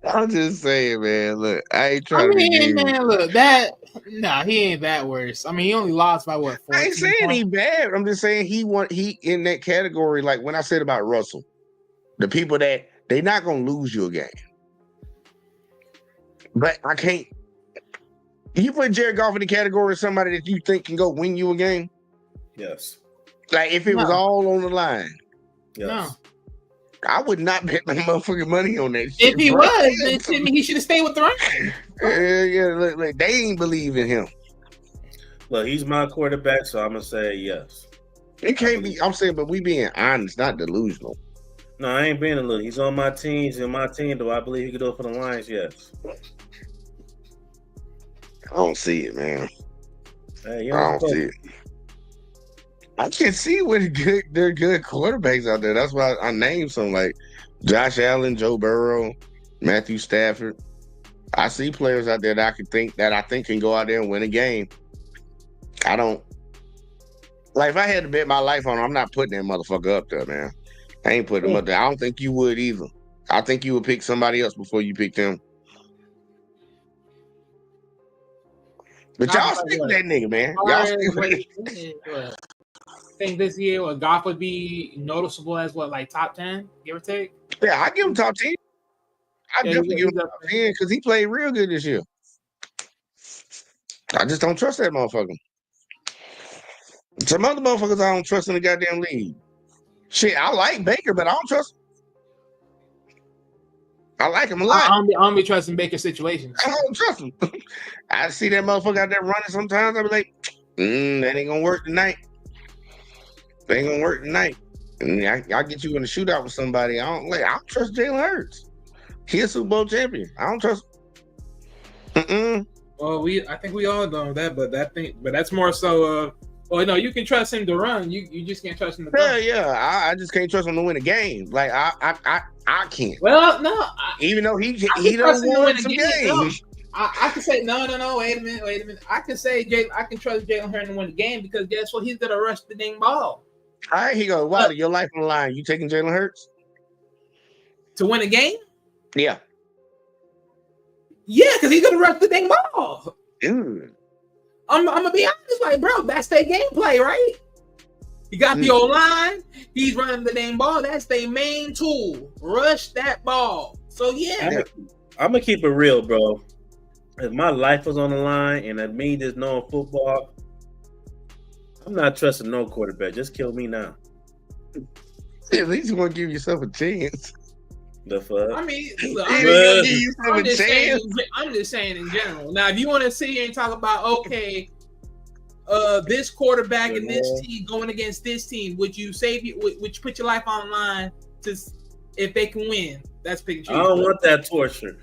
I'm just saying, man. Look, I ain't trying to be man, look, that he ain't that worse. I mean, he only lost by what? 14 I ain't saying points? he bad. I'm just saying he in that category. Like when I said about Russell, the people that they not gonna lose you a game. But I can't. You put Jared Goff in the category of somebody that you think can go win you a game? Yes. Like if it was all on the line. Yes. No. I would not bet my motherfucking money on that If shit. he bro. was, then shit, he should have stayed with the run. Look, they ain't believe in him. Look, he's my quarterback, so I'm gonna say yes. It can't be. I'm saying, but we being honest, not delusional. No, I ain't being a little. He's on my team. He's in my team. Do I believe he could do it for the Lions? Yes. I don't see it, man. Hey, I don't see it. I can see what they're good quarterbacks out there. That's why I named some like Josh Allen, Joe Burrow, Matthew Stafford. I see players out there that I think can go out there and win a game. I don't like if I had to bet my life on him, I'm not putting that motherfucker up there, man. I ain't putting him up there. I don't think you would either. I think you would pick somebody else before you picked him. But y'all stick with that nigga, man. Y'all stick with it. I think this year, Goff would be noticeable as like top 10, give or take. Yeah, I give him top 10. I definitely give him top 10 because he played real good this year. I just don't trust that motherfucker. Some other motherfuckers I don't trust in the goddamn league. Shit, I like Baker, but I don't trust him. I like him a lot. I don't be trusting Baker situations. I don't trust him. I see that motherfucker out there running sometimes. I be like, that ain't gonna work tonight. That ain't gonna work tonight. And I'll get you in a shootout with somebody. I don't trust Jalen Hurts. He's a Super Bowl champion. I don't trust him. Well, I think we all know that, but that's more so. Well, no, you can trust him to run. You just can't trust him to throw. Yeah. I just can't trust him to win a game. Like I can't. Well, no. Even though he doesn't win some games. I can say no. Wait a minute. I can trust Jalen Hurts to win the game because guess what? He's gonna rush the dang ball. All right, he goes. Wilder, your life on the line. You taking Jalen Hurts to win a game? Yeah. Yeah, because he's gonna rush the dang ball. Dude. I'm gonna be honest, like, bro, that's their gameplay, right? He got the O-line, he's running the dang ball. That's their main tool. Rush that ball. So yeah. I'm gonna keep it real, bro. If my life was on the line and at me just knowing football, I'm not trusting no quarterback. Just kill me now. At least you want to give yourself a chance. The fuck? I mean, I'm just saying in general. Now, if you want to sit here and talk about, okay, this quarterback and this team going against this team, would you put your life on the line to if they can win? That's pick and choose. I don't want that torture.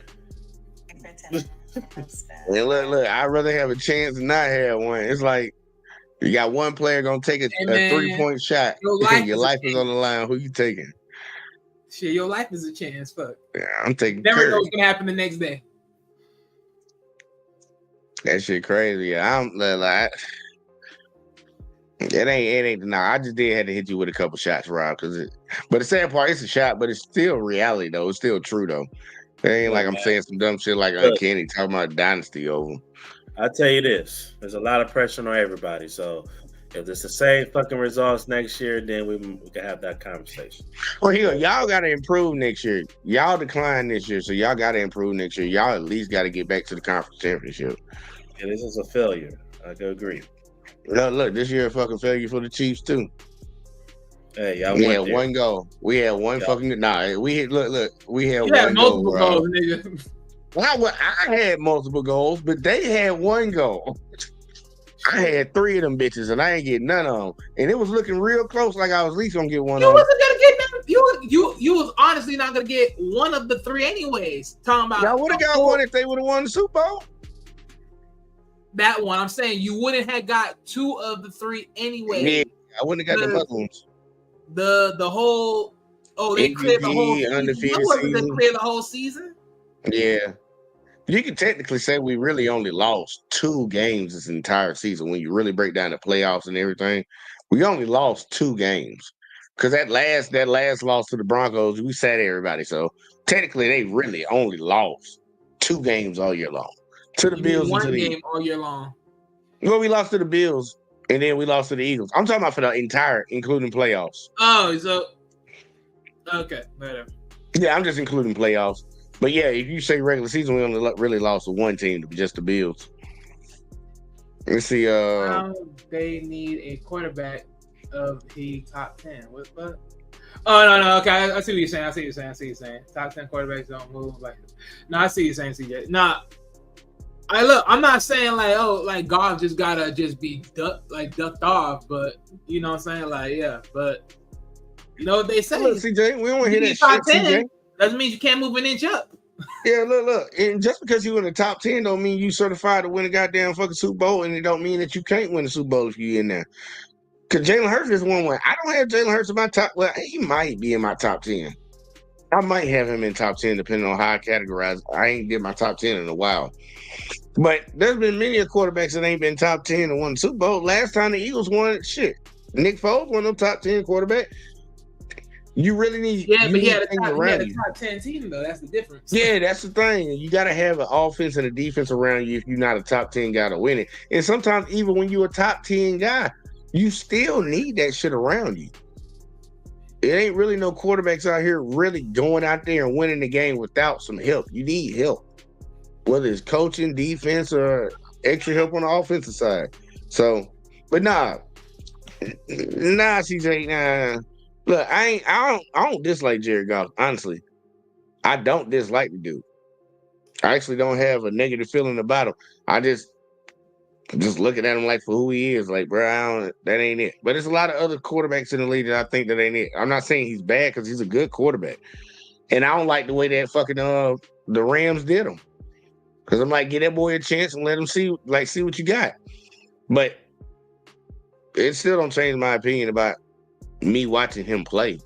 And look, I'd rather have a chance than not have one. It's like you got one player gonna take a 3-point shot. Your life is on the line. Who you taking? Shit, your life is a chance. Fuck. Yeah, I'm taking. Never know what's gonna happen the next day. That shit crazy. Yeah, I'm like, it ain't. No, I just did have to hit you with a couple shots, Rob. But the sad part, it's a shot, but it's still reality though. It's still true though. It ain't like I'm saying some dumb shit like Uncanny talking about dynasty over. I tell you this, there's a lot of pressure on everybody. So if it's the same fucking results next year, then we can have that conversation. Well, y'all got to improve next year. Y'all declined this year, so y'all got to improve next year. Y'all at least got to get back to the conference championship. Yeah, this is a failure. I can agree. Look, this year a fucking failure for the Chiefs too. Hey, y'all we had one goal. We had one fucking. Nah, we had We had one goal. Multiple goals, nigga. I had multiple goals, but they had one goal. I had 3 of them bitches, and I ain't get none of them. And it was looking real close, like I was at least gonna get one. You wasn't gonna get none. You was honestly not gonna get one of the 3 anyways. Talking about y'all would have got one if they would have won the Super Bowl. That one, I'm saying you wouldn't have got 2 of the 3 anyway. Yeah, I wouldn't have got the other ones. The whole they cleared the whole season. They cleared the whole season. Yeah. You can technically say we really only lost 2 games this entire season. When you really break down the playoffs and everything, we only lost 2 games. Because that last loss to the Broncos, we sat everybody. So technically, they really only lost 2 games all year long. To the Bills and to the Eagles. All year long. Well, we lost to the Bills and then we lost to the Eagles. I'm talking about for the entire, including playoffs. Oh, so okay, whatever. Yeah, I'm just including playoffs. But yeah, if you say regular season, we only really lost to 1 team, just the Bills. Let's see. They need a quarterback of the top 10. What? Oh no. Okay, I see what you're saying. I see what you're saying. Top 10 quarterbacks don't move like. No, I see what you're saying, CJ. Nah. I'm not saying like Goff just gotta be ducked off, but you know what I'm saying, like yeah, but you know what they say. Look, CJ, we don't want to hear that shit, 10, CJ. Doesn't mean you can't move an inch up. Yeah, look, and just because you in the top 10 don't mean you certified to win a goddamn fucking Super Bowl, and it don't mean that you can't win a Super Bowl if you in there. Because Jalen Hurts is one. I don't have Jalen Hurts in my top. Well, he might be in my top 10. I might have him in top 10 depending on how I categorize. I ain't did my top 10 in a while. But there's been many quarterbacks that ain't been top 10 and won the Super Bowl. Last time the Eagles won, shit, Nick Foles won them top 10 quarterback. You really need but he had a top 10 team though. That's the difference. Yeah, that's the thing. You got to have an offense and a defense around you if you're not a top 10 guy to win it. And sometimes even when you're a top 10 guy, you still need that shit around you. It ain't really no quarterbacks out here really going out there and winning the game without some help. You need help. Whether it's coaching, defense, or extra help on the offensive side. So, but nah, Nah, CJ. Nah. Look, I don't dislike Jared Goff. Honestly, I don't dislike the dude. I actually don't have a negative feeling about him. I just looking at him like for who he is. Like, bro, that ain't it. But there's a lot of other quarterbacks in the league that I think that ain't it. I'm not saying he's bad because he's a good quarterback, and I don't like the way that fucking the Rams did him. Because I'm like, give that boy a chance and let him see what you got. But it still don't change my opinion about me watching him play.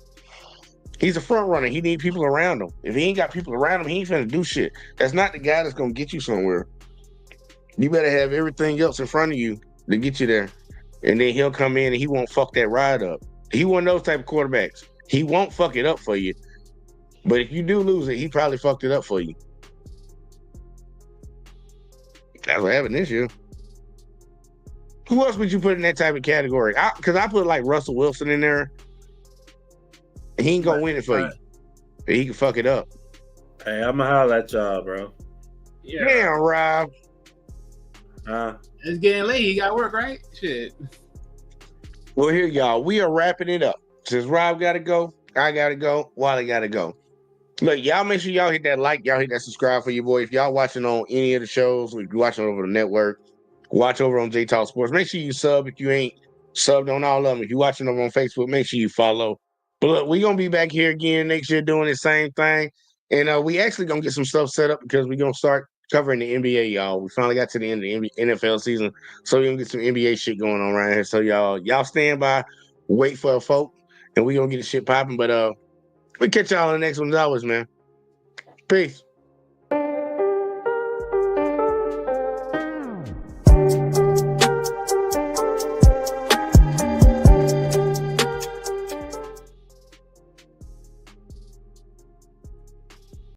He's a front runner. He need people around him. If he ain't got people around him, he ain't finna do shit. That's not the guy that's gonna get you somewhere. You better have everything else in front of you to get you there. And then he'll come in and he won't fuck that ride up. He one of those type of quarterbacks. He won't fuck it up for you. But if you do lose it, he probably fucked it up for you. That's what happened this year. Who else would you put in that type of category? Because I put like Russell Wilson in there. He ain't gonna win it for you. But he can fuck it up. Hey, I'm gonna holler at y'all, bro. Yeah. Damn, Rob. It's getting late. You got work, right? Shit. Well, here, y'all. We are wrapping it up. Since Rob got to go, I got to go, Wally got to go. Look, y'all make sure y'all hit that like, y'all hit that subscribe for your boy. If y'all watching on any of the shows, if you're watching over the network, watch over on J Talk Sports. Make sure you sub if you ain't subbed on all of them. If you're watching over on Facebook, make sure you follow. But look, we're going to be back here again next year doing the same thing. And we actually going to get some stuff set up because we're going to start covering the NBA, y'all. We finally got to the end of the NFL season. So we're going to get some NBA shit going on right here. So y'all stand by, wait for a folk, and we're going to get the shit popping. But we catch y'all on the next one as always, man. Peace.